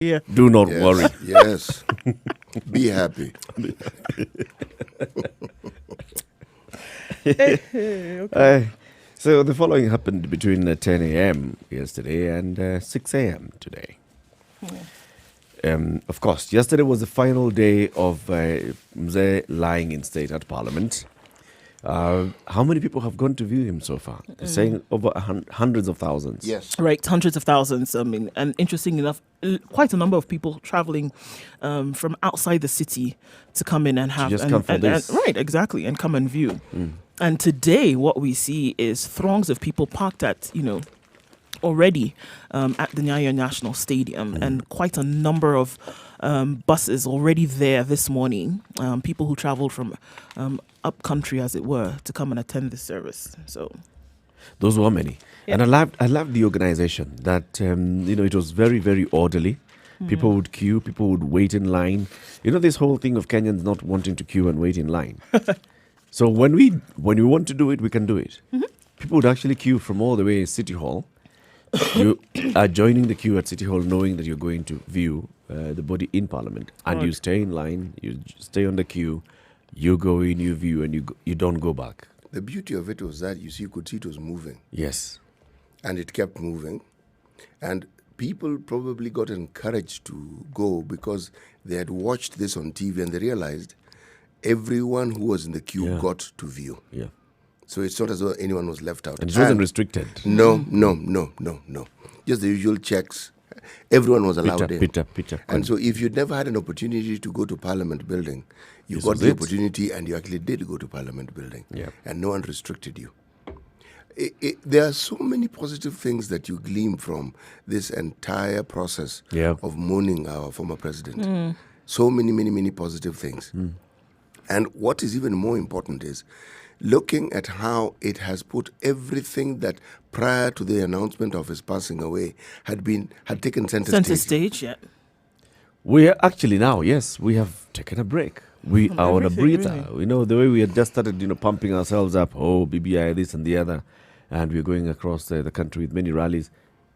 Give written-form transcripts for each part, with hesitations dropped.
Yeah. Do not worry. Yes. Be happy. So the following happened between 10 a.m. yesterday and 6 a.m. today. Of course, yesterday was the final day of Mzee lying in state at Parliament. How many people have gone to view him so far? They're saying over hundreds of thousands. Yes. Right, hundreds of thousands. I mean, and interesting enough, quite a number of people traveling from outside the city to come in and have... just come for this. Right, exactly, and come and view. And today, what we see is throngs of people parked at, already at the Nyeri National Stadium, and quite a number of buses already there this morning. People who traveled from up country, as it were, to come and attend this service. So those were many, Yeah. and I loved the organization. That it was very, very orderly. People would queue. People would wait in line. This whole thing of Kenyans not wanting to queue and wait in line. So when we want to do it, we can do it. People would actually queue from all the way City Hall. You are joining the queue at City Hall knowing that you're going to view the body in Parliament. And Right. you stay in line, you stay on the queue, you go in, you view, and you don't go back. The beauty of it was that you could see it was moving. Yes. And it kept moving. And people probably got encouraged to go because they had watched this on TV and they realized everyone who was in the queue Yeah. got to view. Yeah. So it's not as though anyone was left out. And it wasn't restricted. No. Just the usual checks. Everyone was allowed in. Peter. And so if you'd never had an opportunity to go to Parliament building, you This got was the it. opportunity and you actually did go to Parliament building. Yeah. And no one restricted you. There are so many positive things that you glean from this entire process Yeah. of mourning our former president. So many positive things. And what is even more important is looking at how it has put everything that prior to the announcement of his passing away had taken center stage, yeah. We are actually now, yes, we have taken a break. We From are on a everything, breather. The way we had just started, pumping ourselves up, BBI, this and the other, and we're going across the country with many rallies.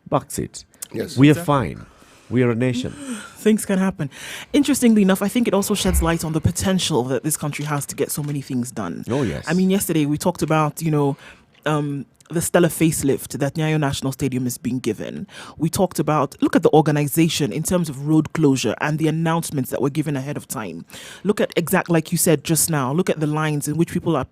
Backseat. Yes. We are fine. We are a nation. Things can happen. Interestingly enough, I think it also sheds light on the potential that this country has to get so many things done. Oh, yes. I mean, yesterday we talked about, the stellar facelift that Nyayo National Stadium is being given. We talked about, look at the organization in terms of road closure and the announcements that were given ahead of time. Look at like you said just now, look at the lines in which people are,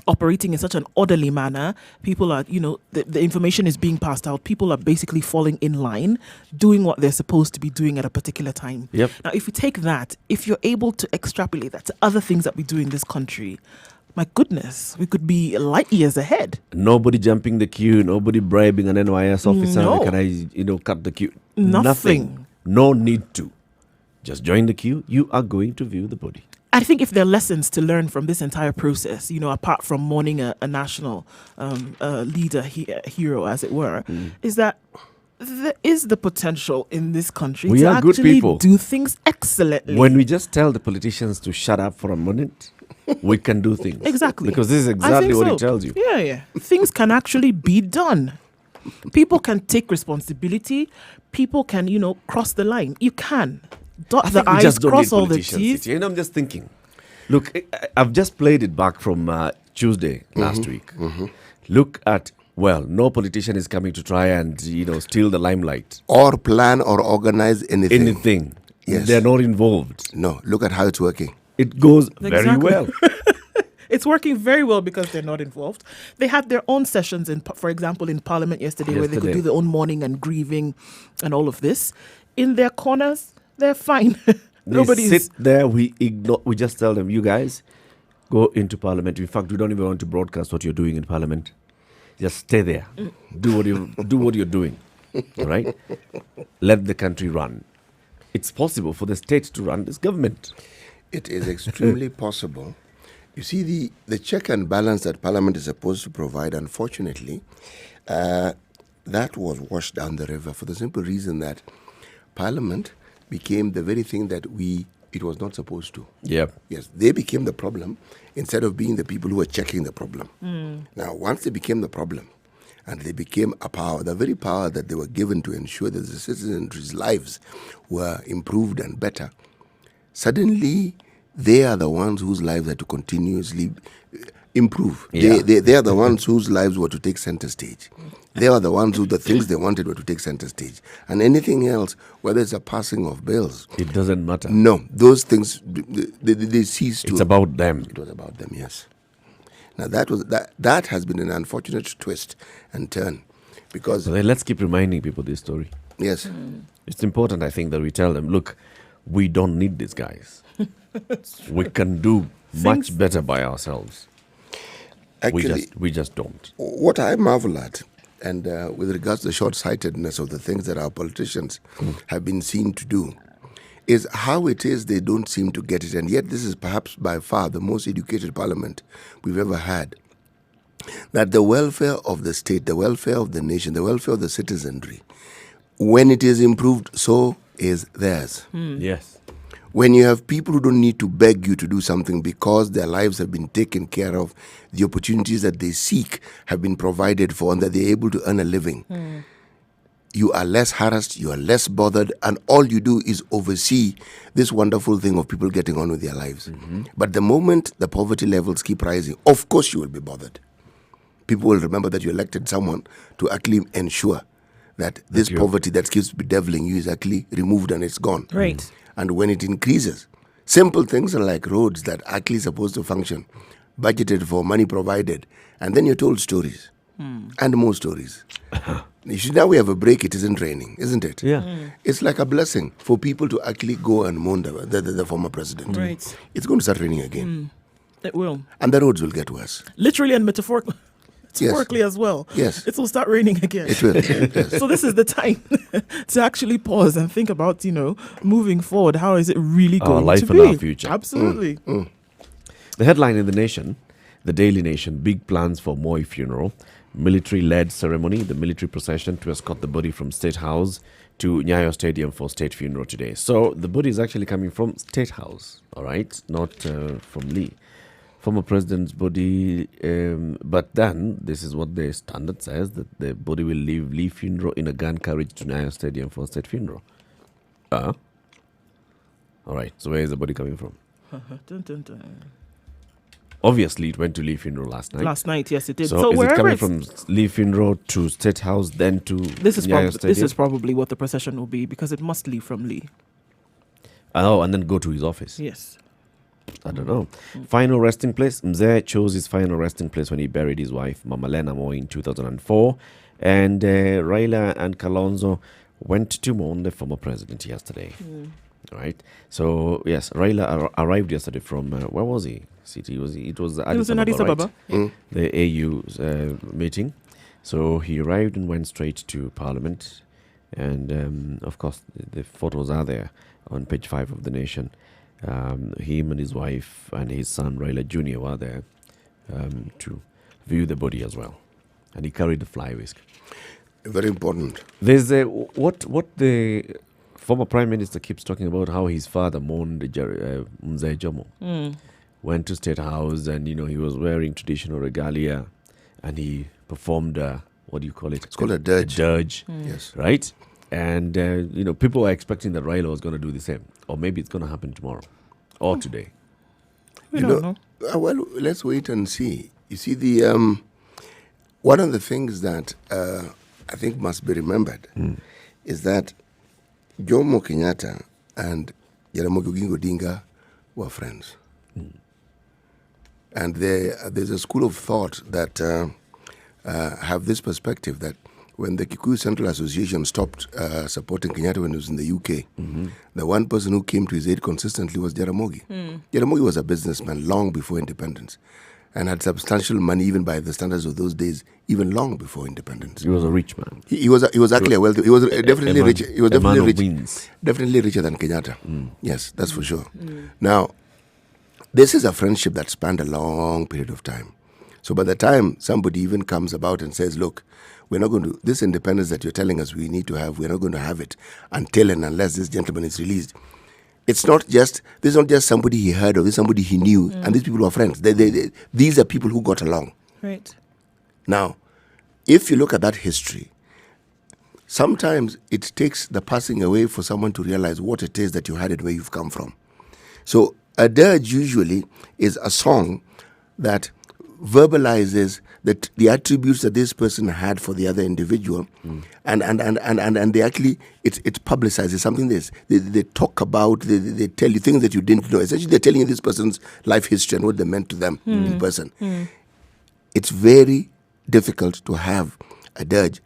operating in such an orderly manner. People are, the information is being passed out. People are basically falling in line, doing what they're supposed to be doing at a particular time. Yep. Now, if you take that, if you're able to extrapolate that to other things that we do in this country, my goodness, we could be light years ahead. Nobody jumping the queue, nobody bribing an NYS officer. No. Can I, cut the queue? Nothing. No need to. Just join the queue. You are going to view the body. I think if there are lessons to learn from this entire process, apart from mourning a national leader, hero, as it were, is that there is the potential in this country We to are good actually people. do things excellently. When we just tell the politicians to shut up for a minute, we can do things. Exactly. Because this is I exactly think what so. it tells you. Yeah. Things can actually be done. People can take responsibility. People can, cross the line. You can. Dot the We I's, just don't cross need all the politicians, T's. City. I'm just thinking. Look, I've just played it back from Tuesday last week. Look at, no politician is coming to try and, steal the limelight. Or plan or organize anything. Anything. Yes. They're not involved. No, look at how it's working. It goes very Exactly. well. It's working very well because they're not involved. They had their own sessions, for example, in Parliament yesterday, where they could do their own mourning and grieving and all of this. In their corners, they're fine. They sit there, we just tell them, you guys, go into Parliament. In fact, we don't even want to broadcast what you're doing in Parliament. Just stay there. Do what you're doing. All right? Let the country run. It's possible for the state to run this government. It is extremely possible. You see, the check and balance that Parliament is supposed to provide, unfortunately, that was washed down the river for the simple reason that Parliament became the very thing that it was not supposed to. Yeah. Yes, they became the problem instead of being the people who were checking the problem. Now, once they became the problem, and they became a power, the very power that they were given to ensure that the citizens' lives were improved and better, suddenly they are the ones whose lives are to continuously improve. Yeah. They are the ones whose lives were to take center stage. They are the ones who the things they wanted were to take center stage. And anything else, whether it's a passing of bills, It doesn't matter. no, those things, they cease to. It's about them. It was about them, yes. Now that has been an unfortunate twist and turn, because So then let's keep reminding people this story. yes, It's important, I think, that we tell them, look, we don't need these guys. We can do much better by ourselves. actually, We just don't. what I marvel at, and with regards to the short-sightedness of the things that our politicians have been seen to do, is how it is they don't seem to get it. And yet this is perhaps by far the most educated parliament we've ever had. That the welfare of the state, the welfare of the nation, the welfare of the citizenry, when it is improved, so is theirs. Yes. When you have people who don't need to beg you to do something because their lives have been taken care of, the opportunities that they seek have been provided for, and that they're able to earn a living, you are less harassed, you are less bothered, and all you do is oversee this wonderful thing of people getting on with their lives. But the moment the poverty levels keep rising, of course you will be bothered. People will remember that you elected someone to actually ensure that this poverty that keeps bedeviling you is actually removed and it's gone. Right. And when it increases, simple things are like roads that are actually supposed to function, budgeted for, money provided, and then you're told stories and more stories. You see, now we have a break, it isn't raining, isn't it? Yeah. It's like a blessing for people to actually go and mourn the former president. Right. It's going to start raining again. It will. And the roads will get worse. Literally and metaphorically as well. Yes. It will start raining again. It will. Yes. So this is the time to actually pause and think about, moving forward. How is it really going Our life to and be? our future. Absolutely. The headline in The Nation, the Daily Nation, big plans for Moi funeral. Military-led ceremony, the military procession to escort the body from State House to Nyayo Stadium for state funeral today. So the body is actually coming from State House, all right, not from Lee. Former president's body, but then this is what the standard says, that the body will leave Lee funeral in a gun carriage to Nyayo Stadium for state funeral. All right, so where is the body coming from? Dun, dun, dun. Obviously, it went to Lee funeral last night. Last night, yes, it did. So is it wherever coming it's- from Lee funeral to State House, then to this is Nyayo Stadium? this is probably what the procession will be, because it must leave from Lee. Oh, and then go to his office. Yes. I don't know. Final resting place. Mzee chose his final resting place when he buried his wife, Mama Lena Moi, in 2004. And Raila and Kalonzo went to mourn the former president yesterday. Right? So, yes, Raila arrived yesterday from, where was he? City? It was in Addis Ababa. Right? The AU meeting. So he arrived and went straight to Parliament. And, of course, the photos are there on page 5 of The Nation. Him and his wife and his son Raila Jr. were there to view the body as well, and he carried the fly whisk. Very important. There's what the former prime minister keeps talking about, how his father mourned Mzee Jomo, went to State House, and he was wearing traditional regalia, and he performed what do you call it? It's called a dirge. Yes. Right? And, people were expecting that Raila was going to do the same. Or maybe it's going to happen tomorrow or today. We don't know. Well, let's wait and see. You see, one of the things that I think must be remembered is that Jomo Kenyatta and Jaramogi Oginga Odinga were friends. And there's a school of thought that have this perspective that when the Kikuyu Central Association stopped supporting Kenyatta when he was in the UK, the one person who came to his aid consistently was Jaramogi. Jaramogi was a businessman long before independence and had substantial money, even by the standards of those days, even long before independence. He was a rich man. He was actually a wealthy. He was definitely rich. He was definitely rich. Wins. Definitely richer than Kenyatta. Yes, that's for sure. Now, this is a friendship that spanned a long period of time. So by the time somebody even comes about and says, look, we're not going to, this independence that you're telling us we need to have, we're not going to have it until and unless this gentleman is released. This is not just somebody he heard of, this is somebody he knew, and these people were friends. These are people who got along. Right. Now, if you look at that history, sometimes it takes the passing away for someone to realize what it is that you had and where you've come from. So a dirge usually is a song that verbalizes the attributes that this person had for the other individual, and they actually it publicizes something. They talk about, they tell you things that you didn't know. Essentially, they're telling you this person's life history and what they meant to them, the person. It's very difficult to have a dirge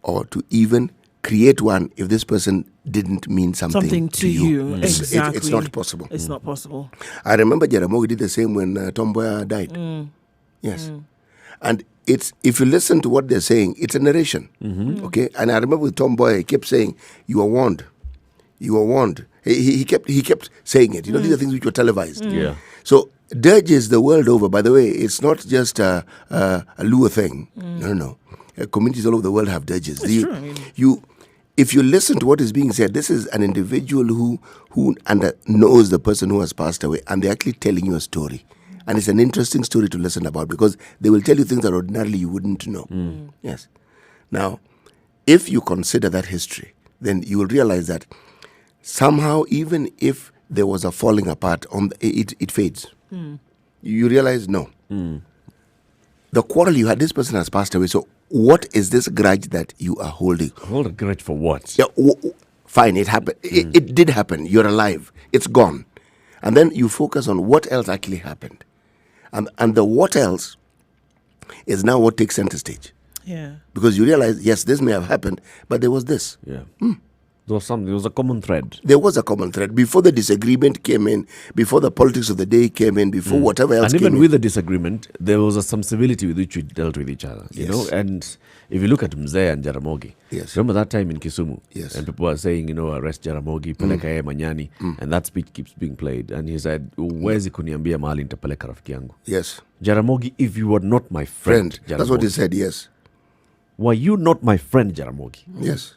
or to even create one if this person didn't mean something to you. Exactly. It's not possible. It's not possible. I remember Jaramogi did the same when Tomboya died. Yes. And it's, if you listen to what they're saying, it's a narration. Okay? And I remember with Tomboya, he kept saying, "You are warned. You are warned." He kept saying it. You know, these are things which were televised. Yeah. So dirges the world over, by the way, it's not just a Luo thing. No. Communities all over the world have dirges. It's true. I mean, If you listen to what is being said, this is an individual who knows the person who has passed away, and they're actually telling you a story. And it's an interesting story to listen about because they will tell you things that ordinarily you wouldn't know. Yes. Now, if you consider that history, then you will realize that somehow, even if there was a falling apart, it fades. You realize, no. The quarrel you had, this person has passed away, so what is this grudge that you are holding? Hold a grudge for what? Yeah, fine, it happened. It did happen. You're alive. It's gone. And then you focus on what else actually happened. And the what else is now what takes center stage. yeah. Because you realize, yes, this may have happened, but there was this. Yeah. There was something. There was a common thread. There was a common thread. Before the disagreement came in, before the politics of the day came in, before whatever else And came even in. with the disagreement, there was some civility with which we dealt with each other. You Yes. know, and if you look at Mzee and Jaramogi, Yes. remember that time in Kisumu? Yes. And people were saying, arrest Jaramogi, peleka yeye Manyani, and that speech keeps being played. And he said, huwezi kuniambia mahali nitapeleka rafiki yangu. Yes. Jaramogi, if you were not my friend, That's what he Jaramogi, said, yes. were you not my friend, Jaramogi? Yes.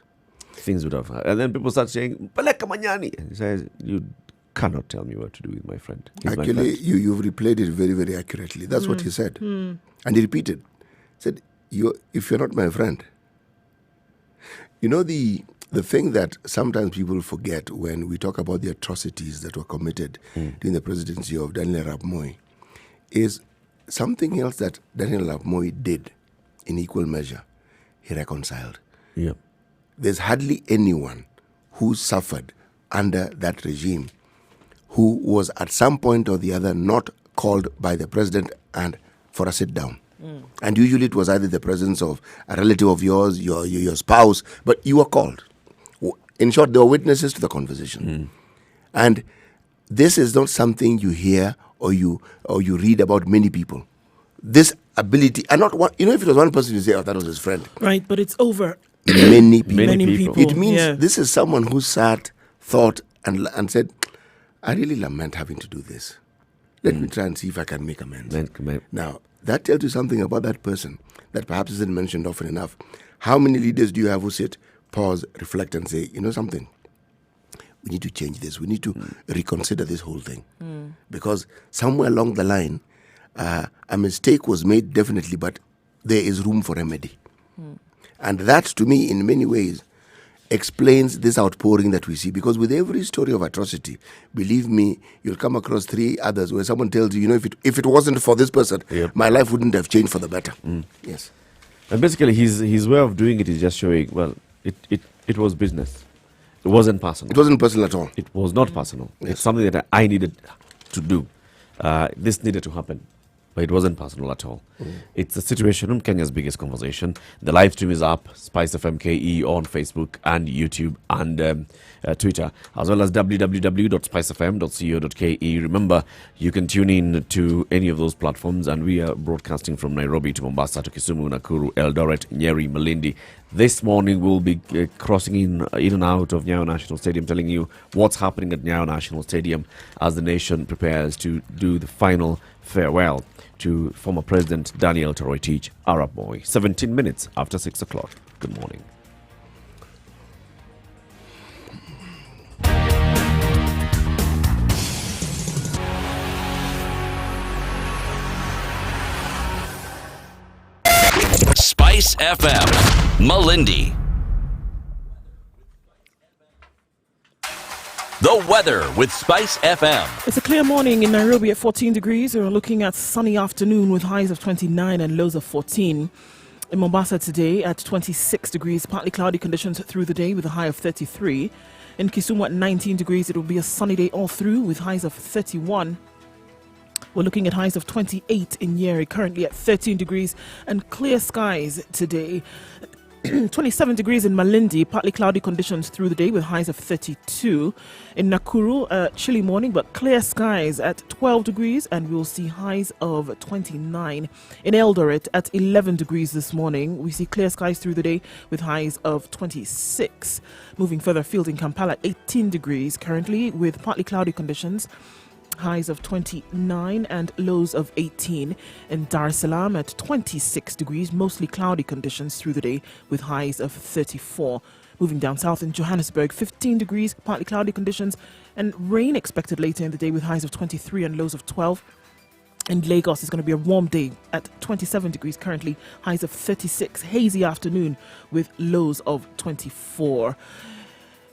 Things would have. And then people start saying, peleka Manyani. And he says, you cannot tell me what to do with my friend. He's my Actually, friend. you've replayed it very, very accurately. That's what he said. And he repeated. He said, if you're not my friend. You know, the thing that sometimes people forget when we talk about the atrocities that were committed during the presidency of Daniel Arap Moi is something else that Daniel Arap Moi did in equal measure. He reconciled. Yeah. There's hardly anyone who suffered under that regime who was at some point or the other not called by the president and for a sit down. And usually it was either the presence of a relative of yours, your spouse, but you were called. In short, there were witnesses to the conversation. And this is not something you hear or you read about many people. This ability, and not one, if it was one person, you say, oh, that was his friend. Right, but it's over. Many people. Many people. It means yeah. this is someone who sat, thought, and said, I really lament having to do this. Let me try and see if I can make amends. Now, that tells you something about that person that perhaps isn't mentioned often enough. How many leaders do you have who sit, pause, reflect, and say, you know something? We need to change this. We need to reconsider this whole thing. Because somewhere along the line, a mistake was made, definitely, but there is room for remedy. And that, to me, in many ways, explains this outpouring that we see. Because with every story of atrocity, believe me, you'll come across 3 others where someone tells you, if it wasn't for this person, Yep. my life wouldn't have changed for the better. Yes. And basically, his way of doing it is just showing, well, it was business. It wasn't personal. It wasn't personal at all. It was not personal. Yes. It's something that I needed to do. This needed to happen. But it wasn't personal at all. It's a situation on Kenya's biggest conversation. The live stream is up, Spice FM KE on Facebook and YouTube and Twitter, as well as www.spicefm.co.ke. Remember, you can tune in to any of those platforms, and we are broadcasting from Nairobi to Mombasa to Kisumu, Nakuru, Eldoret, Nyeri, Malindi. This morning, we'll be crossing in and out of Nyayo National Stadium, telling you what's happening at Nyayo National Stadium as the nation prepares to do the final farewell to former President Daniel Toroitich Arap Moi. 17 minutes after 6 o'clock. Good morning. Spice Spice FM, Malindi. The weather with Spice FM. It's a clear morning in Nairobi at 14 degrees. We're looking at sunny afternoon with highs of 29 and lows of 14. In Mombasa today at 26 degrees, partly cloudy conditions through the day with a high of 33. In Kisumu at 19 degrees, it will be a sunny day all through with highs of 31. We're looking at highs of 28 in Nyeri, currently at 13 degrees and clear skies today. 27 degrees in Malindi, partly cloudy conditions through the day with highs of 32. In Nakuru, chilly morning but clear skies at 12 degrees and we'll see highs of 29. In Eldoret at 11 degrees this morning, we see clear skies through the day with highs of 26. Moving further afield in Kampala, 18 degrees currently with partly cloudy conditions. Highs of 29 and lows of 18. In Dar es Salaam at 26 degrees, mostly cloudy conditions through the day with highs of 34. Moving down south in Johannesburg, 15 degrees, partly cloudy conditions and rain expected later in the day with highs of 23 and lows of 12. In Lagos, it's going to be a warm day at 27 degrees currently, highs of 36. Hazy afternoon with lows of 24.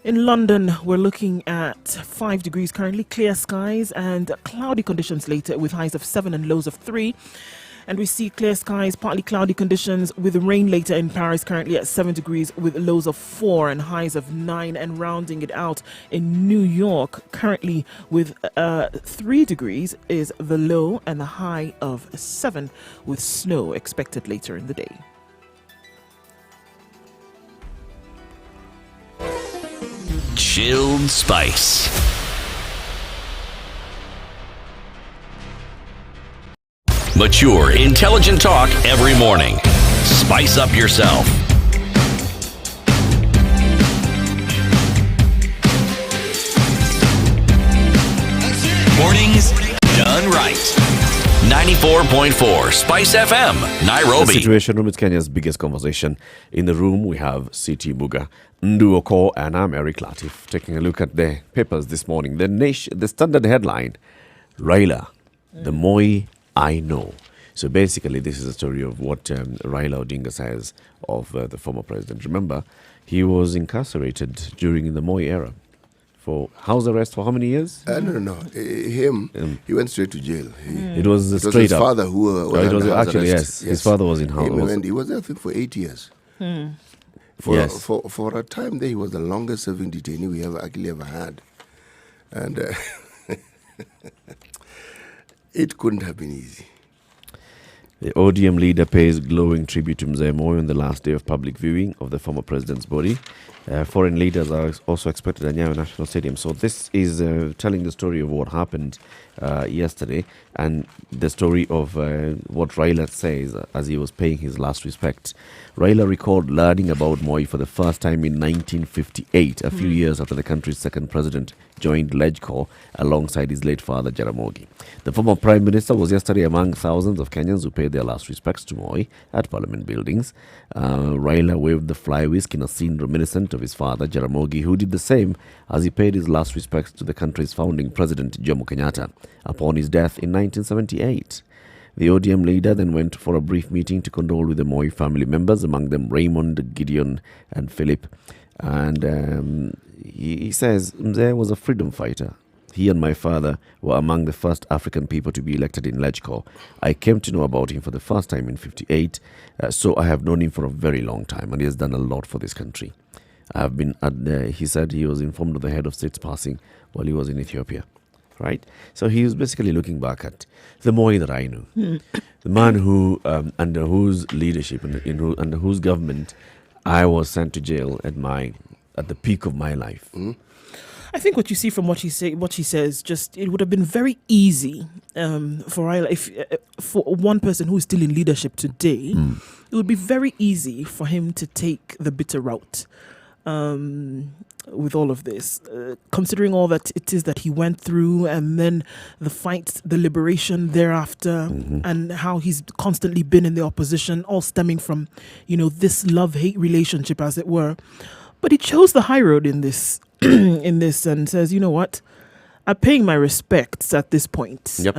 In London, we're looking at 5 degrees currently, clear skies and cloudy conditions later with highs of 7 and lows of 3. And we see clear skies, partly cloudy conditions with rain later in Paris, currently at 7 degrees with lows of 4 and highs of 9. And rounding it out in New York, currently with 3 degrees is the low and the high of 7 with snow expected later in the day. Chilled Spice. Mature, intelligent talk every morning. Spice up yourself. Mornings done right. 94.4 Spice FM, Nairobi. The Situation Room is Kenya's biggest conversation. In the room, we have C.T. Muga, Nduoko, and I'm Eric Latif. Taking a look at the papers this morning. The standard headline, Raila, the Moi I know. So basically, this is a story of what Raila Odinga says of the former president. Remember, he was incarcerated during the Moi era. For house arrest for how many years? No. He went straight to jail. It was It was straight his up. father who was it was under house actually arrest. yes. His father was in house. He was there, I think, for 8 years. Yes. For a time there, he was the longest serving detainee we ever had. And it couldn't have been easy. The ODM leader pays glowing tribute to Mzee Moi on the last day of public viewing of the former president's body. Foreign leaders are also expected at Nyeri National Stadium. So this is telling the story of what happened yesterday and the story of what Raila says as he was paying his last respects. Raila recalled learning about Moi for the first time in 1958, a few years after the country's second president joined LegCo alongside his late father, Jaramogi. The former prime minister was yesterday among thousands of Kenyans who paid their last respects to Moi at Parliament buildings. Raila waved the fly whisk in a scene reminiscent of his father, Jaramogi, who did the same as he paid his last respects to the country's founding president, Jomo Kenyatta, upon his death in 1978. The ODM leader then went for a brief meeting to condole with the Moi family members, among them Raymond, Gideon, and Philip. And he says Mzee was a freedom fighter. He and my father were among the first African people to be elected in LegCo. I came to know about him for the first time in 58, so I have known him for a very long time, and he has done a lot for this country. I have been he said he was informed of the head of state's passing while he was in Ethiopia. Right? So he was basically looking back at the Moi that I knew. The man who, under whose leadership and under whose government I was sent to jail at the peak of my life. I think what you see from what he says, just it would have been very easy for Raila, for one person who is still in leadership today, it would be very easy for him to take the bitter route. With all of this, considering all that it is that he went through and then the fight, the liberation thereafter, and how he's constantly been in the opposition, all stemming from, this love-hate relationship, as it were. But he chose the high road in this, and says, you know what, I'm paying my respects at this point. Yep.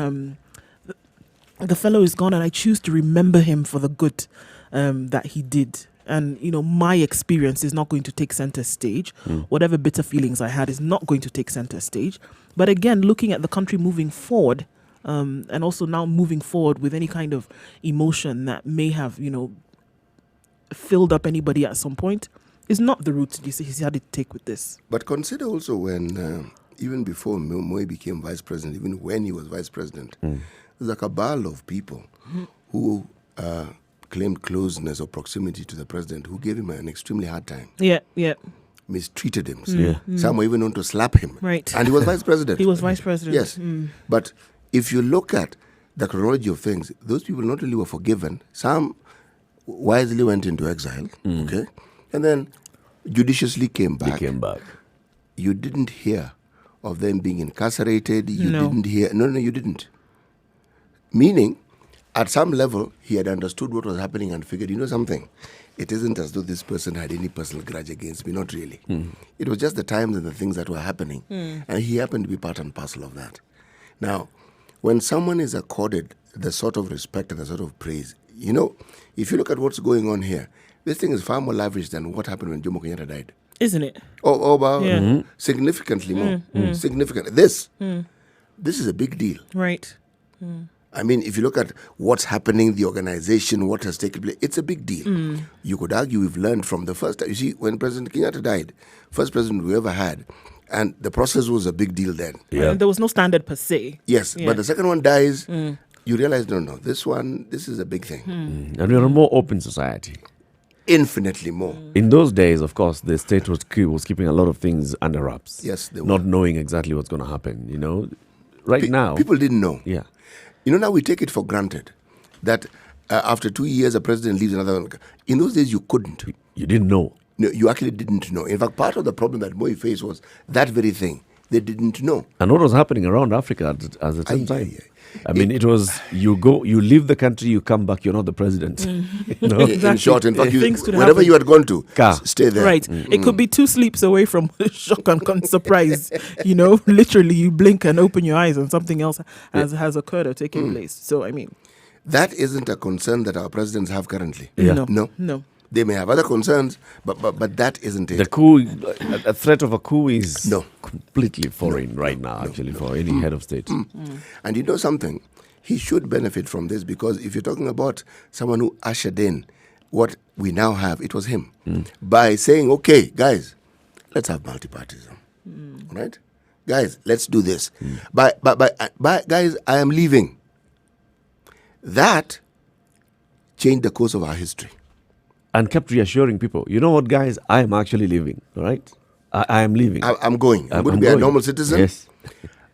The fellow is gone and I choose to remember him for the good that he did. And, my experience is not going to take center stage. Whatever bitter feelings I had is not going to take center stage. But again, looking at the country moving forward, and also now moving forward with any kind of emotion that may have, filled up anybody at some point, is not the route he's had to take with this. But consider also when, even before Moi became vice president, even when he was vice president, there's a cabal of people who claimed closeness or proximity to the president, who gave him an extremely hard time. Yeah. Mistreated him. Some were even known to slap him. Right. And he was vice president. He was vice president. Yes. But if you look at the chronology of things, those people not only were forgiven, some wisely went into exile, okay, and then judiciously came back. You didn't hear of them being incarcerated. You didn't hear. No, you didn't. Meaning, at some level, he had understood what was happening and figured, something? It isn't as though this person had any personal grudge against me, not really. It was just the times and the things that were happening. And he happened to be part and parcel of that. Now, when someone is accorded the sort of respect and the sort of praise, if you look at what's going on here, this thing is far more lavish than what happened when Jomo Kenyatta died. Isn't it? Significantly more. Significant. This is a big deal. Right. I mean, if you look at what's happening, the organization, what has taken place, it's a big deal. You could argue we've learned from the first time. You see, when President Kenyatta died, first president we ever had, and the process was a big deal then. Yeah. And there was no standard per se. Yes, but the second one dies, you realize, no, this is a big thing. And we're a more open society. Infinitely more. In those days, of course, the state was keeping a lot of things under wraps. Yes, they were. Not knowing exactly what's going to happen, Right now. People didn't know. Yeah. Now we take it for granted that after 2 years, a president leaves another one. In those days, you couldn't. You didn't know. No, you actually didn't know. In fact, part of the problem that Moi faced was that very thing. They didn't know. And what was happening around Africa at the same time? I mean, it was, you leave the country, you come back, you're not the president. In short, in fact, wherever you had gone to, stay there. Right. It could be 2 sleeps away from shock and surprise. Literally, you blink and open your eyes and something else has occurred or taken place. So, I mean. That isn't a concern that our presidents have currently. Yeah. No. They may have other concerns, but that isn't it. The coup, a threat of a coup is completely foreign right now, actually, for any head of state. And you know something? He should benefit from this, because if you're talking about someone who ushered in what we now have, it was him. By saying, okay, guys, let's have multipartism. Right? Guys, let's do this. Guys, I am leaving. That changed the course of our history. And kept reassuring people, you know what, guys, I am actually leaving, all right? I am leaving. I'm going. I'm going to be a normal citizen. Yes.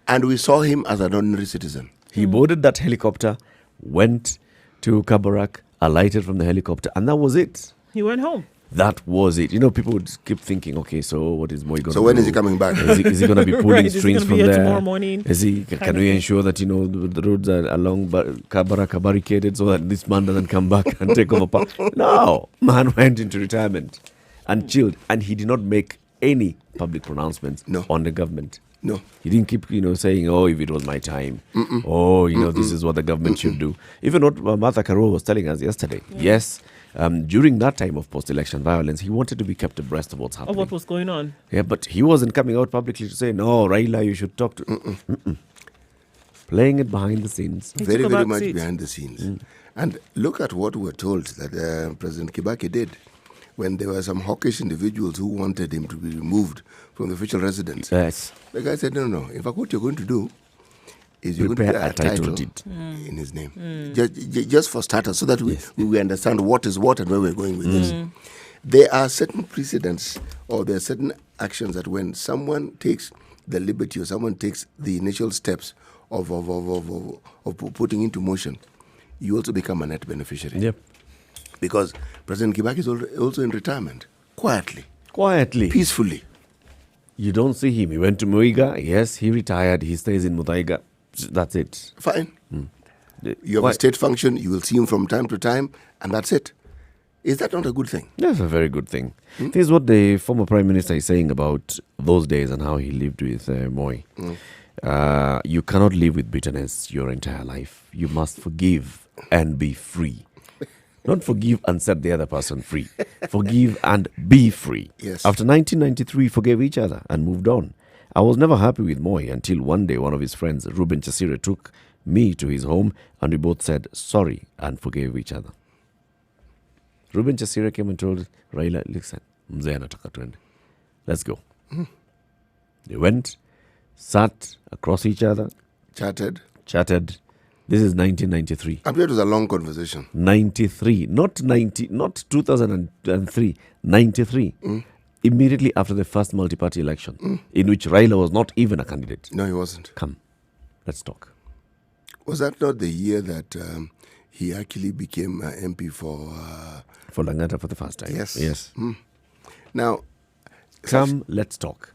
And we saw him as an ordinary citizen. He boarded that helicopter, went to Kabarak, alighted from the helicopter, and that was it. He went home. That was it. People would keep thinking, okay, so what is Moi going to do? So when is he coming back? Is he going to be pulling strings from there? Tomorrow morning? Can we ensure that, the roads are along Kabarak are barricaded so that this man doesn't come back and take over power? No. Man went into retirement and chilled. And he did not make any public pronouncements on the government. No. He didn't keep, saying, if it was my time. This is what the government should do. Even what Martha Karua was telling us yesterday. Yes. During that time of post-election violence, he wanted to be kept abreast of what's happening. Of what was going on. Yeah, but he wasn't coming out publicly to say, no, Raila, you should talk to... Playing it behind the scenes. Very, very much behind the scenes. And look at what we're told that President Kibaki did when there were some hawkish individuals who wanted him to be removed from the official residence. Yes. The guy said, no. In fact, what you're going to do is you're going to put a title in his name. Just for starters, so that we understand what is what and where we're going with this. There are certain precedents, or there are certain actions that when someone takes the liberty or someone takes the initial steps of putting into motion, you also become a net beneficiary. Yep. Because President Kibaki is also in retirement. Quietly. Peacefully. You don't see him. He went to Muiga. Yes, he retired. He stays in Muthaiga. That's it. Fine. You have a state function. You will see him from time to time. And that's it. Is that not a good thing? That's a very good thing. This is what the former Prime Minister is saying about those days and how he lived with Moi. You cannot live with bitterness your entire life. You must forgive and be free. Not forgive and set the other person free. Forgive and be free. Yes. After 1993, forgave each other and moved on. I was never happy with Moi until one day one of his friends, Ruben Chasire, took me to his home and we both said sorry and forgave each other. Ruben Chasire came and told Raila, listen, mzee anataka twende. Let's go. They went, sat across each other, Chatted. chatted. This is 1993. I'm sure it was a long conversation. 93, not 2003, 93. Immediately after the first multi-party election, in which Raila was not even a candidate. No, he wasn't. Come, let's talk. Was that not the year that he actually became MP for... For Langata for the first time. Yes. Yes. Now, Come, let's talk.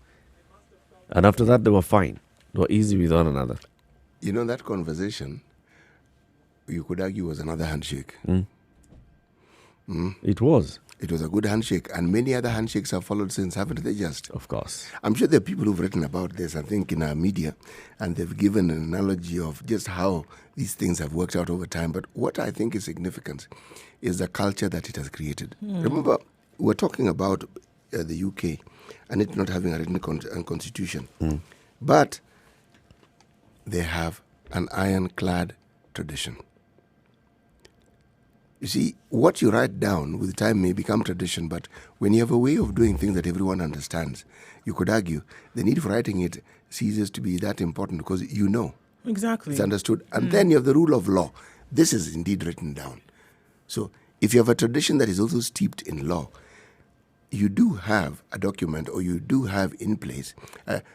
And after that, they were fine. They were easy with one another. you know, that conversation, you could argue was another handshake. It was, It was a good handshake, and many other handshakes have followed since, haven't they just? of course. I'm sure there are people who've written about this, I think, in our media, and they've given an analogy of just how these things have worked out over time. But what I think is significant is the culture that it has created. Remember, we're talking about the UK and it not having a written constitution. But they have an ironclad tradition. You see, what you write down with time may become tradition, but when you have a way of doing things that everyone understands, you could argue the need for writing it ceases to be that important because you know Exactly. it's understood. And then you have the rule of law. This is indeed written down. So if you have a tradition that is also steeped in law, you do have a document or you do have in place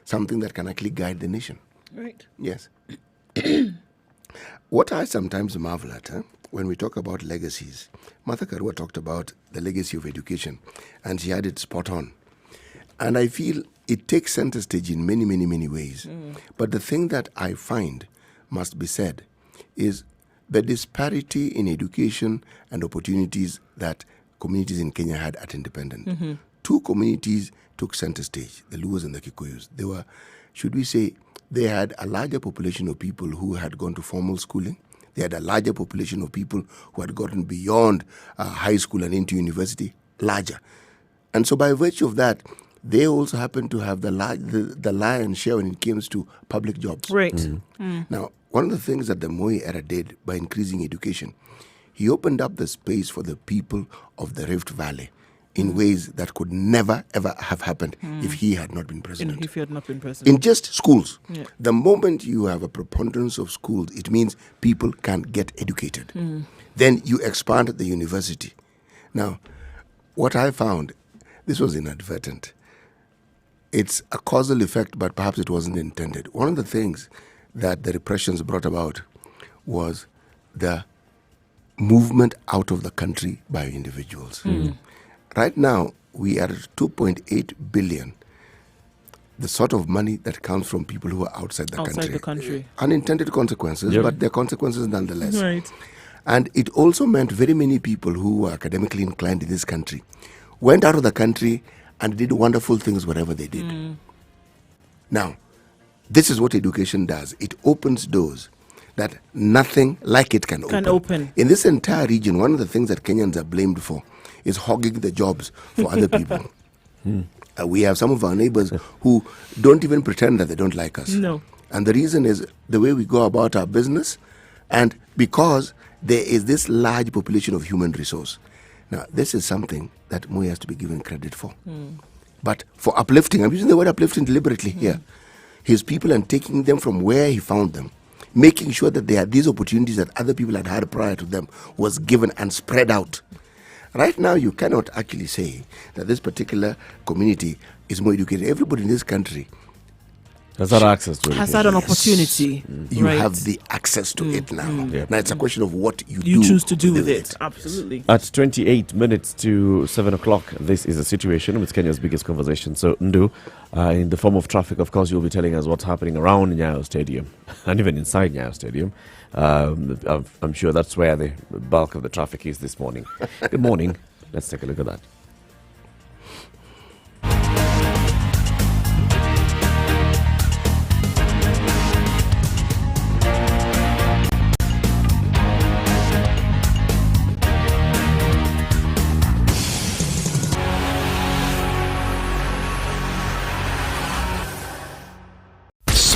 something that can actually guide the nation. Right. Yes. What I sometimes marvel at when we talk about legacies, Martha Karua talked about the legacy of education, and she had it spot on. And I feel it takes center stage in many, many, many ways. But the thing that I find must be said is the disparity in education and opportunities that communities in Kenya had at independence. Two communities took center stage, the Luos and the Kikuyus. They were, should we say, they had a larger population of people who had gone to formal schooling. They had a larger population of people who had gotten beyond high school and into university, larger. And so by virtue of that, they also happened to have the lion's share when it came to public jobs. Right. Now, one of the things that the Moi era did by increasing education, he opened up the space for the people of the Rift Valley in ways that could never, ever have happened if he had not been president. If you had not been president. In just schools. Yeah. The moment you have a preponderance of schools, it means people can get educated. Then you expand the university. Now, what I found, this was inadvertent. It's a causal effect, but perhaps it wasn't intended. One of the things that the repressions brought about was the movement out of the country by individuals. Right now, we are at 2.8 billion, the sort of money that comes from people who are outside the country. Outside the country. Unintended consequences, but they're consequences nonetheless. Right. And it also meant very many people who were academically inclined in this country went out of the country and did wonderful things wherever they did. Now, this is what education does. It opens doors that nothing like it can open. In this entire region, one of the things that Kenyans are blamed for is hogging the jobs for other people. We have some of our neighbors who don't even pretend that they don't like us. No. And the reason is the way we go about our business, and because there is this large population of human resource. Now, this is something that Moi has to be given credit for. But for uplifting, I'm using the word uplifting deliberately here, his people and taking them from where he found them, making sure that they had these opportunities that other people had had prior to them was given and spread out. Right now, you cannot actually say that this particular community is more educated. Everybody in this country Has had access to it. Has had an opportunity. You Right. have the access to it now. Yep. Now it's a question of what you choose to do with it. Absolutely. At 28 minutes to 7 o'clock, this is the situation with Kenya's biggest conversation. So, Ndu, in the form of traffic, of course, you'll be telling us what's happening around Nyayo Stadium and even inside Nyayo Stadium. I'm sure that's where the bulk of the traffic is this morning. Good morning. Let's take a look at that.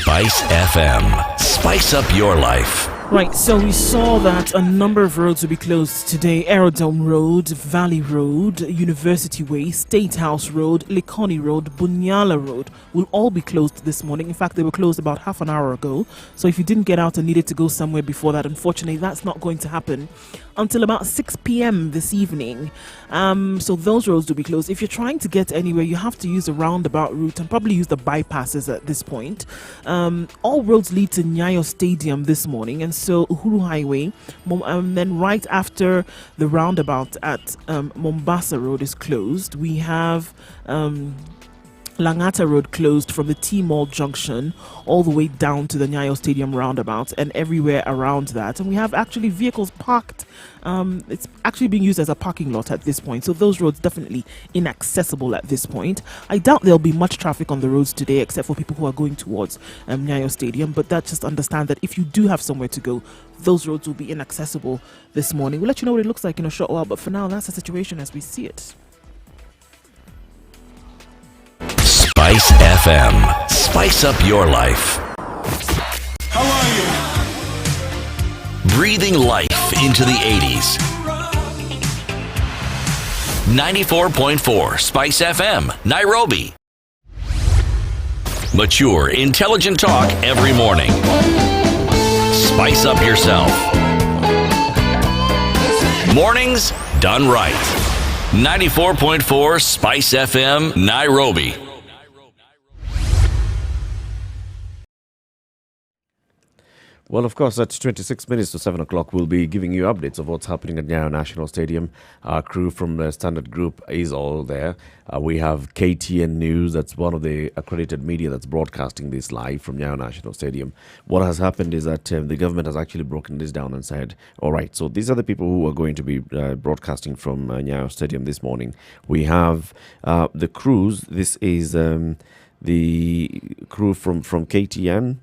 Spice FM. Spice up your life. Right, so we saw that a number of roads will be closed today. Aerodrome Road, Valley Road, University Way, State House Road, Likoni Road, Bunyala Road will all be closed this morning. In fact, they were closed about half an hour ago. So if you didn't get out and needed to go somewhere before that, unfortunately, that's not going to happen until about 6 p.m. this evening. So those roads will be closed. If you're trying to get anywhere, you have to use a roundabout route and probably use the bypasses at this point. All roads lead to Nyayo Stadium this morning, and so Uhuru Highway, and then right after the roundabout at Mombasa Road is closed. We have Langata Road closed from the T-Mall junction all the way down to the Nyayo Stadium roundabout and everywhere around that. And we have actually vehicles parked. It's actually being used as a parking lot at this point. So those roads definitely inaccessible at this point. I doubt there'll be much traffic on the roads today except for people who are going towards Nyayo Stadium. But that just understand that if you do have somewhere to go, those roads will be inaccessible this morning. We'll let you know what it looks like in a short while. But for now, that's the situation as we see it. Spice FM. Spice up your life. How are you? Breathing life into the 80s. 94.4 Spice FM, Nairobi. Mature, intelligent talk every morning. Spice up yourself. Mornings done right. 94.4 Spice FM, Nairobi. Well, of course, at 26 minutes to 7 o'clock, we'll be giving you updates of what's happening at Nyayo National Stadium. Our crew from the Standard Group is all there. We have KTN News, that's one of the accredited media that's broadcasting this live from Nyayo National Stadium. What has happened is that the government has actually broken this down and said, all right, so these are the people who are going to be broadcasting from Nyayo Stadium this morning. We have the crews. This is the crew from KTN.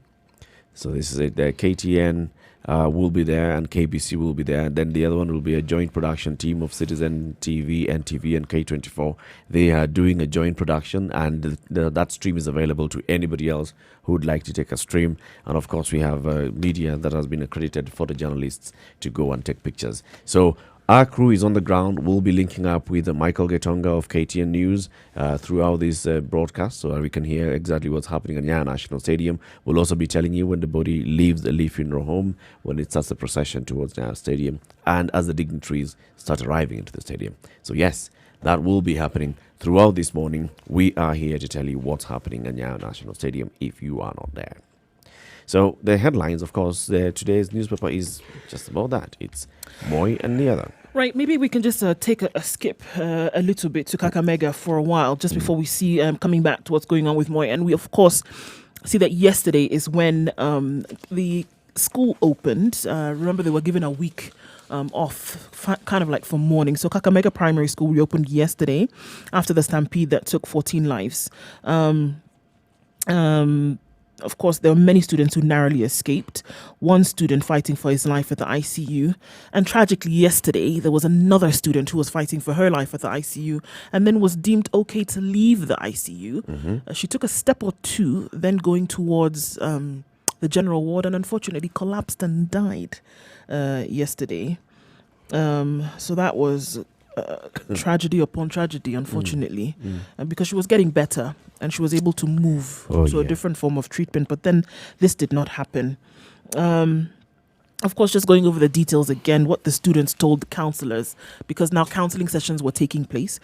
So this is it. KTN will be there and KBC will be there. And then the other one will be a joint production team of Citizen TV, NTV and K24. They are doing a joint production, and that stream is available to anybody else who would like to take a stream. And of course, we have media that has been accredited for the journalists to go and take pictures. So our crew is on the ground. We'll be linking up with Michael Getonga of KTN News throughout this broadcast so that we can hear exactly what's happening at Nyayo National Stadium. We'll also be telling you when the body leaves the Lee Funeral Home, when it starts the procession towards Nyayo Stadium, and as the dignitaries start arriving into the stadium. So yes, that will be happening throughout this morning. We are here to tell you what's happening at Nyayo National Stadium if you are not there. So the headlines, of course, today's newspaper is just about that. It's Moi and the other. Right, maybe we can just take a skip a little bit to Kakamega for a while, just before we see coming back to what's going on with Moi. And we, of course, see that yesterday is when the school opened. Remember, they were given a week off, kind of like for mourning. So Kakamega Primary School reopened yesterday after the stampede that took 14 lives. Of course, there were many students who narrowly escaped. One student fighting for his life at the ICU. And tragically, yesterday, there was another student who was fighting for her life at the ICU and then was deemed okay to leave the ICU. Mm-hmm. She took a step or two, then going towards the general ward, and unfortunately collapsed and died yesterday. So that was tragedy upon tragedy, unfortunately, because she was getting better and she was able to move to a different form of treatment, but then this did not happen. Of course, just going over the details again, what the students told the counselors, because now counseling sessions were taking place.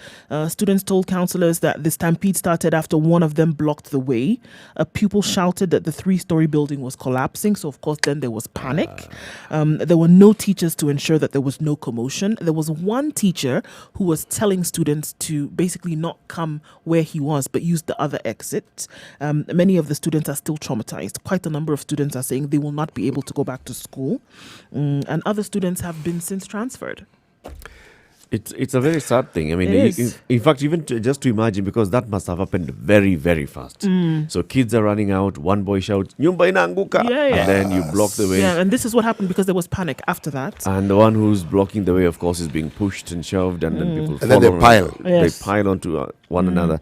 Students told counselors that the stampede started after one of them blocked the way. A pupil shouted that the 3-story building was collapsing. So, of course, then there was panic. There were no teachers to ensure that there was no commotion. There was one teacher who was telling students to basically not come where he was, but use the other exit. Many of the students are still traumatized. Quite a number of students are saying they will not be able to go back to school. And other students have been since transferred. It's a very sad thing. I mean, in fact, even just to imagine, because that must have happened very, very fast. So kids are running out. One boy shouts, "Nyumba inaanguka," and then you block the way. Yeah, and this is what happened because there was panic after that. And the one who's blocking the way, of course, is being pushed and shoved, and then people and then they pile. They pile onto one another.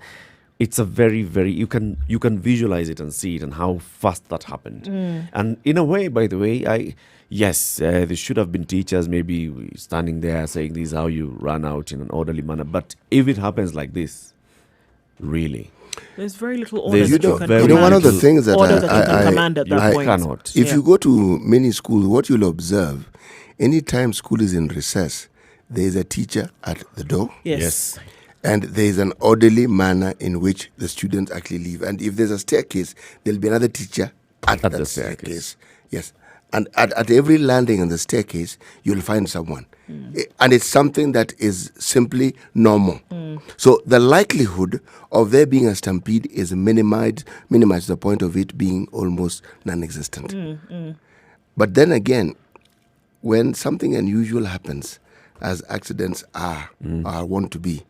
it's a very, very, you can visualize it and see it and how fast that happened. And in a way, by the way, there should have been teachers maybe standing there saying this is how you run out in an orderly manner. But if it happens like this, really, there's very little order There's that you no- can very command. one of the things that Order that you can I command at that you point. cannot. If Yeah. you go to many schools, what you'll observe, anytime school is in recess, there is a teacher at the door. Yes. And there is an orderly manner in which the students actually leave. And if there's a staircase, there'll be another teacher at At that the staircase. Yes. And at every landing on the staircase, you'll find someone. And it's something that is simply normal. So the likelihood of there being a stampede is minimized to the point of it being almost non-existent. But then again, when something unusual happens, as accidents are wont to be,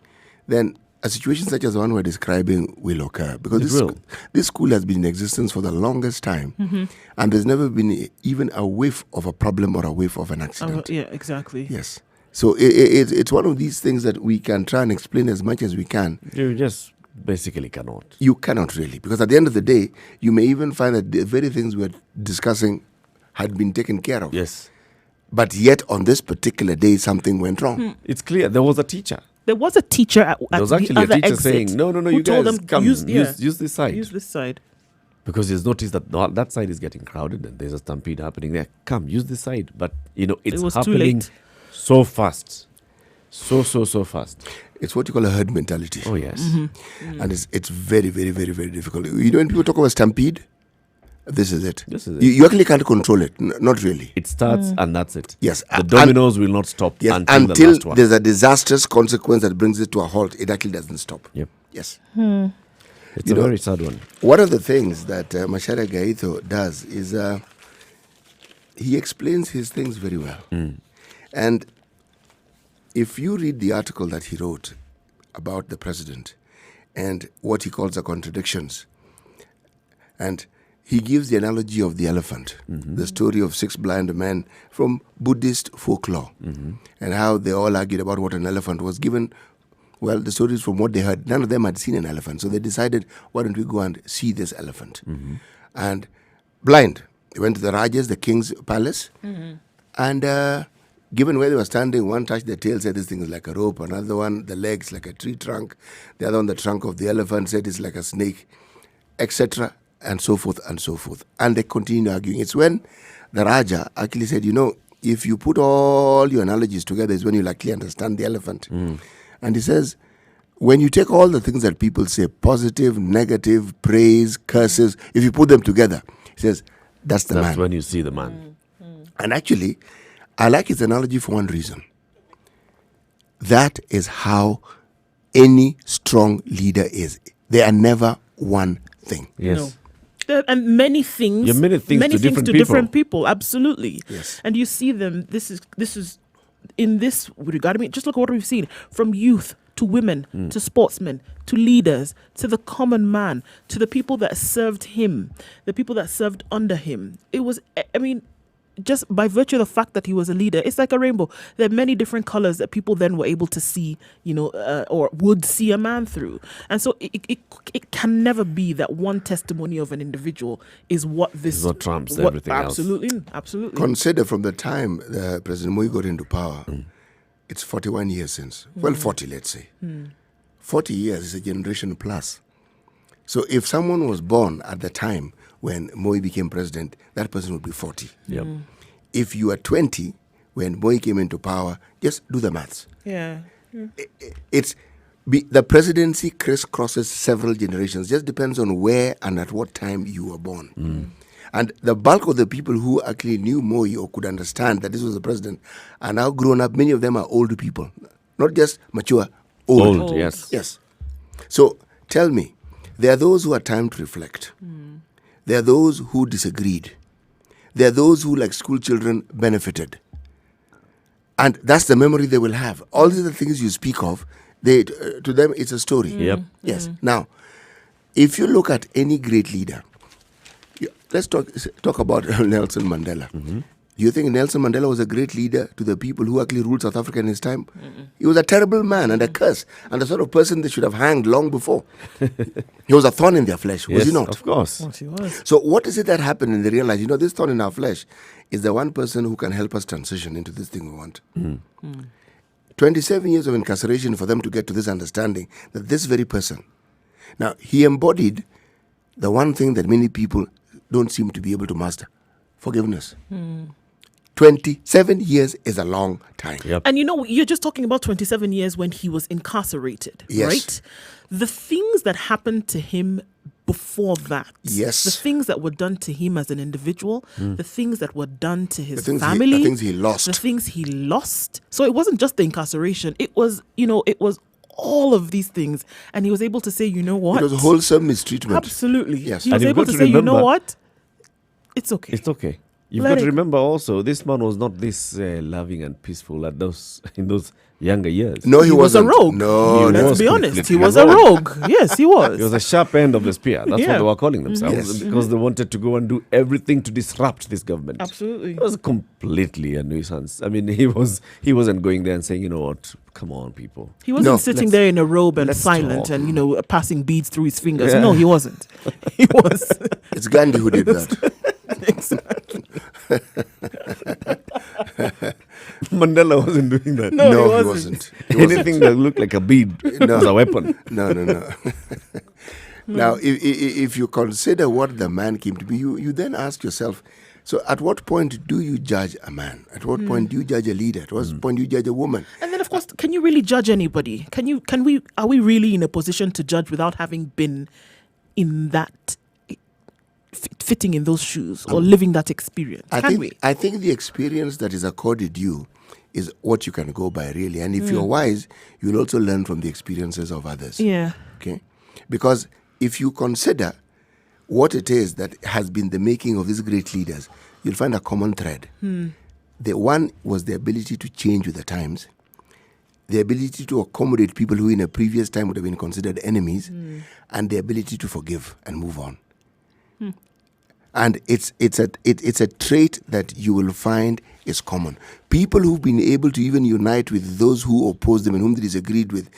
then a situation such as the one we're describing will occur. Because this school has been in existence for the longest time, and there's never been even a whiff of a problem or a whiff of an accident. Yeah, exactly. Yes. So it's one of these things that we can try and explain as much as we can. You just basically cannot. You cannot really, because at the end of the day, you may even find that the very things we're discussing had been taken care of. Yes. But yet, on this particular day, something went wrong. It's clear there was a teacher. There was a teacher at There was the actually a other teacher exit saying, no, who you told guys them, come, use this side. Use this side. Because he's noticed that that side is getting crowded and there's a stampede happening there. Come, use this side. But, it's was too happening late. so fast. So fast. It's what you call a herd mentality. Oh, yes. And it's very, very, very, very difficult. When people talk about stampede, this is it. This is it. You actually can't control it. Not really. It starts and that's it. Yes. The dominoes will not stop Yes, until the last one. there's a disastrous consequence that brings it to a halt. It actually doesn't stop. Yep. Yes. It's a very sad one. One of the things that Macharia Gaito does is he explains his things very well. And if you read the article that he wrote about the president and what he calls the contradictions, and he gives the analogy of the elephant, the story of 6 blind men from Buddhist folklore, and how they all argued about what an elephant was given. Well, the stories from what they heard, none of them had seen an elephant. So they decided, why don't we go and see this elephant? And blind, they went to the Rajas, the king's palace, and given where they were standing, one touched the tail, said this thing is like a rope, another one, the legs like a tree trunk, the other one, the trunk of the elephant, said it's like a snake, etc., and so forth and so forth. And they continued arguing. It's when the Raja actually said, if you put all your analogies together is when you'll actually understand the elephant. And he says, when you take all the things that people say, positive, negative, praise, curses, if you put them together, he says, that's the man. That's when you see the man. And actually, I like his analogy for one reason. That is how any strong leader is. They are never one thing. Yes. No. And many things, Yeah, many things to different different people. Absolutely. Yes. And you see them. This is in this regard. I mean, just look at what we've seen from youth to women to sportsmen to leaders to the common man to the people that served him, the people that served under him. It was. I mean, just by virtue of the fact that he was a leader, it's like a rainbow. There are many different colors that people then were able to see, or would see a man through. And so it can never be that one testimony of an individual is what this Is what trumps everything else. Absolutely. Consider from the time President Moi got into power, it's 41 years since. Well, 40, let's say. 40 years is a generation plus. So if someone was born at the time when Moi became president, that person would be 40. Yep. If you are 20 when Moi came into power, just do the maths. Yeah. The presidency crisscrosses several generations. Just depends on where and at what time you were born. And the bulk of the people who actually knew Moi or could understand that this was the president are now grown up. Many of them are old people, not just mature, old. Old, yes. Yes. So tell me, there are those who had time to reflect. There are those who disagreed. There are those who, like school children, benefited. And that's the memory they will have. All these are the things you speak of, to them it's a story. Yep. Yes. Now, if you look at any great leader, let's talk about Nelson Mandela. Do you think Nelson Mandela was a great leader to the people who actually ruled South Africa in his time? He was a terrible man and a curse, and the sort of person they should have hanged long before. He was a thorn in their flesh, was Yes, he not? of course. What he was. So what is it that happened in the real life? This thorn in our flesh is the one person who can help us transition into this thing we want. 27 years of incarceration for them to get to this understanding that this very person, now he embodied the one thing that many people don't seem to be able to master: forgiveness. 27 years is a long time. Yep. And you're just talking about 27 years when he was incarcerated, Yes. right? The things that happened to him before that, Yes. the things that were done to him as an individual, the things that were done to his The things family, the things he lost. the things he lost. So it wasn't just the incarceration. It was, it was all of these things. And he was able to say, you know what? It was wholesome mistreatment. Absolutely. Yes. He And was you've able got to to say, you know remember- what? It's okay. It's okay. You've Let got to it- remember also, this man was not this loving and peaceful in those younger years. No, he was a wasn't. rogue. No, He no. Let's be honest. He completely was a rogue. Yes, he It was was. a sharp end of the spear. That's what Yeah. they were calling themselves Yes. because they wanted to go and do everything to disrupt this government. Absolutely. It was completely a nuisance. I mean, he wasn't going there and saying, you know what, come on, people. He wasn't No, sitting let's- there in a robe and let's silent talk. and, passing beads through his fingers. Yeah. No, he wasn't. He was. It's Gandhi who did that. Exactly. Mandela wasn't doing that. No, No, he he wasn't. wasn't. He wasn't. Anything that looked like a bead was a weapon. No. Now, if you consider what the man came to be, you then ask yourself, so at what point do you judge a man? At what point do you judge a leader? At what point do you judge a woman? And then, of course, can you really judge anybody? Are we really in a position to judge without having been in that, fitting in those shoes or living that experience? I think the experience that is accorded you is what you can go by, really. And if you're wise, you'll also learn from the experiences of others. Yeah. Okay? Because if you consider what it is that has been the making of these great leaders, you'll find a common thread. The one was the ability to change with the times, the ability to accommodate people who in a previous time would have been considered enemies, and the ability to forgive and move on. And it's a trait that you will find is common. People who've been able to even unite with those who oppose them and whom they disagreed with,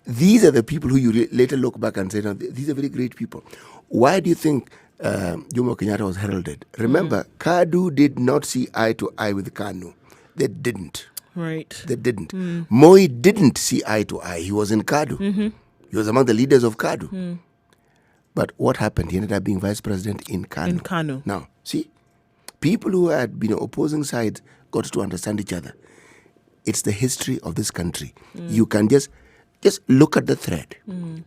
these are the people who you later look back and say, no, these are very great people. Why do you think Jomo Kenyatta was heralded? Remember, Kadu did not see eye to eye with Kanu. They didn't. Right. They didn't. Moi didn't see eye to eye. He was in Kadu. He was among the leaders of Kadu. But what happened? He ended up being vice president in Kanu. In Kanu. Now, see, people who had been opposing sides got to understand each other. It's the history of this country. You can just look at the thread.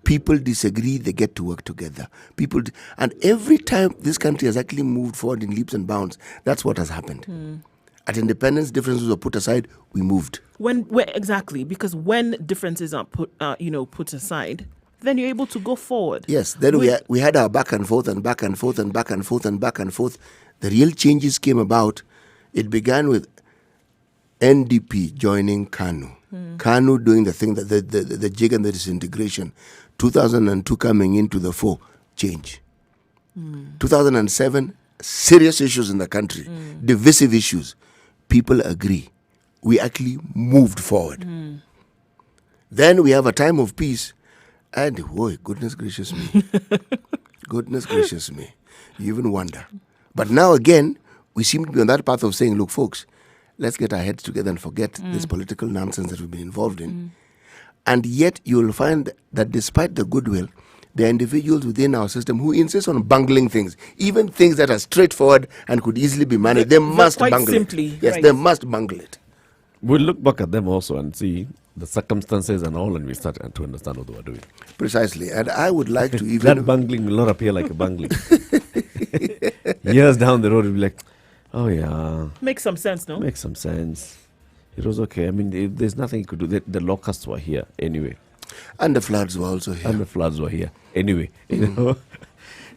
People disagree, they get to work together. And every time this country has actually moved forward in leaps and bounds, that's what has happened. At independence, differences were put aside, we moved. Exactly, because when differences are put aside, then you're able to go forward. Yes, then we had our back and forth and back and forth and back and forth and back and forth. The real changes came about. It began with NDP joining KANU. KANU doing the thing, that the jig and the disintegration. 2002 coming into the fore, change. 2007, serious issues in the country, divisive issues. People agree. We actually moved forward. Then we have a time of peace. And, boy, goodness gracious me. Goodness gracious me. You even wonder. But now again, we seem to be on that path of saying, look, folks, let's get our heads together and forget this political nonsense that we've been involved in. And yet you'll find that despite the goodwill, there are individuals within our system who insist on bungling things, even things that are straightforward and could easily be managed. They must quite bungle simply, it. Yes, right. they must bungle it. We'll look back at them also and see the circumstances and all, and we start to understand what they were doing. Precisely. And I would like to even... That bungling will not appear like a bungling. Years down the road, it'll be like, oh yeah, Makes some sense, no? makes some sense. It was okay. I mean, there's nothing you could do. The locusts were here anyway, And the floods were also here. and the floods were here anyway. You know.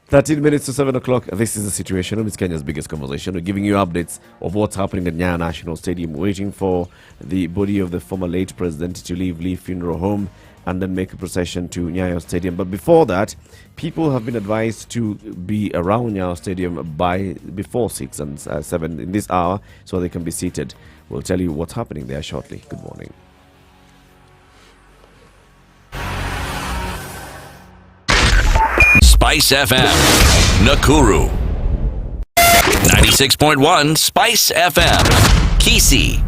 13 minutes to 7 o'clock. This is the situation. It's Kenya's biggest conversation. We're giving you updates of what's happening at Nyeri National Stadium, waiting for the body of the former late president to leave Lee Funeral Home. and then make a procession to Nyayo Stadium. But before that, people have been advised to be around Nyayo Stadium before 6 and 7 in this hour so they can be seated. We'll tell you what's happening there shortly. Good morning. Spice FM, Nakuru. 96.1 Spice FM, Kisi.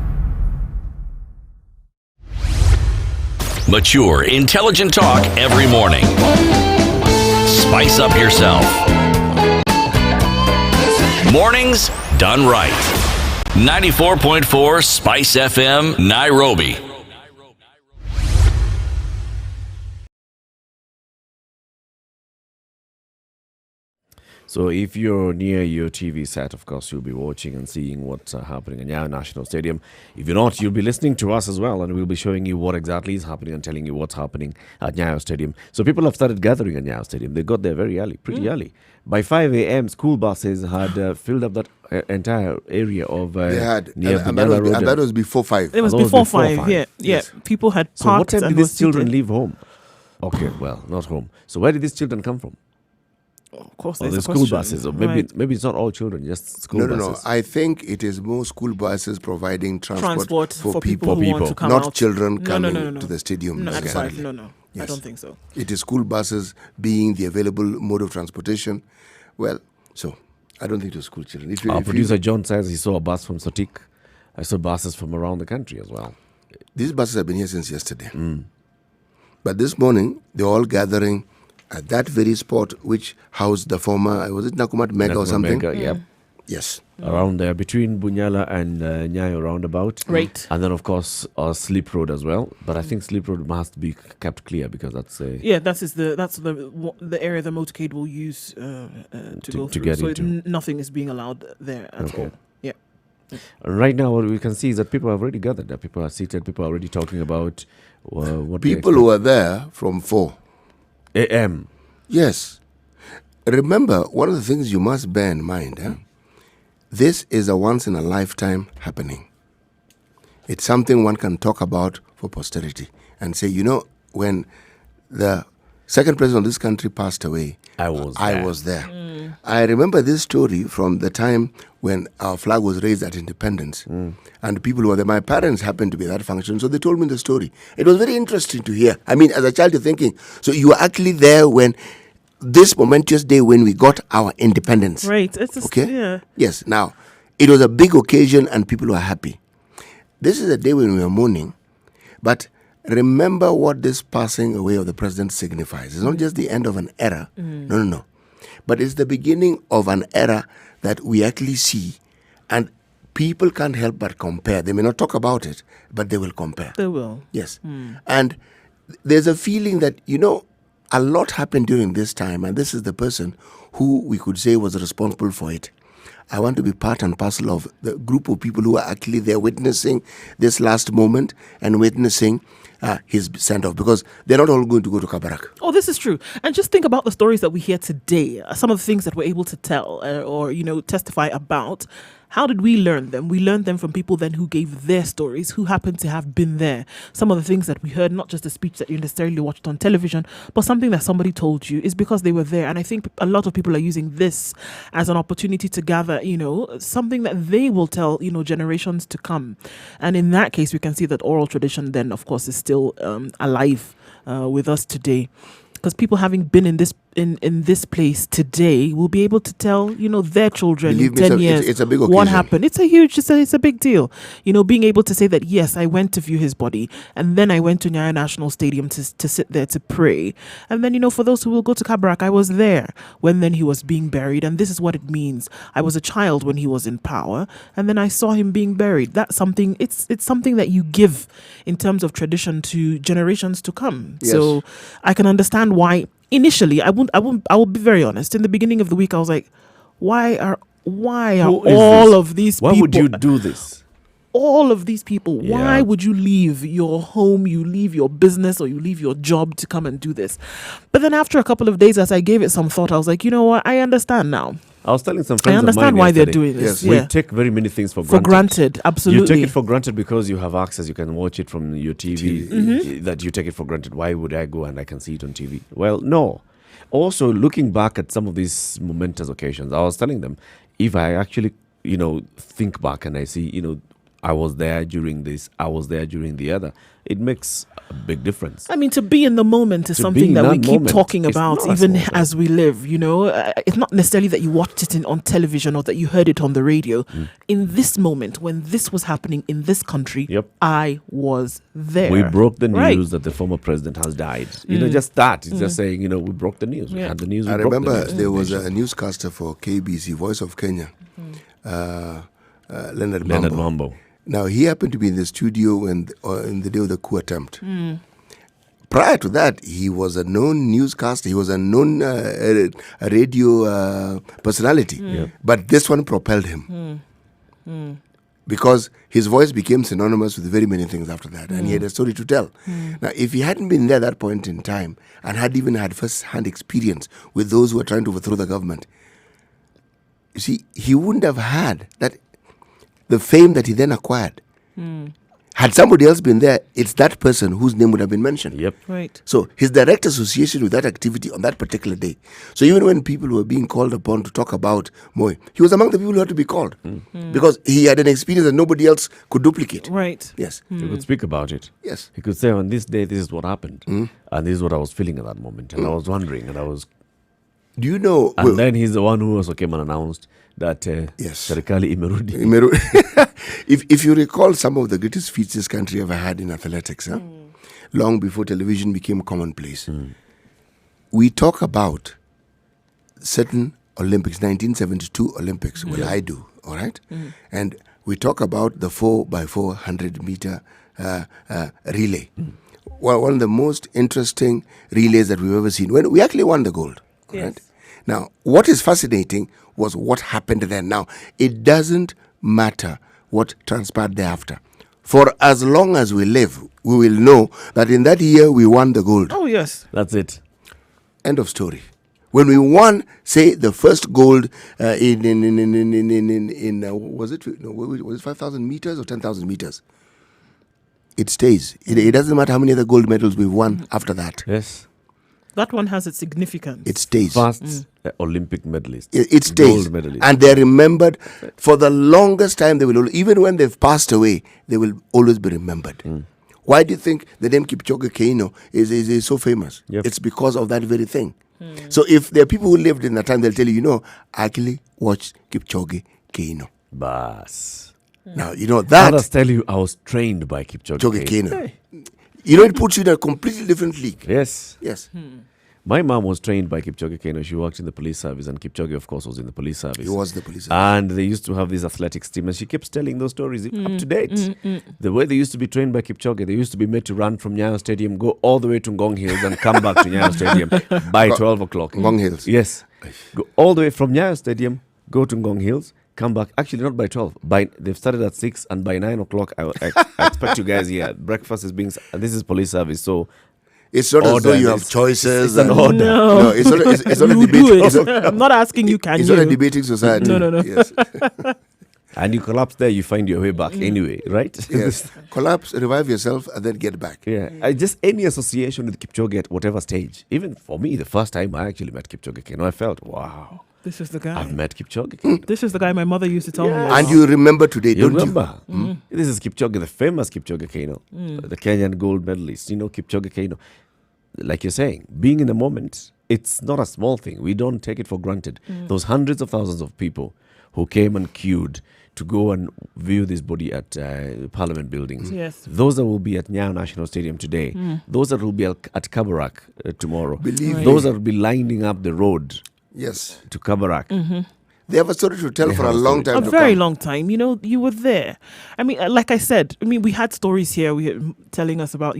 Mature, intelligent talk every morning. Spice up yourself. Mornings done right. 94.4 Spice FM, Nairobi. So if you're near your TV set, of course, you'll be watching and seeing what's happening at Nyayo National Stadium. If you're not, you'll be listening to us as well, and we'll be showing you what exactly is happening and telling you what's happening at Nyayo Stadium. So people have started gathering at Nyayo Stadium. They got there very early, pretty early. By 5 a.m., school buses had filled up that entire area of They had, near and Banana Road. that was before 5. It was that was before before 5. five. Yeah. Yes. People had parked. So what time and did was these children seated. leave home? Okay, well, not home. So where did these children come from? Of course, Or there's the a school question. buses, or Right. maybe it's not all children, just school No. buses. I think it is more school buses providing transport, for people who want to come not out. children No, coming no. to the stadium. No, I'm sorry. necessarily. No. I Yes. don't think so. It is school buses being the available mode of transportation. Well, so I don't think it was school children. Our producer John says he saw a bus from Sotik. I saw buses from around the country as well. These buses have been here since yesterday. But this morning, they're all gathering at that very spot which housed the former, was it Nakumat Mega or something? Mega, yep. Yes. Around there, between Bunyala and Nyayo roundabout. Right. And then, of course, Slip Road as well. But I think Slip Road must be kept clear because that's Yeah, that's the area the motorcade will use to go to through. get so into. Nothing is being allowed there at Okay. all. Yeah. Right now, what we can see is that people have already gathered there. People are seated. People are already talking about what they People who were there from 4. AM. Yes. Remember, one of the things you must bear in mind, this is a once in a lifetime happening. It's something one can talk about for posterity and say, when the second president of this country passed away, I was there. I remember this story from the time when our flag was raised at independence. And people who were there, my parents happened to be at that function, so they told me the story. It was very interesting to hear. I mean, as a child, you're thinking, so you were actually there when this momentous day when we got our independence. Right. It's just, Okay? Yeah. Yes. Now, it was a big occasion and people were happy. This is a day when we are mourning, but remember what this passing away of the president signifies. It's not just the end of an era. No. But it's the beginning of an era that we actually see, and people can't help but compare. They may not talk about it, but they will compare. They will. Yes. And there's a feeling that, a lot happened during this time, and this is the person who we could say was responsible for it. I want to be part and parcel of the group of people who are actually there witnessing this last moment and witnessing his send-off, because they're not all going to go to Kabarak. Oh, this is true. And just think about the stories that we hear today, some of the things that we're able to tell or testify about. How did we learn them? We learned them from people then who gave their stories, who happened to have been there. Some of the things that we heard, not just a speech that you necessarily watched on television, but something that somebody told you, is because they were there. And I think a lot of people are using this as an opportunity to gather, something that they will tell, generations to come. And in that case, we can see that oral tradition then, of course, is still alive with us today. Because people having been in this place today will be able to tell, their children Believe in me, 10 years it's a big what occasion. happened. It's a big deal. Being able to say that, yes, I went to view his body, and then I went to Nyayo National Stadium to sit there to pray. And then, for those who will go to Kabarak, I was there when then he was being buried. And this is what it means. I was a child when he was in power, and then I saw him being buried. That's something, it's something that you give in terms of tradition to generations to come. Yes. So I can understand why initially I will be very honest. In the beginning of the week, I was like, why are Who is all this? of these Why people? would you do this? All of these people, why Yeah. would you leave your home, you leave your business, or you leave your job to come and do this? But then after a couple of days, as I gave it some thought, I was like, you know what? I understand now. I was telling some friends I of understand mine why they're yesterday, doing this. Yes. we Yeah. take very many things for For granted. granted, absolutely. You take it for granted because you have access. You can watch it from your TV. That you take it for granted. Why would I go and I can see it on TV? Well, no. Also, looking back at some of these momentous occasions, I was telling them, if I actually, think back and I see, I was there during this, I was there during the other, it makes a big difference. I mean, to be in the moment is To be something in that we that keep moment talking is about, not a even small thing. as we live. It's not necessarily that you watched it on television or that you heard it on the radio. In this moment, when this was happening in this country, Yep. I was there. We broke the news Right. that the former president has died. Just that. It's just saying, we broke the news. We Yeah. had the news. I we broke the remember news. there was a newscaster for KBC, Voice of Kenya, Leonard Leonard Mambo. Mambo. Now, he happened to be in the studio in the day of the coup attempt. Prior to that, he was a known newscaster. He was a known radio personality. But this one propelled him. Because his voice became synonymous with very many things after that. And he had a story to tell. Now, if he hadn't been there at that point in time and had even had first-hand experience with those who were trying to overthrow the government, you see, he wouldn't have had the fame that he then acquired. Had somebody else been there, it's that person whose name would have been mentioned. Yep. Right. So his direct association with that activity on that particular day. So even when people were being called upon to talk about Moi, he was among the people who had to be called because he had an experience that nobody else could duplicate. Right. Yes. He could speak about it. Yes. He could say, on this day, this is what happened. And this is what I was feeling at that moment. And I was wondering, and I was... Do you know? And then he's the one who also came and announced that Yes. Serikali imerudi. if you recall some of the greatest feats this country ever had in athletics, long before television became commonplace, we talk about certain Olympics, 1972 Olympics. Well, I do, all right? And we talk about the 4x400 meter relay. Well, one of the most interesting relays that we've ever seen. When we actually won the gold. Yes. Right? Now, what is fascinating was what happened then. Now, it doesn't matter what transpired thereafter. For as long as we live, we will know that in that year we won the gold. Oh, yes. That's it. End of story. When we won, say, the first gold was it 5,000 meters or 10,000 meters? It stays. It doesn't matter how many other gold medals we've won after that. Yes. That one has its significance. It stays. First Olympic medalist. It stays. Gold medalist. And they're remembered for the longest time. They will, even when they've passed away, they will always be remembered. Why do you think the name Kipchoge Keino is so famous? Yep. It's because of that very thing. So if there are people who lived in that time, they'll tell you, I actually watched Kipchoge Keino. Bas. Now, that Others tell you I was trained by Kipchoge Kipchoge Keino. Keino. It puts you in a completely different league. Yes. Yes. My mom was trained by Kipchoge Keino. She worked in the police service, and Kipchoge, of course, was in the police service. He was the police. And they used to have these athletics team, and she keeps telling those stories up to date. The way they used to be trained by Kipchoge, they used to be made to run from Nyayo Stadium, go all the way to Ngong Hills, and come back to Nyayo Stadium by 12 o'clock. Ngong Hills. Yes. Go all the way from Nyayo Stadium, go to Ngong Hills, come back. Actually, not by 12. They've started at 6, and by 9 o'clock, I expect you guys here. Breakfast is being... This is police service, so... It's not as order. though you have choices. It's an order. No, it's not a You debate. do it. I'm not asking you, can It's you? not a debating society. No. Yes. And you collapse there, you find your way back anyway, right? Yes. Collapse, revive yourself, and then get back. Yeah, just any association with Kipchoge at whatever stage. Even for me, the first time I actually met Kipchoge Keino, I felt, wow, This is the guy. I've met Kipchoge Keino. This is the guy my mother used to tell me about. And you remember today, You don't remember? This is Kipchoge, the famous Kipchoge Keino, the Kenyan gold medalist. Kipchoge Keino. Like you're saying, being in the moment, it's not a small thing. We don't take it for granted. Those hundreds of thousands of people who came and queued to go and view this body at Parliament buildings. Yes. Those that will be at Nyayo National Stadium today. Those that will be at Kabarak tomorrow. Believe me. Those that will be lining up the road Yes. to Kabarak. They have a story to tell They for have a a long story. time A to very come. long time. You were there. I mean, like I said, we had stories here. We had telling us about,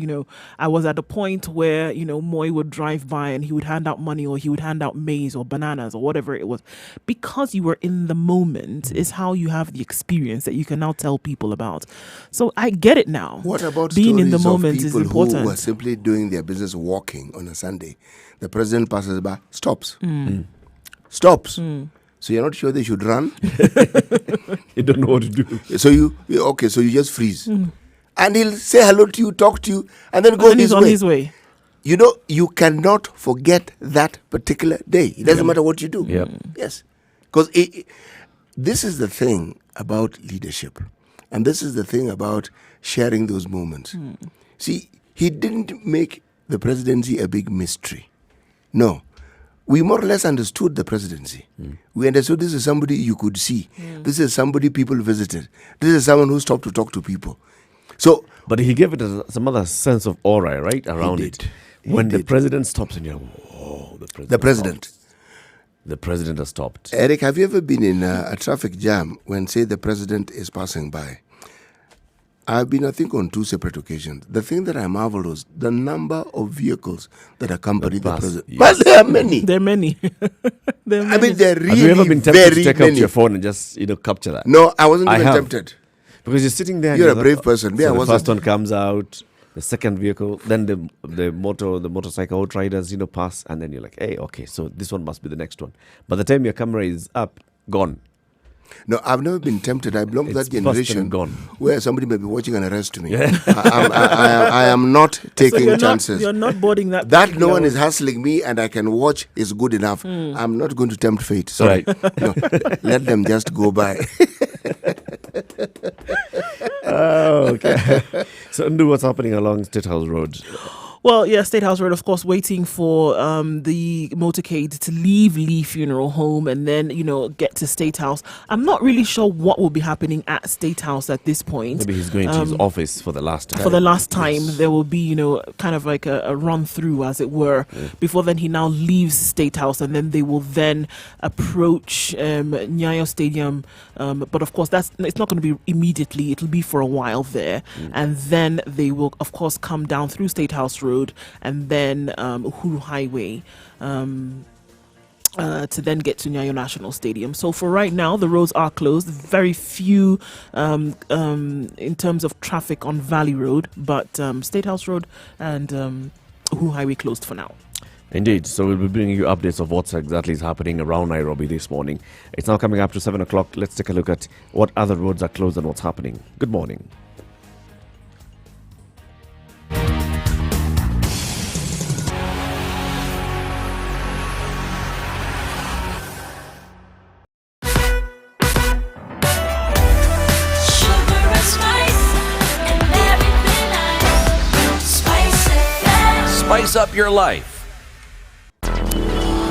I was at a point where, Moi would drive by and he would hand out money or he would hand out maize or bananas or whatever it was. Because you were in the moment is how you have the experience that you can now tell people about. So I get it now. What about being in the stories of moment is people important? who were simply doing their business walking on a Sunday? The president passes by, stops. Stops. So you're not sure they should run? You don't know what to do. So you just freeze. And he'll say hello to you, talk to you, and then go And he's on his way. You know, you cannot forget that particular day. It doesn't matter what you do. Yeah. Yes. Because this is the thing about leadership. And this is the thing about sharing those moments. See, he didn't make the presidency a big mystery. No. We more or less understood the presidency. We understood this is somebody you could see. This is somebody people visited. This is someone who stopped to talk to people. So, But he gave it some other sense of aura, right, around did. it. He When the did. president stops and you're, whoa, the president. stopped. The president has stopped. Eric, have you ever been in a traffic jam when, say, the president is passing by? I've been, I think, on 2 separate occasions. The thing that I marveled was the number of vehicles that accompany the pass, president. yes. But there are many. There are many. There are I many. mean, there are really Have you ever been tempted very to take many. out your phone and just, capture that? No, I wasn't I even have. tempted. Because you're sitting there. and You're a like, brave person. Me, I So the wasn't. first one comes out, the second vehicle, then the motorcycle riders, pass, and then you're like, hey, okay, so this one must be the next one. By the time your camera is up, gone. No, I've never been tempted. I belong to It's that busted generation and gone. where somebody may be watching and arrest me. I am not So taking you're chances. You're not boarding that. That no particular one is one. hustling me and I can watch is good enough. I'm not going to tempt fate. Sorry. Right. No, let them just go by. Oh, okay. So, Ndu, what's happening along State House Road? Well, yeah, State House Road, of course, waiting for the motorcade to leave Lee Funeral Home and then, get to State House. I'm not really sure what will be happening at State House at this point. Maybe he's going to his office for the last time. For the last time, there will be, kind of like a run through, as it were. Before then, he now leaves State House, and then they will then approach Nyayo Stadium. But of course, it's not going to be immediately. It'll be for a while there, and then they will, of course, come down through State House Road and then Uhuru Highway. To then get to Nyayo National Stadium. So for right now, the roads are closed. Very few in terms of traffic on Valley Road, but State House Road and Uhuru Highway closed for now. Indeed. So we'll be bringing you updates of what exactly is happening around Nairobi this morning. It's now coming up to 7 o'clock. Let's take a look at what other roads are closed and what's happening. Good morning. Sugar and spice and everything nice. Spice it, yeah. Spice up your life.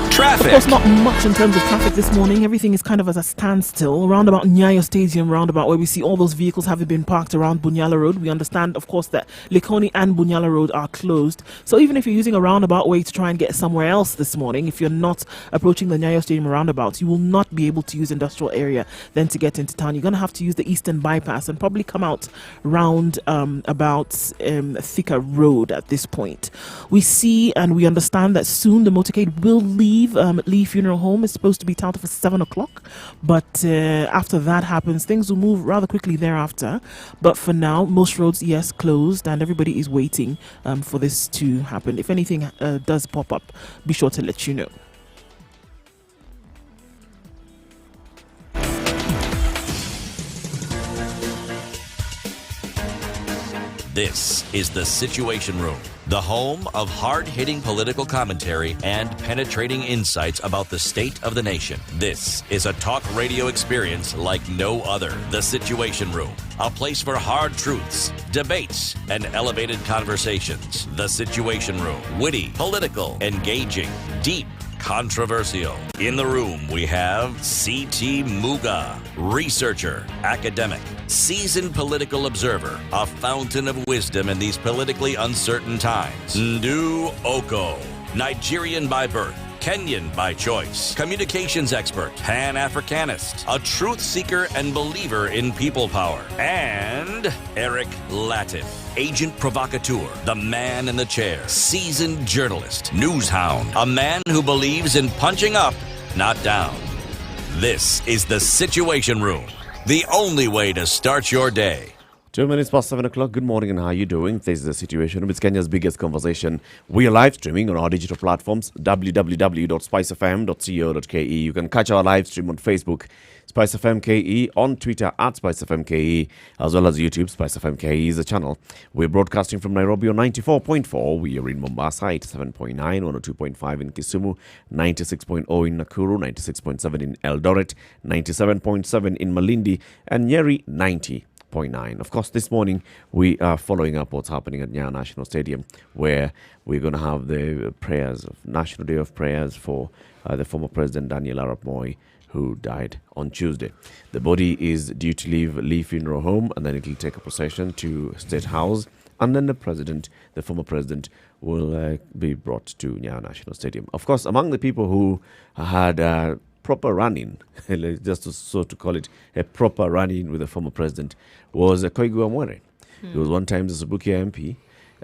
Of Traffic. course, not much in terms of traffic this morning. Everything is kind of at a standstill. Roundabout Nyayo Stadium, roundabout where we see all those vehicles having been parked around Bunyala Road. We understand, of course, that Likoni and Bunyala Road are closed. So even if you're using a roundabout way to try and get somewhere else this morning, if you're not approaching the Nyayo Stadium roundabout, you will not be able to use industrial area then to get into town. You're going to have to use the Eastern Bypass and probably come out round about Thika Road at this point. We see and we understand that soon the motorcade will leave Lee Funeral Home. Is supposed to be touted for 7 o'clock, but after that happens, things will move rather quickly thereafter. But for now, most roads, yes, closed, and everybody is waiting for this to happen. If anything does pop up, be sure to let you know. This is The Situation Room, the home of hard-hitting political commentary and penetrating insights about the state of the nation. This is a talk radio experience like no other. The Situation Room, a place for hard truths, debates, and elevated conversations. The Situation Room, witty, political, engaging, deep, controversial. In the room, we have C.T. Muga, researcher, academic, seasoned political observer, a fountain of wisdom in these politically uncertain times. Ndu Oko, Nigerian by birth, Kenyan by choice, communications expert, Pan-Africanist, a truth seeker and believer in people power, and Eric Latif, agent provocateur, the man in the chair, seasoned journalist, news hound, a man who believes in punching up, not down. This is The Situation Room, the only way to start your day. 2 minutes past 7 o'clock. Good morning, and how are you doing? This is the situation. It's Kenya's biggest conversation. We are live streaming on our digital platforms, www.spicefm.co.ke. You can catch our live stream on Facebook, SpiceFMKE, on Twitter at SpiceFMKE, as well as YouTube. SpiceFMKE is the channel. We're broadcasting from Nairobi on 94.4. We are in Mombasa, 87.9, 102.5 in Kisumu, 96.0 in Nakuru, 96.7 in Eldoret, 97.7 in Malindi, and Nyeri, 90.9. Of course, this morning we are following up what's happening at Nyeri National Stadium, where we're going to have the prayers of National Day of Prayers for the former President Daniel Arap Moi, who died on Tuesday. The body is due to leave funeral home, and then it will take a procession to State House, and then the former president, will be brought to Nyeri National Stadium. Of course, among the people who had proper run-in, just to call it a proper run-in with the former president, was Koigi Amwere. He was one time the Subukia MP,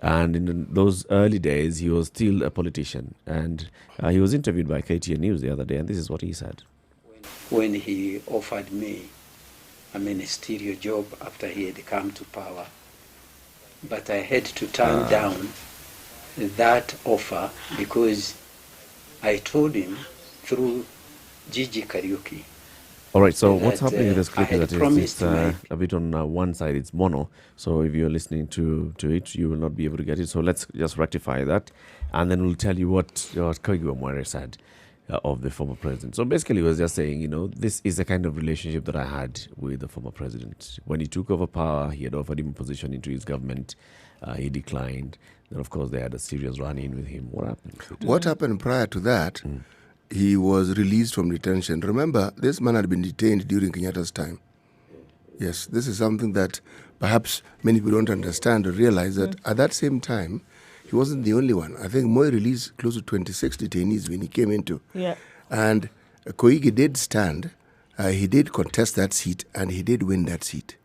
and in those early days, he was still a politician. And he was interviewed by KTN News the other day, and this is what he said. When he offered me a ministerial job after he had come to power, but I had to turn down that offer because I told him through Gigi Kariuki. All right, so what's that, happening with this clip I is had that promised it's a bit on one side, it's mono. So if you're listening to it, you will not be able to get it. So let's just rectify that, and then we'll tell you what Koigi Amwere said of the former president. So basically, he was just saying, this is the kind of relationship that I had with the former president. When he took over power, he had offered him a position into his government. He declined. Then, of course, they had a serious run-in with him. What happened? What happened prior to that? He was released from detention. Remember, this man had been detained during Kenyatta's time. Yes, this is something that perhaps many people don't understand or realize that at that same time, he wasn't the only one. I think Moi released close to 26 detainees when he came into. Yeah. And Koigi did stand. He did contest that seat, and he did win that seat.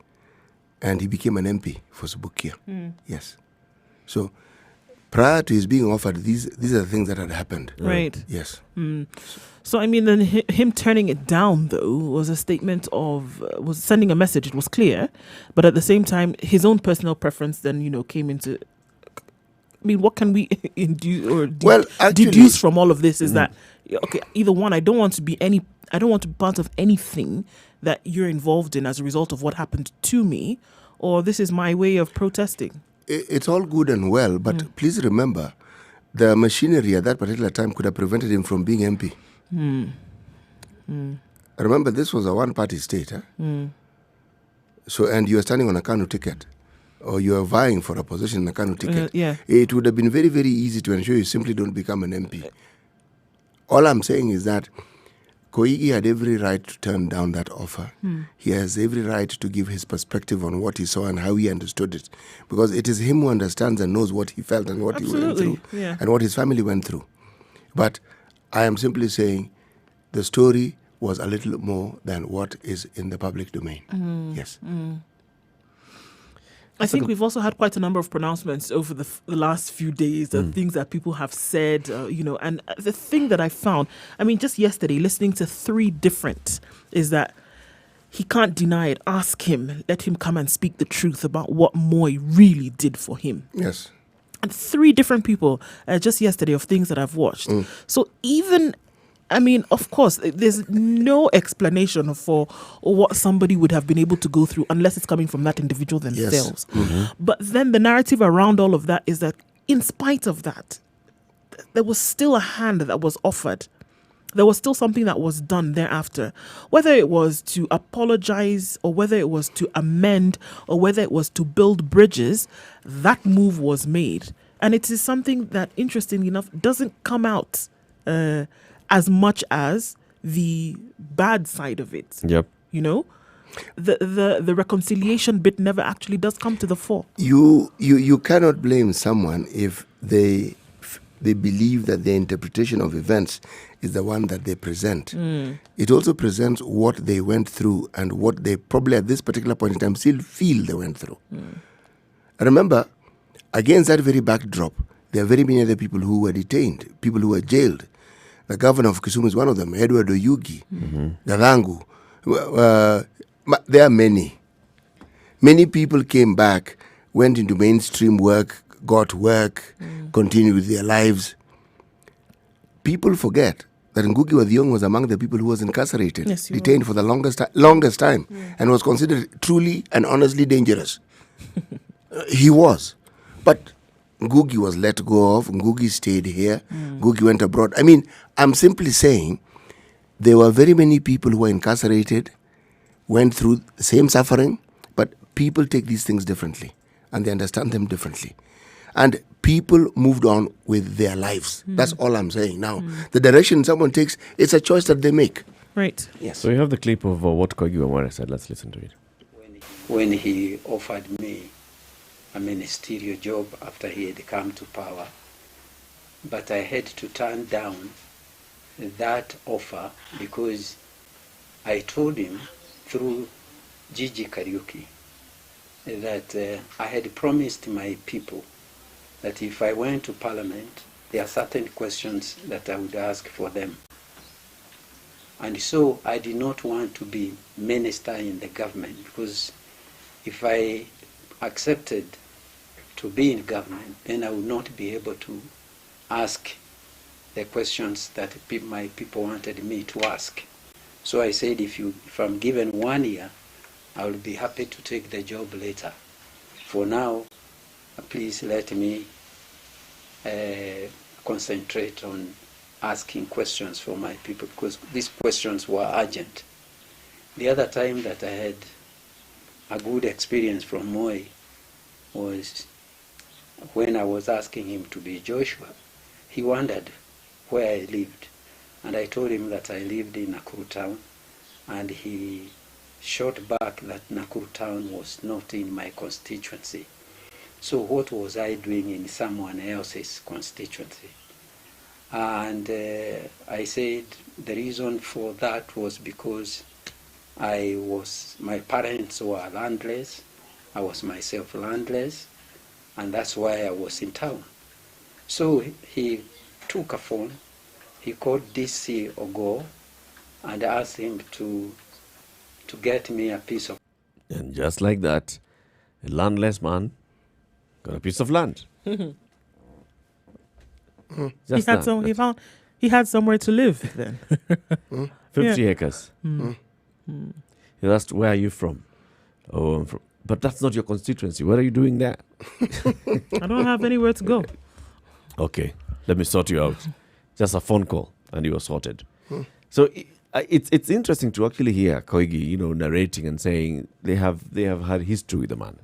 And he became an MP for Subukia. Yes. So prior to his being offered, these are the things that had happened. Right. Yes. So, I mean, then him turning it down, though, was a statement of, was sending a message. It was clear. But at the same time, his own personal preference then, came into... I mean, what can we induce or deduce from all of this is that, okay, either one, I don't want to be part of anything that you're involved in as a result of what happened to me, or this is my way of protesting. It's all good and well, but please remember, the machinery at that particular time could have prevented him from being MP. Remember, this was a one-party state. So, and you are standing on a Kanu ticket, or you are vying for a position in a Kanu ticket. It would have been very, very easy to ensure you simply don't become an MP. All I'm saying is that Koigi had every right to turn down that offer. He has every right to give his perspective on what he saw and how he understood it. Because it is him who understands and knows what he felt and what he went through and what his family went through. But I am simply saying the story was a little more than what is in the public domain. Yes. I think we've also had quite a number of pronouncements over the last few days, things that people have said, and the thing that I found, I mean, just yesterday, listening to three different, is that he can't deny it. Ask him, let him come and speak the truth about what Moi really did for him. Yes. And three different people, just yesterday, of things that I've watched. So even... I mean, of course, there's no explanation for what somebody would have been able to go through unless it's coming from that individual themselves. But then the narrative around all of that is that in spite of that, there was still a hand that was offered. There was still something that was done thereafter. Whether it was to apologize or whether it was to amend or whether it was to build bridges, that move was made. And it is something that, interestingly enough, doesn't come out as much as the bad side of it. Yep. The reconciliation bit never actually does come to the fore. You cannot blame someone if they believe that their interpretation of events is the one that they present. It also presents what they went through and what they probably at this particular point in time still feel they went through. Remember, against that very backdrop, there are very many other people who were detained, people who were jailed. The governor of Kisumu is one of them, Edward Oyugi, Galangu. There are many Many people came back, went into mainstream work, got work, continued with their lives. People forget that Ngugi wa Thiong'o was among the people who was incarcerated, Yes, he detained for the longest time, and was considered truly and honestly dangerous. He was. But Ngugi was let go of. Ngugi stayed here. Ngugi went abroad. I mean, I'm simply saying there were very many people who were incarcerated, went through the same suffering, but people take these things differently and they understand them differently. And people moved on with their lives. That's all I'm saying. Now, the direction someone takes, it's a choice that they make. Right. Yes. So you have the clip of what Koigi Wamwere said. Let's listen to it. When he offered me a ministerial job after he had come to power, but I had to turn down that offer because I told him through Gigi Kariuki that I had promised my people that if I went to Parliament, there are certain questions that I would ask for them. And so I did not want to be minister in the government, because if I accepted to be in government, then I would not be able to ask the questions that my people wanted me to ask. So I said, if I'm given 1 year, I will be happy to take the job later. For now, please let me concentrate on asking questions for my people, because these questions were urgent. The other time that I had a good experience from Moi was when I was asking him to be Joshua. He wondered where I lived, and I told him that I lived in Nakuru town, and he shot back that Nakuru town was not in my constituency. So what was I doing in someone else's constituency? And I said the reason for that was because my parents were landless, I was myself landless, and that's why I was in town. So he took a phone, he called DC Ogo and asked him to get me a piece of. And just like that, a landless man got a piece of land. Just that. He had somewhere to live then. 50 acres. He asked, where are you from? Oh, I'm from. But that's not your constituency. What are you doing there? I don't have anywhere to go. Okay, let me sort you out. Just a phone call, and you were sorted. So it's interesting to actually hear Koigi, narrating and saying they have had history with the man,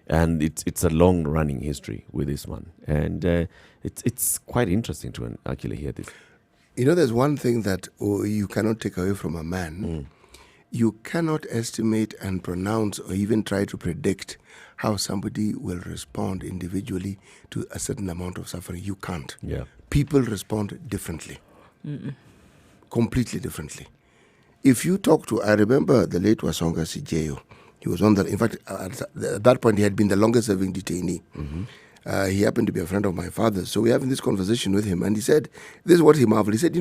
and it's a long running history with this man, and it's quite interesting to actually hear this. There's one thing that you cannot take away from a man. You cannot estimate and pronounce or even try to predict how somebody will respond individually to a certain amount of suffering. You can't. Yeah. People respond differently. Completely differently. If you talk to, I remember the late Wasonga Sijeyo. He was on in fact, at that point, he had been the longest serving detainee. He happened to be a friend of my father's. So we're having this conversation with him, and he said, this is what he marveled. He said,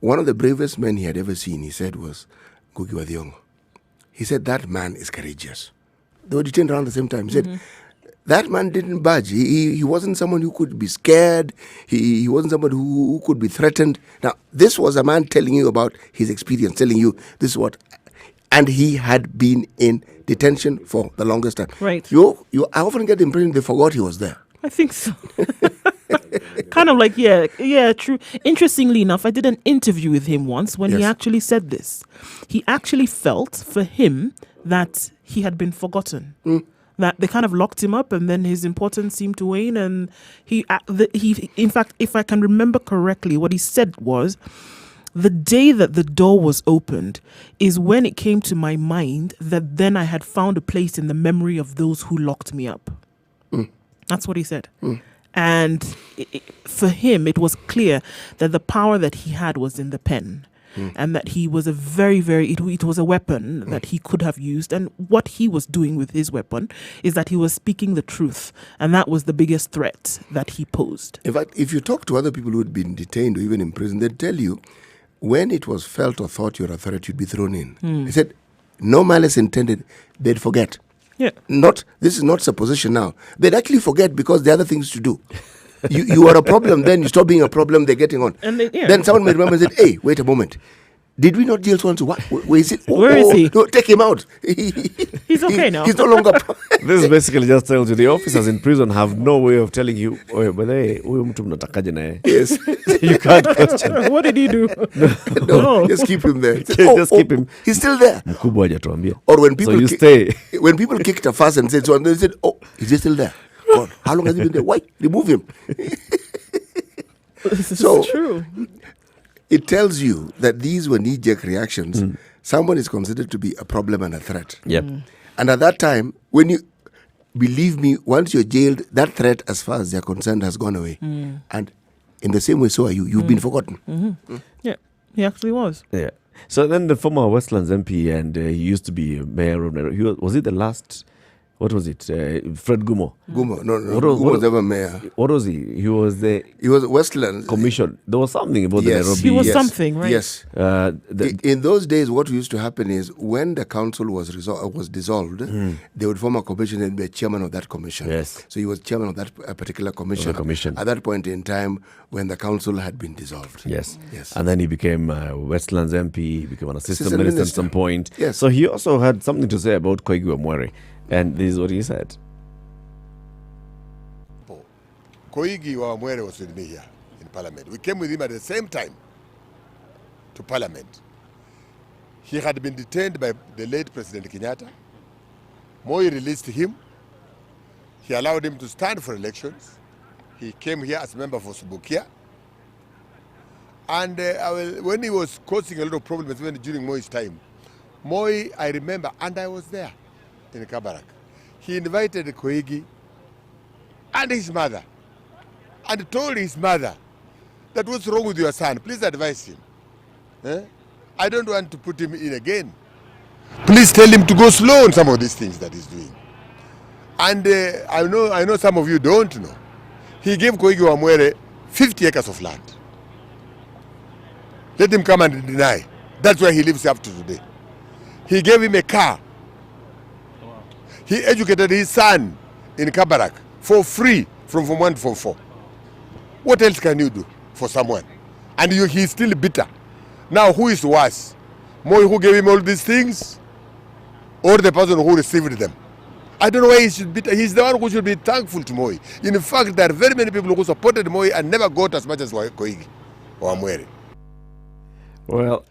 one of the bravest men he had ever seen, he said, was Ngugi wa Thiong'o. He said, that man is courageous. They were detained around the same time. He said, that man didn't budge. He wasn't someone who could be scared. He wasn't somebody who could be threatened. Now, this was a man telling you about his experience, telling you this is what... And he had been in detention for the longest time. Right. I often get the impression they forgot he was there. I think so. Kind of like, yeah, true. Interestingly enough, I did an interview with him once when he actually said this. He actually felt for him that he had been forgotten. That they kind of locked him up and then his importance seemed to wane. And he, in fact, if I can remember correctly, what he said was, the day that the door was opened is when it came to my mind that then I had found a place in the memory of those who locked me up. That's what he said. And for him, it was clear that the power that he had was in the pen. And that he was a it was a weapon that he could have used. And what he was doing with his weapon is that he was speaking the truth. And that was the biggest threat that he posed. In fact, if you talk to other people who had been detained or even in prison, they'd tell you, when it was felt or thought you're a threat, you'd be thrown in. He said, no malice intended, they'd forget. Yeah. This is not supposition now. They'd actually forget because there are other things to do. You are a problem, then you stop being a problem, they're getting on. And Then someone may remember and say, hey, wait a moment. Did we not jail so and so? What? Where is it? Where is he? No, take him out. He's okay now. He's no longer. This basically just tells you the officers in prison have no way of telling you, "Oye, but hey, huyu mtu mnatakaje naye?" Yes. You can't question. What did he do? No, just keep him there. Just keep him. He's still there. Mkubwa hajatuambia. Or when people So you stay. when people kicked a fuss and said so, and they said, "Oh, is he still there? God, how long has he been there? Why remove him?" This is So- true. It tells you that these were knee-jerk reactions. Someone is considered to be a problem and a threat. Yep. And at that time, when you believe me, once you're jailed, that threat, as far as they're concerned, has gone away. And in the same way, so are you. You've been forgotten. Yeah, he actually was. Yeah. So then the former Westlands MP, and he used to be mayor of Nairobi. Was it the last? What was it? Fred Gumo. Gumo, no, What was- Gumo what- was never mayor. What was he? He was the He was Westlands. commission. There was something about Yes. the Nairobi. He was Yes. something, right? Yes. In those days, what used to happen is when the council was dissolved, they would form a commission and be a chairman of that commission. Yes. So he was chairman of that particular commission. commission. At that point in time, when the council had been dissolved. Yes. Yes. And then he became Westlands MP, he became an assistant Assistant minister at minister. some point. Yes. So he also had something to say about Koigi Wamwere. And this is what he said. Koigi Wamwere was with me here in Parliament. We came with him at the same time to Parliament. He had been detained by the late President Kenyatta. Moi released him. He allowed him to stand for elections. He came here as a member for Subukia. And when he was causing a lot of problems even during Moi's time, Moi, I remember, and I was there in Kabarak. He invited Koigi and his mother and told his mother that what's wrong with your son, please advise him. I don't want to put him in again. Please tell him to go slow on some of these things that he's doing. And I know some of you don't know. He gave Koigi Wamwere 50 acres of land. Let him come and deny. That's where he lives up to today. He gave him a car. He educated his son in Kabarak for free from Form 1 to Form 4. What else can you do for someone? And he's still bitter. Now, who is worse? Moi, who gave him all these things, or the person who received them? I don't know why he should be. He's the one who should be thankful to Moi. In fact, there are very many people who supported Moi and never got as much as Koigi or Wamwere. Well,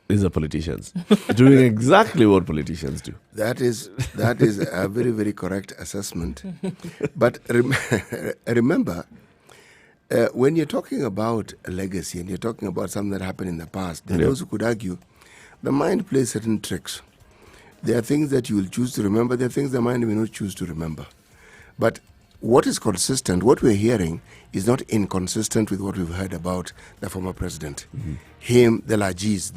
these are politicians doing exactly what politicians do. That is a very, very correct assessment. But remember, when you're talking about a legacy and you're talking about something that happened in the past, there are those who could argue the mind plays certain tricks. There are things that you will choose to remember. There are things the mind may not choose to remember. But what is consistent, what we're hearing, is not inconsistent with what we've heard about the former president. Him, the Lajis,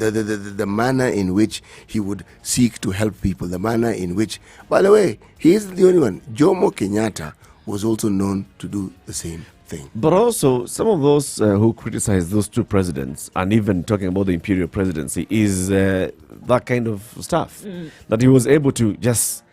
the manner in which he would seek to help people, the manner in which, by the way, he isn't the only one. Jomo Kenyatta was also known to do the same thing. But also, some of those who criticize those two presidents, and even talking about the imperial presidency, is that kind of stuff. That he was able to just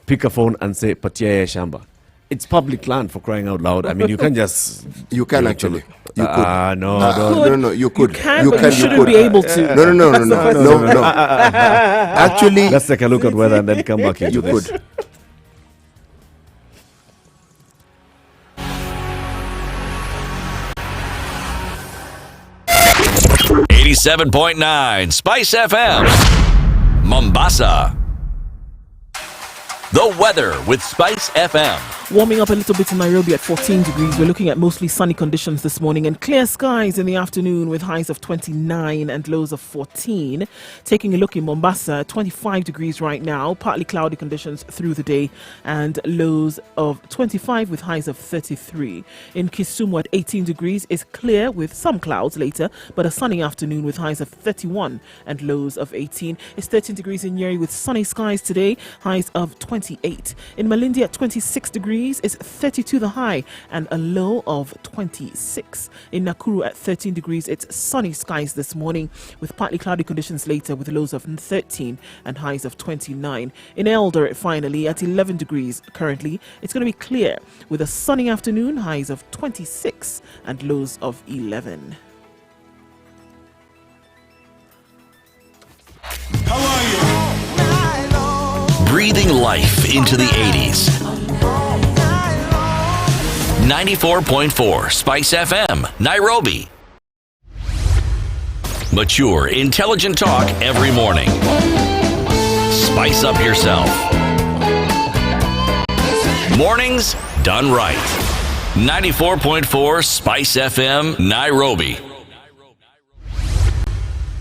pick a phone and say, Patia Shamba. It's public land, for crying out loud. I mean, you can just... You can actually. You could. No. You could. You can, but you shouldn't be able to. No. Actually, Let's take a look at weather and then come back into you this. could. .9 Spice FM, Mombasa. The weather with Spice FM. Warming up a little bit in Nairobi at 14 degrees. We're looking at mostly sunny conditions this morning and clear skies in the afternoon with highs of 29 and lows of 14. Taking a look in Mombasa, 25 degrees right now, partly cloudy conditions through the day and lows of 25 with highs of 33. In Kisumu at 18 degrees is clear with some clouds later, but a sunny afternoon with highs of 31 and lows of 18. It's 13 degrees in Nyeri with sunny skies today, highs of 28. In Malindi at 26 degrees. degrees. It's 32 the high and a low of 26. In Nakuru at 13 degrees, it's sunny skies this morning with partly cloudy conditions later with lows of 13 and highs of 29. In Eldoret, finally, at 11 degrees currently, it's going to be clear with a sunny afternoon, highs of 26 and lows of 11. How are you? Breathing life into the 80s. 94.4 Spice FM, Nairobi. Mature, intelligent talk every morning. Spice up yourself. Mornings done right. 94.4 Spice FM, Nairobi.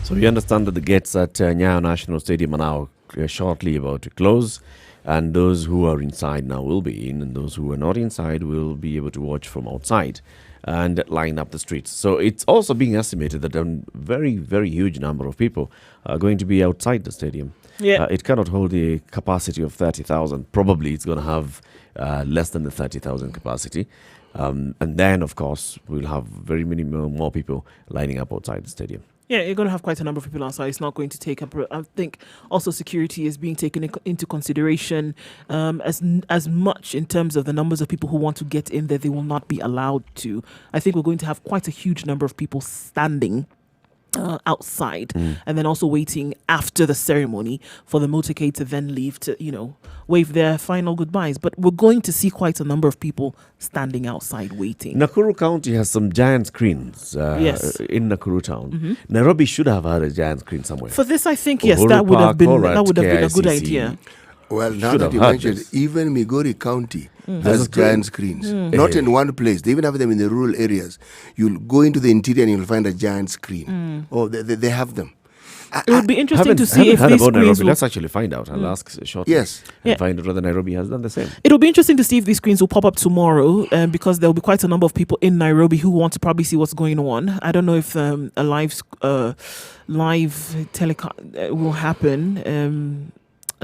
So we understand that the gates at Nyayo National Stadium are now shortly about to close, and those who are inside now will be in, and those who are not inside will be able to watch from outside and line up the streets. So it's also being estimated that a very, very huge number of people are going to be outside the stadium. Yeah. It cannot hold a capacity of 30,000. Probably it's going to have less than the 30,000 capacity. And then, of course, we'll have very many more people lining up outside the stadium. Yeah, you're going to have quite a number of people outside. It's not going to take up. I think also security is being taken into consideration as much in terms of the numbers of people who want to get in there. They will not be allowed to. I think we're going to have quite a huge number of people standing outside and then also waiting after the ceremony for the motorcade to then leave to, wave their final goodbyes. But we're going to see quite a number of people standing outside waiting. Nakuru County has some giant screens Yes. in Nakuru town. Nairobi should have had a giant screen somewhere. For this, I think, yes, Uhuru that would have Park been or at a good KICC. idea. Well, now Should that have you had mentioned, this. even Migori County There's has a screen. giant screens. Not in one place. They even have them in the rural areas. You'll go into the interior and you'll find a giant screen. Oh, they have them. It would be interesting Haven't to see if heard these about Nairobi. screens will Let's actually find out. I'll ask shortly. Yes. And Yeah. find out whether Nairobi has done the same. It'll be interesting to see if these screens will pop up tomorrow, because there'll be quite a number of people in Nairobi who want to probably see what's going on. I don't know if a live telecast will happen.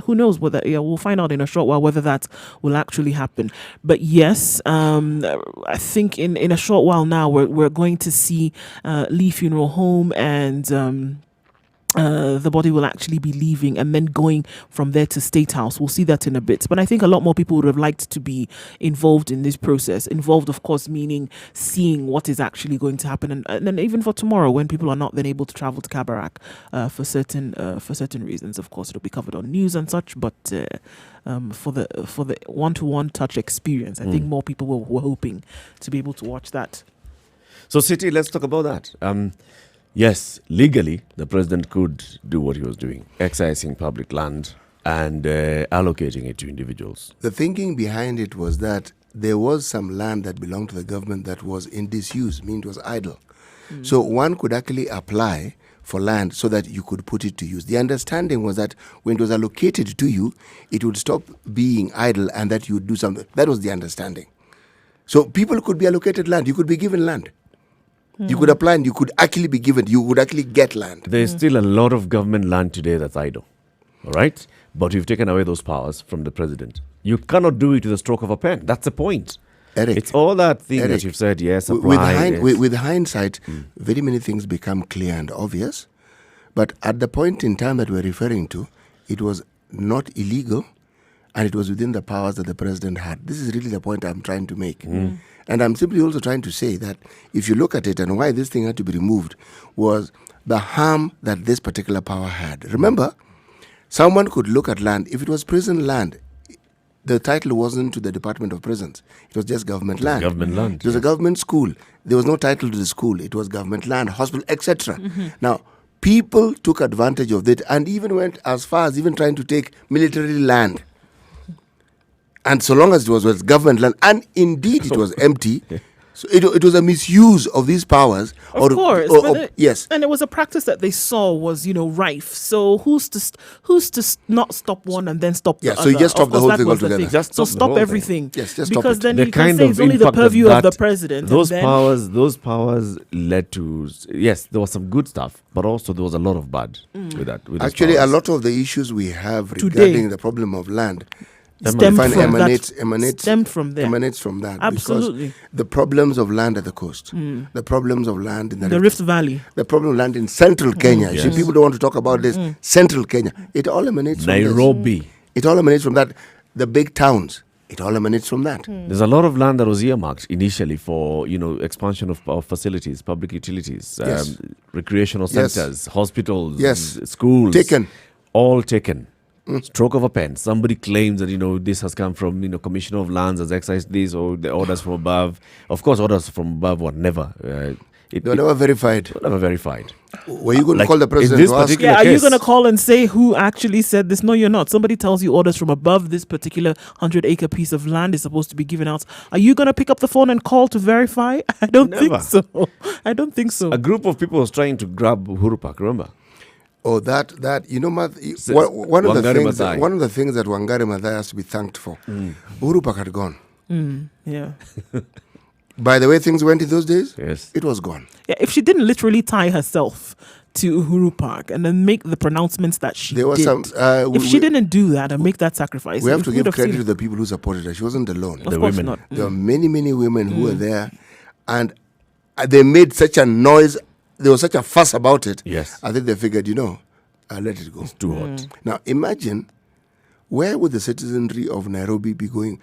Who knows whether? Yeah, we'll find out in a short while whether that will actually happen. But yes, I think in a short while now we're going to see Lee Funeral Home and. The body will actually be leaving and then going from there to State House. We'll see that in a bit. But I think a lot more people would have liked to be involved in this process. Involved, of course, meaning seeing what is actually going to happen. And then even for tomorrow, when people are not then able to travel to Kabarak for certain reasons, of course, it'll be covered on news and such. But for the one-to-one touch experience, I think more people were hoping to be able to watch that. So, City, let's talk about that. Yes, legally, the president could do what he was doing, excising public land and allocating it to individuals. The thinking behind it was that there was some land that belonged to the government that was in disuse, meaning it was idle. So one could actually apply for land so that you could put it to use. The understanding was that when it was allocated to you, it would stop being idle and that you would do something. That was the understanding. So people could be allocated land. You could be given land. You could apply and you could actually be given, you would actually get land. There's still a lot of government land today that's idle, all right? But you've taken away those powers from the president. You cannot do it with a stroke of a pen. That's the point. Eric, It's all that thing Eric, that you've said, yes, with, apply. with hindsight, very many things become clear and obvious. But at the point in time that we're referring to, it was not illegal and it was within the powers that the president had. This is really the point I'm trying to make. And I'm simply also trying to say that if you look at it and why this thing had to be removed was the harm that this particular power had. Remember, someone could look at land. If it was prison land, the title wasn't to the Department of Prisons. It was just government land. Government land. It was a government school. There was no title to the school. It was government land, hospital, etc. Now, people took advantage of it and even went as far as even trying to take military land. And so long as it was government land, and indeed it was empty, so it was a misuse of these powers. Of course, yes. and it was a practice that they saw was rife. So who's to not stop one and then stop the Yeah, other? so you just stop Of the course, whole that thing was the altogether. thing. Just So stop the stop whole thing. everything. Yes, just stop because it. then The you kind can say of it's only the impact purview of the that president. Those and then, powers led to, yes, there was some good stuff, but also there was a lot of bad with that. With those Actually, a powers. lot of the issues we have Today. regarding the problem of land Stemmed find from emanates from there. emanates from that. Absolutely. Because the problems of land at the coast, the problems of land in The Rift Valley. the problem of land in central Kenya. You see, people don't want to talk about this. Central Kenya. It all emanates from this. Nairobi. It all emanates from that. The big towns. It all emanates from that. There's a lot of land that was earmarked initially for, expansion of facilities, public utilities, Yes. recreational Yes. centers, hospitals, Yes. schools. Taken. All taken. Stroke of a pen. Somebody claims that, this has come from, Commissioner of Lands has excised this, or the orders from above. Of course, orders from above were never. They were never verified. Never verified. Were you going to Like, call the in president this to ask? particular Yeah, are you case- going to call and say who actually said this? No, you're not. Somebody tells you orders from above this particular 100-acre piece of land is supposed to be given out. Are you going to pick up the phone and call to verify? I don't think Never. so. I don't think so. A group of people was trying to grab Uhuru Park, remember? Oh, that one of the Wangari things. Maathai. One of the things that Wangari Maathai has to be thanked for. Uhuru Park had gone. Yeah. By the way things went in those days, Yes. it was gone. Yeah, if she didn't literally tie herself to Uhuru Park and then make the pronouncements that she There was did, some. if she didn't do that and make that sacrifice, We have we to would give have credit seen to the people who supported her. She wasn't alone. Of The course women. not. There were many, many women who were there, and they made such a noise. There was such a fuss about it. Yes. I think they figured, let it go. It's too hot. Now imagine, where would the citizenry of Nairobi be going?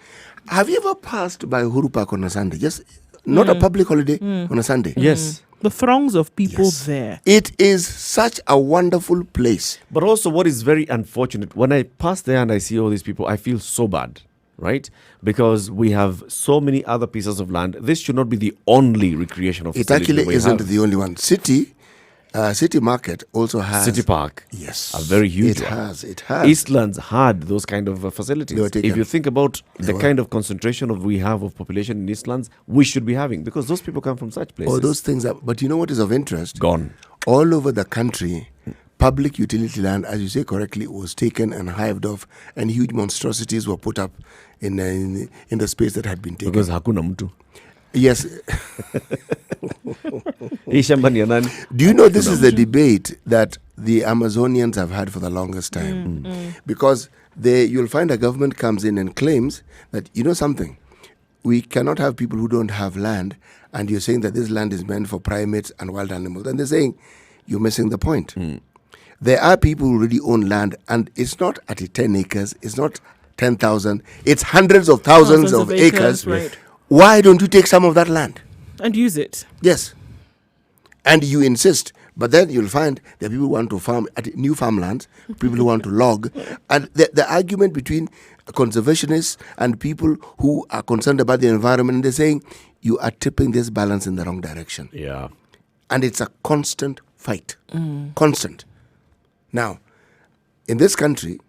Have you ever passed by Uhuru Park on a Sunday? Just not a public holiday on a Sunday. Yes. The throngs of people Yes. there. It is such a wonderful place. But also, what is very unfortunate, when I pass there and I see all these people, I feel so bad, right? Because we have so many other pieces of land. This should not be the only recreational It facility actually we isn't have. the only one. City Market also has City Park. Yes, A very huge It one. has. It has. Eastlands had those kind of facilities. They were taken. If you think about They the were. kind of concentration we have of population in Eastlands, we should be having, because those people come from such places. All those things are. But you know what is of interest? Gone. All over the country, public utility land, as you say correctly, was taken and hived off, and huge monstrosities were put up in the space that had been taken. Because hakuna mtu. Yes. Hii shamba ni ya nani? Do you know this is the debate that the Amazonians have had for the longest time? Because you'll find a government comes in and claims that, something, we cannot have people who don't have land, and you're saying that this land is meant for primates and wild animals. And they're saying, you're missing the point. There are people who already own land, and it's not at 10 acres, it's not 10,000, it's hundreds of thousands of acres. right. Why don't you take some of that land? And use it. Yes. And you insist. But then you'll find that people who want to farm at new farmlands, people who want to log. And the argument between conservationists and people who are concerned about the environment, they're saying you are tipping this balance in the wrong direction. Yeah. And it's a constant fight. Constant. Now, in this country,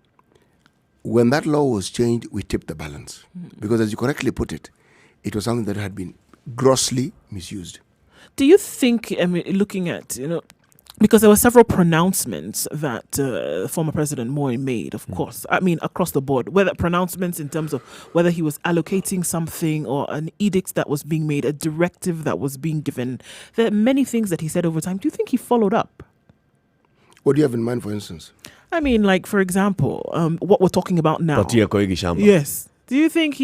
when that law was changed, we tipped the balance. Because as you correctly put it, it was something that had been grossly misused. Do you think, looking at, because there were several pronouncements that former President Moi made, of course, across the board, whether pronouncements in terms of whether he was allocating something or an edict that was being made, a directive that was being given. There are many things that he said over time. Do you think he followed up? What do you have in mind, for instance? Like, for example, what we're talking about now. Patia Koigi shamba. Yes. Do you think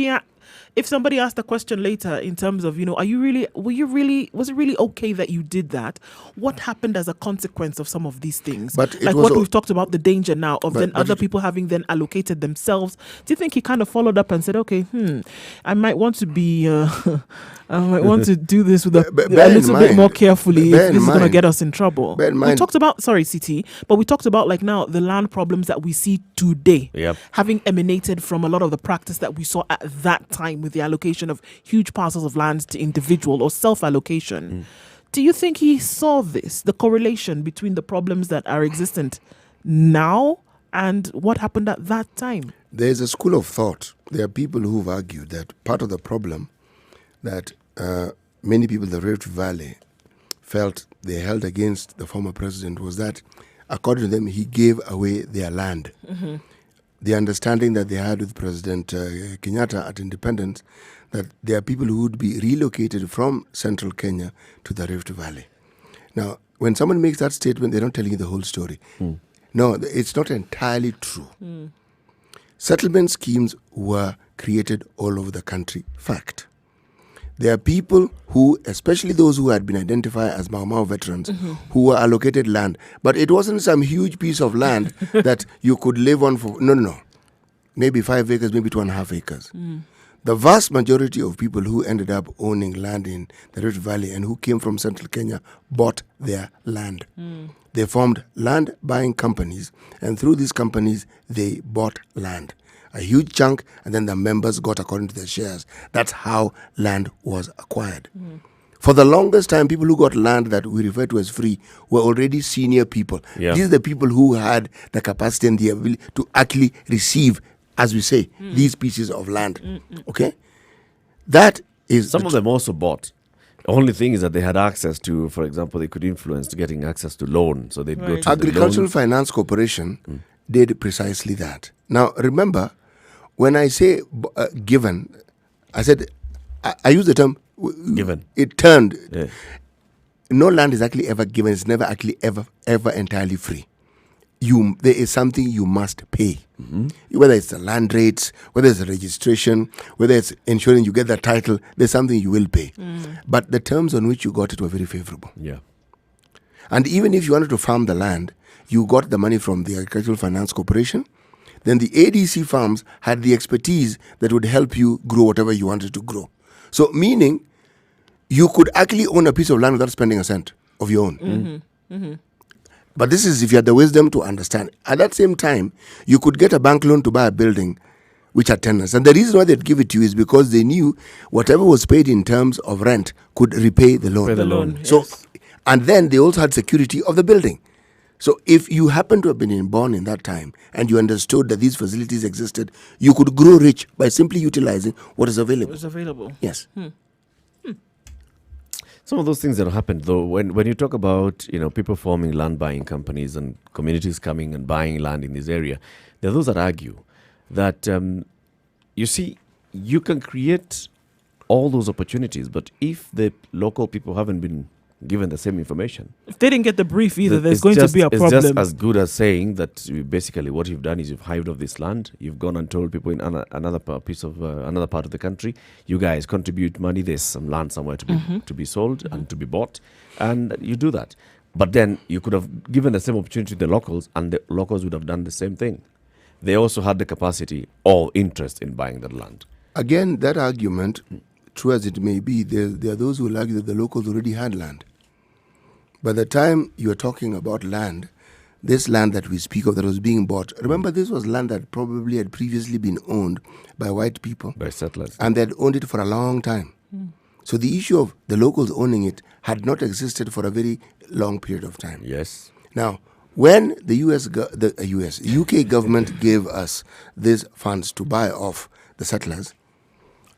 if somebody asked a question later in terms of, was it really okay that you did that? What happened as a consequence of some of these things? But it like was what al- we've talked about, the danger now of But- then but other it- people having then allocated themselves. Do you think he kind of followed up and said, okay, I might want to be, I might want to do this with a Bear in little bit mind- more carefully bear if in this is going to mind- get us in trouble. bear in We mind- talked about, sorry, CT, but we talked about like now the land problems that we see today. Yep. Having emanated from a lot of the practice that we saw at that time with the allocation of huge parcels of land to individual or self-allocation. Do you think he saw this, the correlation between the problems that are existent now and what happened at that time? There's a school of thought. There are people who've argued that part of the problem that many people in the Rift Valley felt they held against the former president was that, according to them, he gave away their land. The understanding that they had with President Kenyatta at independence, that there are people who would be relocated from central Kenya to the Rift Valley. Now, when someone makes that statement, they're not telling you the whole story. No, it's not entirely true. settlement schemes were created all over the country. Fact. There are people who, especially those who had been identified as Mau Mau veterans, who were allocated land. But it wasn't some huge piece of land that you could live on for. No. Maybe 5 acres, maybe 2.5 acres. The vast majority of people who ended up owning land in the Rift Valley and who came from central Kenya bought their land. They formed land buying companies, and through these companies, they bought land. A huge chunk, and then the members got according to their shares. That's how land was acquired. For the longest time, people who got land that we refer to as free were already senior people. Yeah. These are the people who had the capacity and the ability to actually receive, as we say, these pieces of land. Okay? That is... Some of them also bought. The only thing is that they had access to, for example, they could influence getting access to loan. So they'd go to Agricultural the Finance Corporation did precisely that. Now, remember, when I say given, I said, I use the term Given. It turned. Yeah. No land is actually ever given. It's never actually ever entirely free. There is something you must pay. Whether it's the land rates, whether it's the registration, whether it's ensuring you get the title, there's something you will pay. But the terms on which you got it were very favorable. Yeah. And even if you wanted to farm the land, you got the money from the Agricultural Finance Corporation. Then the ADC farms had the expertise that would help you grow whatever you wanted to grow. So meaning, you could actually own a piece of land without spending a cent of your own. But this is if you had the wisdom to understand. At that same time, you could get a bank loan to buy a building which had tenants. And the reason why they'd give it to you is because they knew whatever was paid in terms of rent could repay the loan. Pay the loan. So, Yes. and then they also had security of the building. So if you happen to have been born in that time and you understood that these facilities existed, you could grow rich by simply utilizing what is available. was available. Yes. Some of those things that happened, though, when you talk about people forming land buying companies and communities coming and buying land in this area, there are those that argue that you see, you can create all those opportunities, but if the local people haven't been given the same information, If they didn't get the brief either, there's it's going just- to be a problem. It's just as good as saying that basically what you've done is you've hived off this land. You've gone and told people in another part of the country, you guys contribute money. There's some land somewhere to be sold and to be bought, and you do that. But then you could have given the same opportunity to the locals, and the locals would have done the same thing. They also had the capacity or interest in buying that land. Again, that argument, true as it may be, there are those who will argue that the locals already had land. By the time you're talking about land, this land that we speak of that was being bought, remember this was land that probably had previously been owned by white people. By settlers. And they had owned it for a long time. So the issue of the locals owning it had not existed for a very long period of time. Yes. Now, when the UK government gave us these funds to buy off the settlers,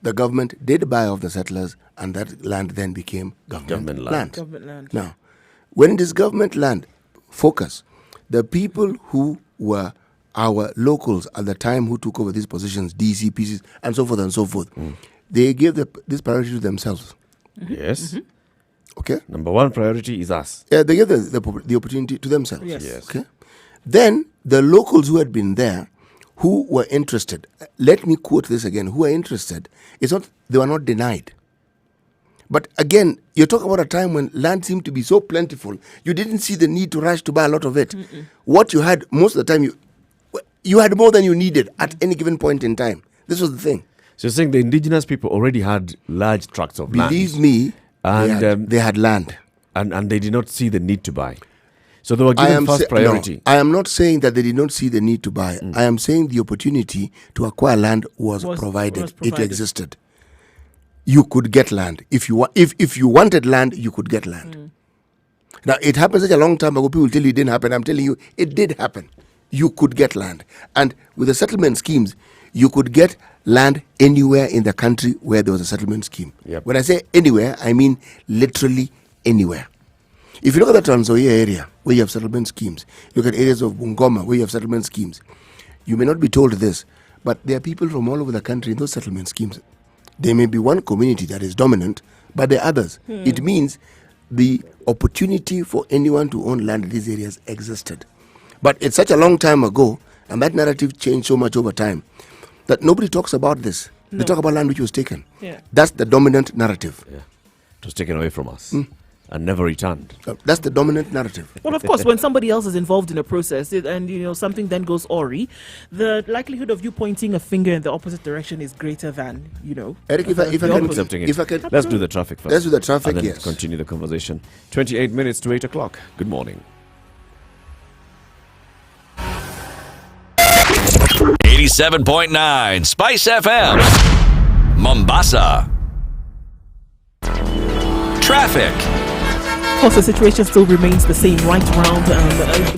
the government did buy off the settlers, and that land then became government land. Government land. Now, when it is government land, focus. The people who were our locals at the time who took over these positions, DC, PCs, and so forth, they gave this priority to themselves. Yes. Okay? Number one priority is us. Yeah, they gave the opportunity to themselves. Yes. Okay? Then the locals who had been there, who were interested, let me quote this again, who are interested, they were not denied. But again, you're talking about a time when land seemed to be so plentiful, you didn't see the need to rush to buy a lot of it. What you had, most of the time, you had more than you needed at any given point in time. This was the thing. So you're saying the indigenous people already had large tracts of land. Believe me, And, they had land. And they did not see the need to buy. So they were given first priority. No, I am not saying that they did not see the need to buy. I am saying the opportunity to acquire land was provided. It existed. You could get land. If you wanted land, you could get land. Now, it happened such a long time ago. People tell you it didn't happen. I'm telling you, it did happen. You could get land. And with the settlement schemes, you could get land anywhere in the country where there was a settlement scheme. Yep. When I say anywhere, I mean literally anywhere. If you look at the Trans Nzoia area where you have settlement schemes, look at areas of Bungoma where you have settlement schemes, you may not be told this, but there are people from all over the country in those settlement schemes. There may be one community that is dominant, but there are others. It means the opportunity for anyone to own land in these areas existed. But it's such a long time ago And that narrative changed so much over time that nobody talks about this. They talk about land which was taken. Yeah. That's the dominant narrative. Yeah. It was taken away from us and never returned. That's the dominant narrative. Well, of course, when somebody else is involved in a process and something then goes awry, the likelihood of you pointing a finger in the opposite direction is greater than Eric, if I Accepting it. can, Let's do the traffic first. Let's do the traffic, and then yes. continue the conversation. 28 minutes to 8 o'clock. Good morning. 87.9 Spice FM, Mombasa. Traffic. Of course, the situation still remains the same right around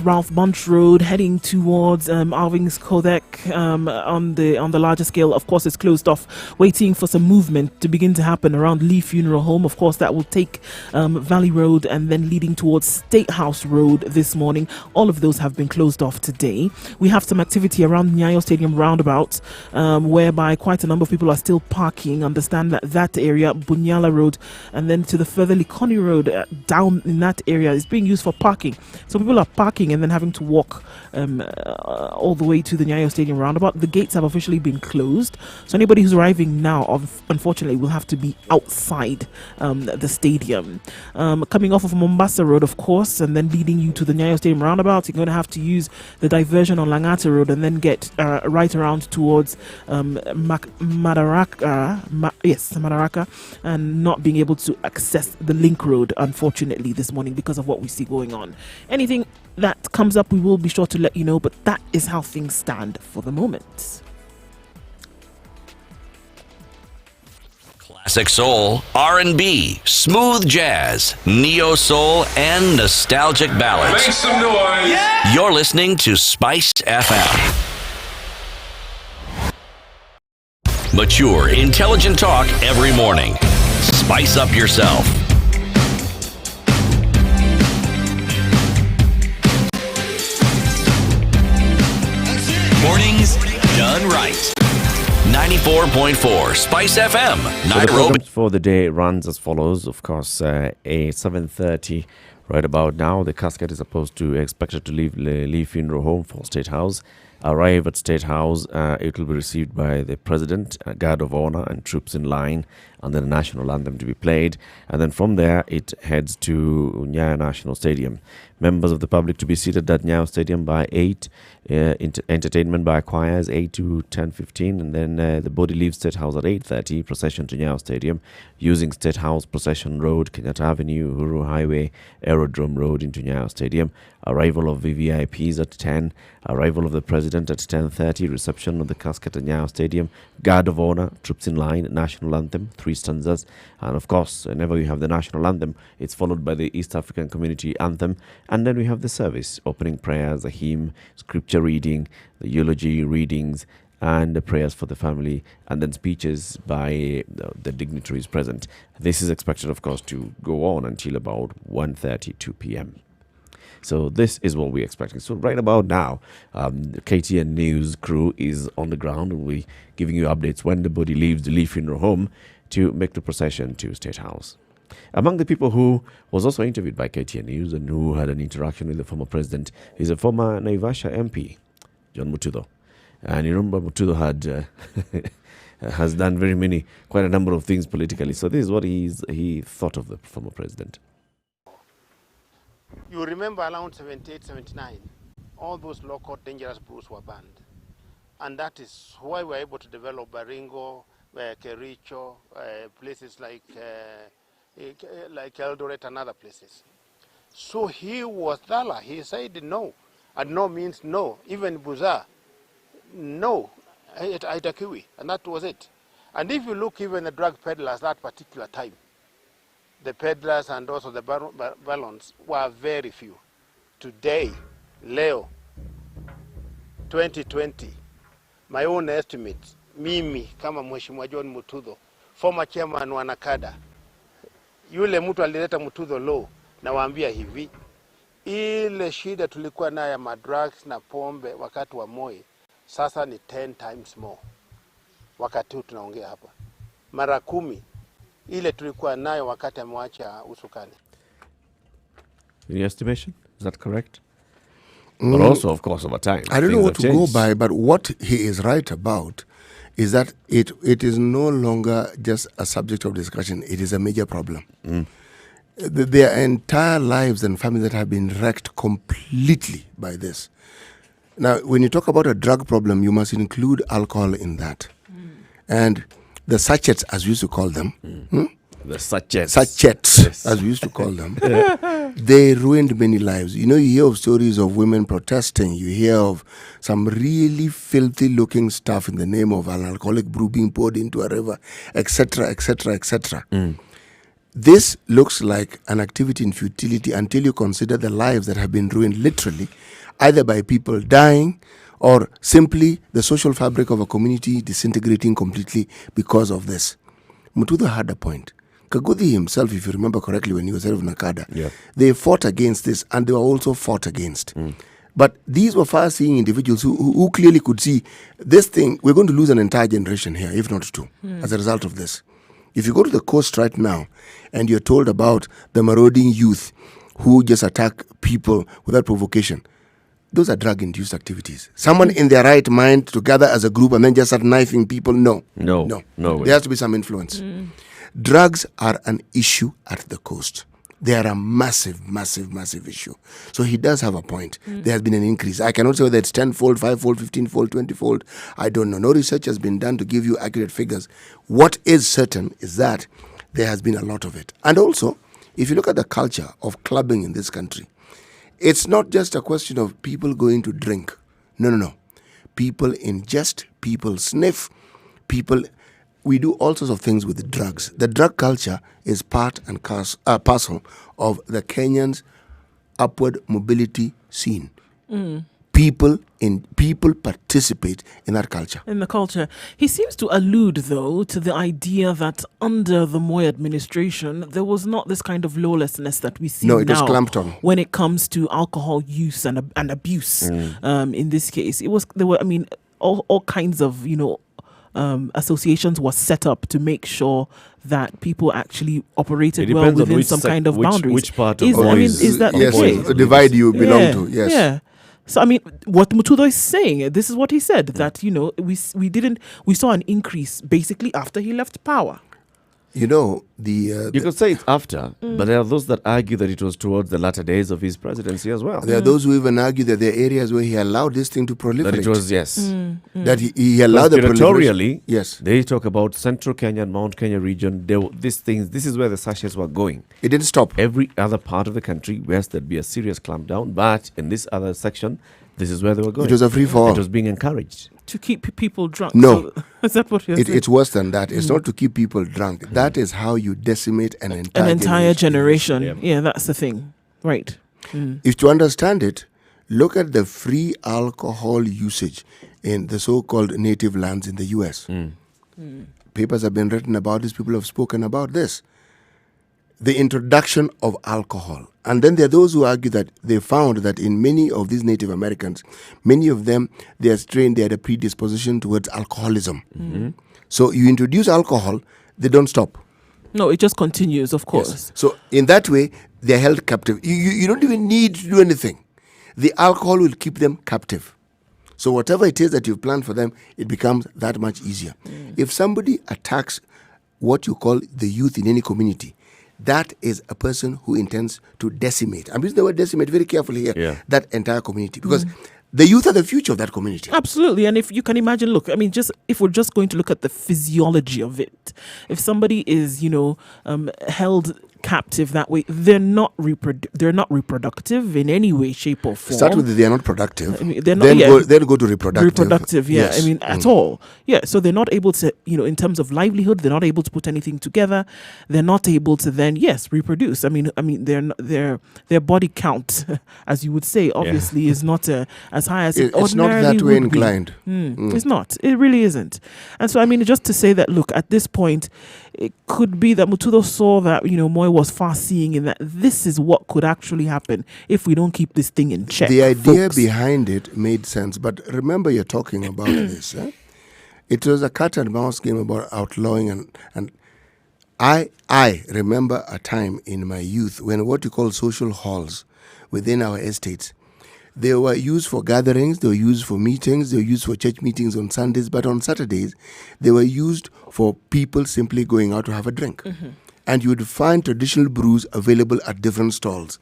Ralph Bunch Road, heading towards Alving's Kodek on the larger scale. Of course, it's closed off, waiting for some movement to begin to happen around Lee Funeral Home. Of course, that will take Valley Road and then leading towards State House Road this morning. All of those have been closed off today. We have some activity around Nyayo Stadium roundabout, whereby quite a number of people are still parking. Understand that area, Bunyala Road, and then to the further Likoni Road, down in that area is being used for parking. So people are parking and then having to walk all the way to the Nyayo Stadium roundabout. The gates have officially been closed. So anybody who's arriving now, unfortunately, will have to be outside the stadium. Coming off of Mombasa Road, of course, and then leading you to the Nyayo Stadium roundabout, you're going to have to use the diversion on Langata Road and then get right around towards Madaraka, and not being able to access the Link Road, unfortunately, this morning because of what we see going on. Anything that comes up, we will be sure to let you know, but that is how things stand for the moment. Classic soul, R&B, smooth jazz, neo soul, and nostalgic ballads. Make some noise. Yeah. You're listening to Spice FM. Mature, intelligent talk every morning. Spice up yourself. Mornings done right. 94.4 Spice FM, So the Nairobi. program for the day runs as follows. Of course, a 7:30 right about now. The casket is expected to leave Lee Funeral Home for State House. Arrive at State House, it will be received by the President, Guard of Honor, and troops in line, and then the national anthem to be played. And then from there, it heads to Nyayo National Stadium. Members of the public to be seated at Nyayo Stadium by 8. Entertainment by choirs 8 to 10:15, and then the body leaves State House at 8:30. Procession to Nyayo Stadium using State House, Procession Road, Kenyatta Avenue, Uhuru Highway, Aerodrome Road into Nyayo Stadium. Arrival of VVIPs at 10. Arrival of the President at 10:30. Reception of the casket at Nyayo Stadium. Guard of Honor, troops in line, national anthem, 3 stanzas. And of course, whenever you have the national anthem, it's followed by the East African Community Anthem. And then we have the service, opening prayers, a hymn, scripture reading, the eulogy readings, and the prayers for the family, and then speeches by the dignitaries present. This is expected, of course, to go on until about 1:32 p.m. So this is what we're expecting. So right about now, the KTN News crew is on the ground, and we're giving you updates when the body leaves the Lee Funeral Home to make the procession to State House. Among the people who was also interviewed by KTN News and who had an interaction with the former president is a former Naivasha MP, John Mutudo. And you remember Mutudo has done quite a number of things politically. So this is what he thought of the former president. You remember around 78, 79, all those local dangerous brews were banned. And that is why we were able to develop Baringo, Kericho, places like Eldoret and other places. So he was thorough. He said no. And no means no. Even Buza, no. Aitakiwi. And that was it. And if you look even the drug peddlers that particular time, the peddlers and also the balloons were very few. Today, Leo, 2020, my own estimate, mimi kama Mheshimiwa John Mutudo, former chairman wa Nakada, yule mtu alileta Mutudo law, na waambia hivi, ile shida tulikuwa nayo ya madrugs na pombe wakati wa Moi, sasa ni 10 times more. Wakati huu tunaongea hapa. Mara 10 ile tulikuwa nayo wakati amewacha usukani. Any estimation? Is that correct? But also, of course, over time. I don't know things what to have go changed. by, but what he is right about is that it is no longer just a subject of discussion. It is a major problem. There are entire lives and families that have been wrecked completely by this. Now, when you talk about a drug problem, you must include alcohol in that. And the sachets, as we used to call them, The sachets. sachets, as we used to call them, they ruined many lives. You know, you hear of stories of women protesting. You hear of some really filthy-looking stuff in the name of an alcoholic brew being poured into a river, etc., etc., etc. This looks like an activity in futility until you consider the lives that have been ruined literally, either by people dying or simply the social fabric of a community disintegrating completely because of this. Mutudha had a point. Kaguthi himself, if you remember correctly, when he was head of Nakada, they fought against this and they were also fought against. But these were far-seeing individuals who clearly could see this thing, we're going to lose an entire generation here, if not two, as a result of this. If you go to the coast right now and you're told about the marauding youth who just attack people without provocation, those are drug-induced activities. Someone in their right mind to gather as a group and then just start knifing people, no. No. There has to be some influence. Drugs are an issue at the coast. They are a massive, massive, massive issue. So he does have a point. There has been an increase. I cannot say whether it's 10-fold, 5-fold, 15-fold, 20-fold. I don't know. No research has been done to give you accurate figures. What is certain is that there has been a lot of it. And also, if you look at the culture of clubbing in this country, it's not just a question of people going to drink. No. People ingest, people sniff, people... We do all sorts of things with the drugs. The drug culture is part and parcel of the Kenyans' upward mobility scene. People participate in that culture. In the culture. He seems to allude, though, to the idea that under the Moi administration, there was not this kind of lawlessness that we see No, it was now clamped on. when it comes to alcohol use and abuse. In this case, there were, all kinds of, associations were set up to make sure that people actually operated It well depends on within which some kind of boundaries. which part of is, Moi is that yes, the case? the divide you belong to, yes. Yeah. So what Mutudo is saying, this is what he said, that we saw an increase basically after he left power. You could say it's after, but there are those that argue that it was towards the latter days of his presidency as well. there are those who even argue that there are areas where he allowed this thing to proliferate. That it was, yes. That he allowed the proliferation. Territorially, Yes. they talk about Central Kenya and Mount Kenya region. This is where the sachets were going. It didn't stop. Every other part of the country, yes, there'd be a serious clampdown, but in this other section, this is where they were going. It was a free-for-all. It was being encouraged. To keep people drunk. No. So, is that what you're saying? It's worse than that. It's not to keep people drunk. That is how you decimate an entire generation. Yeah, that's the thing. Right. If to understand it, look at the free alcohol usage in the so-called native lands in the U.S. Papers have been written about this. People have spoken about this. The introduction of alcohol. And then there are those who argue that they found that in many of these Native Americans, many of them, they are strained, they had a predisposition towards alcoholism. So you introduce alcohol, they don't stop. No, it just continues, of course. Yes. So in that way, they're held captive. You don't even need to do anything. The alcohol will keep them captive. So whatever it is that you've planned for them, it becomes that much easier. If somebody attacks what you call the youth in any community, that is a person who intends to decimate. I'm using the word decimate very carefully here. That entire community. Because the youth are the future of that community. Absolutely. And if you can imagine, look, if we're just going to look at the physiology of it, if somebody is, held captive that way, they're not reproductive in any way, shape, or form. Start with they are not productive. They're not, then go to reproductive. Reproductive, yeah. Yes. At all. Yeah. So they're not able to, in terms of livelihood, they're not able to put anything together. They're not able to then, reproduce. Their body count, as you would say, obviously is not as high as it it's not ordinarily that way would be. inclined. It's not. It really isn't. And so, just to say that, look, at this point, it could be that Mutudo saw that, Moi was far-seeing in that this is what could actually happen if we don't keep this thing in check. The idea folks. behind it made sense. But remember, you're talking about this. It was a cat and mouse game about outlawing. And I remember a time in my youth when what you call social halls within our estates, They were used for gatherings, they were used for meetings, they were used for church meetings on Sundays, but on Saturdays, they were used for people simply going out to have a drink. And you would find traditional brews available at different stalls.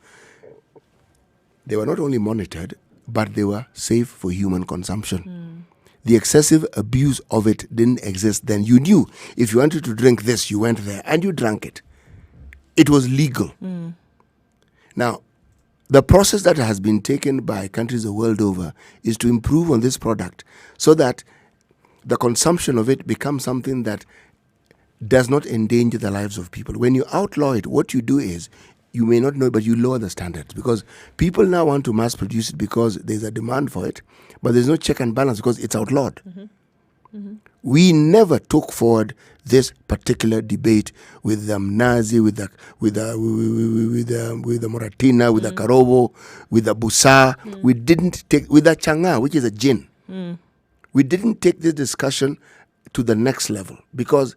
They were not only monitored, but they were safe for human consumption. The excessive abuse of it didn't exist then. You knew if you wanted to drink this, you went there and you drank it. It was legal. Now, the process that has been taken by countries the world over is to improve on this product so that the consumption of it becomes something that does not endanger the lives of people. When you outlaw it, what you do is, you may not know, but you lower the standards because people now want to mass produce it because there's a demand for it, but there's no check and balance because it's outlawed. We never took forward this particular debate with the Mnazi, with the Moratina, with the Karobo, with the Busa. We didn't take with the Changa, which is a gin. We didn't take this discussion to the next level because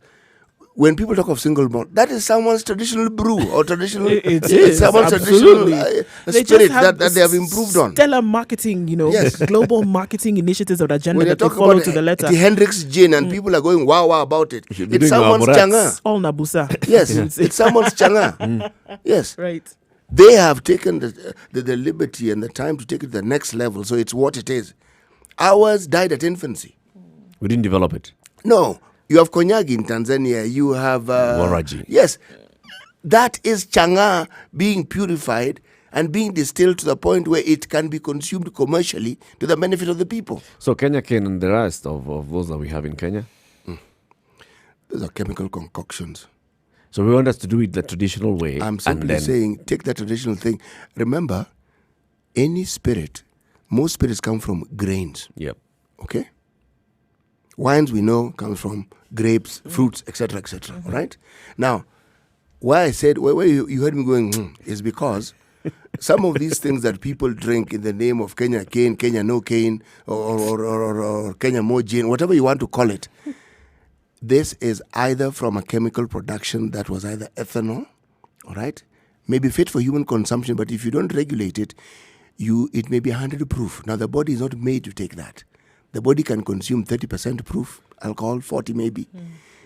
when people talk of single malt, that is someone's traditional brew or traditional. It is someone's absolutely. traditional spirit that they have improved on. Stellar marketing, Yes. global marketing initiatives of the agenda When you that they talk follow about to the letter. the Hendrix gin and people are going wow about it. should be It's doing someone's Amorats. changa. All Nabusa. Yes, it's someone's changa. Yes. Right. They have taken the liberty and the time to take it to the next level, so it's what it is. Ours died at infancy. We didn't develop it. No, you have Konyagi in Tanzania, you have... Waraji. Yes, that is changa being purified and being distilled to the point where it can be consumed commercially to the benefit of the people. So Kenya Cane and the rest of those that we have in Kenya. Those are chemical concoctions. So we want us to do it the traditional way. I'm simply saying, take that traditional thing. Remember, any spirit, most spirits come from grains. Yep. Okay? Wines we know comes from grapes, fruits, etc., etc. Right? Now, why I said, why you heard me going, is because some of these things that people drink in the name of Kenya cane, Kenya no cane, or Kenya mo gin, whatever you want to call it, this is either from a chemical production that was either ethanol, all right, maybe fit for human consumption, but if you don't regulate it, it may be 100 proof. Now, the body is not made to take that. The body can consume 30% proof alcohol, 40 maybe.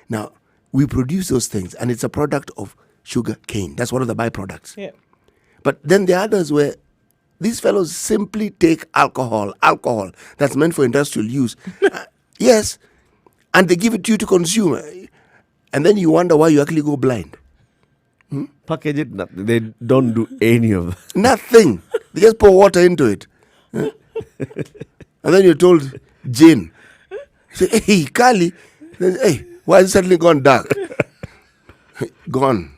Now, we produce those things, and it's a product of sugar cane. That's one of the byproducts. Yeah. But then the others where these fellows simply take alcohol that's meant for industrial use. Yes, and they give it to you to consume. And then you wonder why you actually go blind. Package it. They don't do any of that. Nothing. They just pour water into it. And then you're told, gin. You say, hey, Kali. Then, hey, why is it suddenly gone dark? Gone.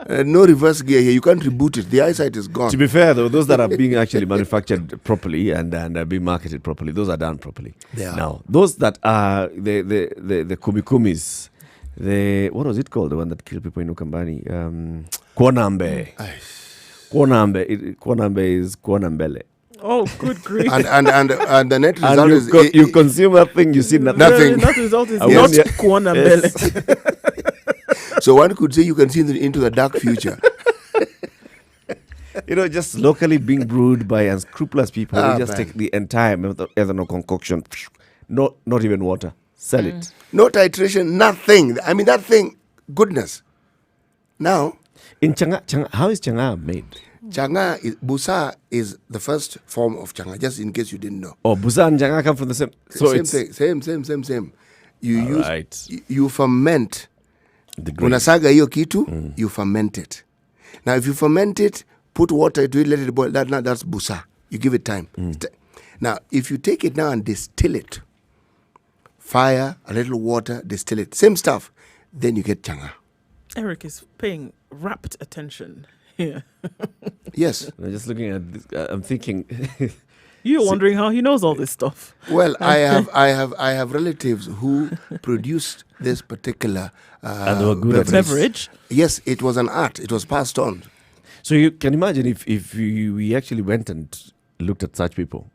No reverse gear here. You can't reboot it. The eyesight is gone. To be fair, though, those that are being actually manufactured properly and are being marketed properly, those are done properly. They are. Now, those that are the kumikumis, what was it called? The one that killed people in Ukambani? Kwanambe. Kwanambe is Kwanambele. Oh, good grief. And the net result is... you consume that thing, you see nothing. Nothing. That result is Yes. not Kuana Mbele. So one could say you can see into the dark future. Just locally being brewed by unscrupulous people. They just man. take the entire ethanol concoction, not even water, sell it. No titration, nothing. I mean, that thing, goodness. Now, In Changa, how is Changa made? changa, Busa is the first form of changa, just in case you didn't know. Oh, Busa and Changa come from the same. So same it's thing, same. You Alright. you ferment. the grain. Unasaga hiyo kitu, you ferment it. Now, if you ferment it, put water into it, let it boil. That's Busa. You give it time. Now, if you take it now and distill it, fire, a little water, distill it, same stuff, then you get changa. Eric is paying rapt attention here. Yes. I'm just looking at this. I'm thinking. You're wondering how he knows all this stuff. Well, I have relatives who produced this particular And they were good at it. Beverage. Yes, it was an art. It was passed on. So you can imagine if we actually went and looked at such people,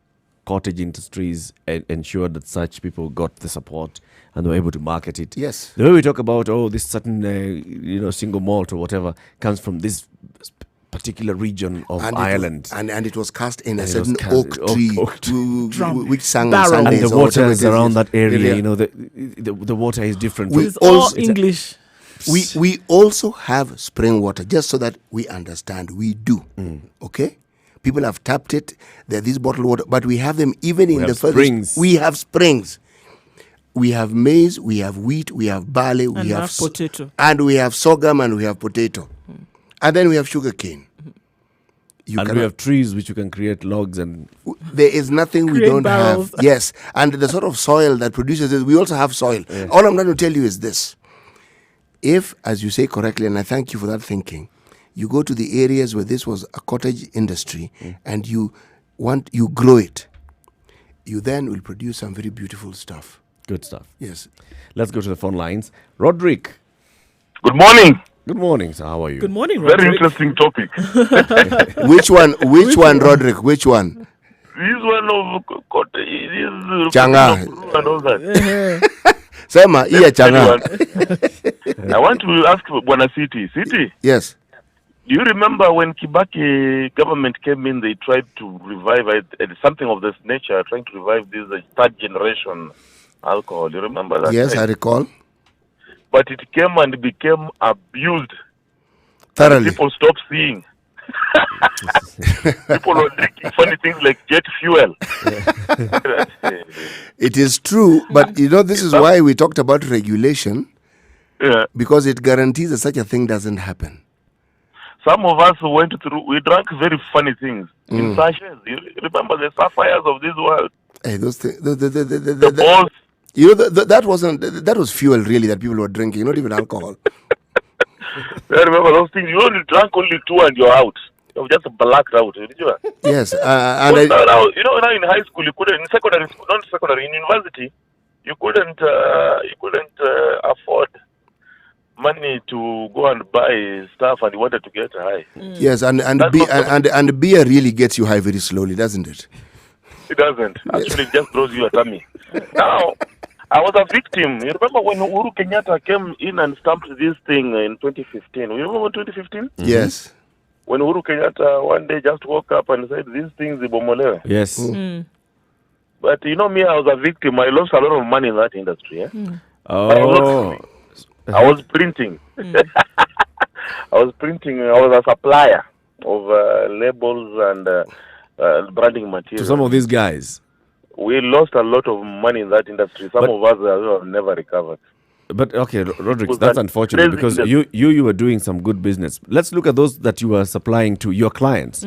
cottage industries, and ensured that such people got the support and were able to market it. Yes. The way we talk about, this certain, single malt or whatever comes from this particular region of And Ireland. And it was cast in a And it certain was oak cast- tree, oak Drum. which sang Barrel. on and Sundays the or whatever waters it is. around that area, Yeah. you know, the water is different. We It's also- all English. We also have spring water, just so that we understand. We do. Okay? People have tapped it. There are these bottled water, but we have them even in have the furthest. springs. We have springs. We have maize, we have wheat, we have barley, we And have have potato. and we have sorghum, and we have potato. And then we have sugar cane. You And we cannot- have trees which you can create logs and there is nothing we Create don't barrels. have. Yes. And the sort of soil that produces it, we also have soil. All I'm trying to tell you is this. If, as you say correctly, and I thank you for that thinking, you go to the areas where this was a cottage industry and you grow it, you then will produce some very beautiful stuff. good stuff. Yes. Let's go to the phone lines. Roderick, Good morning. good morning, sir. How are you? Good morning, Very Roderick. interesting topic. Which one, Roderick? Which one? This one of this Changa. and all that. Sema, iya changa. Anyone? I want to ask Bwana City. Yes. Do you remember when Kibaki government came in, they tried to revive it, something of this nature, trying to revive this third generation alcohol. You remember that? Yes, right? I recall. But it came and became abused. Thoroughly. People stopped seeing. People were drinking funny things like jet fuel. It is true, but you know, this is why we talked about regulation, Yeah. because it guarantees that such a thing doesn't happen. Some of us went through, we drank very funny things in sachets. You remember the sapphires of this world? Hey, those things, The balls. you know, that was fuel really that people were drinking, not even alcohol. I remember those things. You only drank only two and you're out. You're just blacked out. Did you? Yes, and Now, now in high school, you couldn't, in secondary school, not secondary, in university, you couldn't afford money to go and buy stuff, and you wanted to get high. yes, and That's not beer really gets you high very slowly, doesn't it? It doesn't. Actually, it just throws you a tummy. Now, I was a victim. You remember when Uhuru Kenyatta came in and stamped this thing in 2015? You remember 2015? Yes. When Uhuru Kenyatta one day just woke up and said, these things ibomolewe. Yes. But you know me, I was a victim. I lost a lot of money in that industry. Oh. I was printing. I was a supplier of labels and branding material. To some of these guys. We lost a lot of money in that industry. Some of us have never recovered. But okay, Roderick, Was that's that unfortunate crazy because industry. you were doing some good business. Let's look at those that you were supplying to your clients.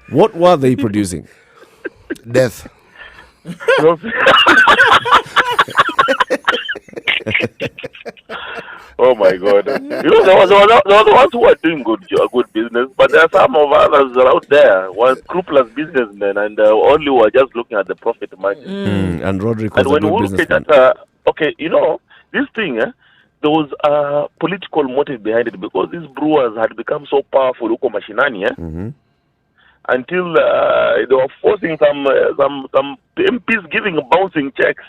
What were they producing? Death. Oh my God! You know, there was the ones who were doing good business, but there are some of others out there who are scrupulous businessmen and only were just looking at the profit margin. And Roderick was And a when good Uhuru businessman. Kenyatta, okay, you know, this thing, there was a political motive behind it because these brewers had become so powerful, huko mashinani, until they were forcing some MPs giving bouncing checks.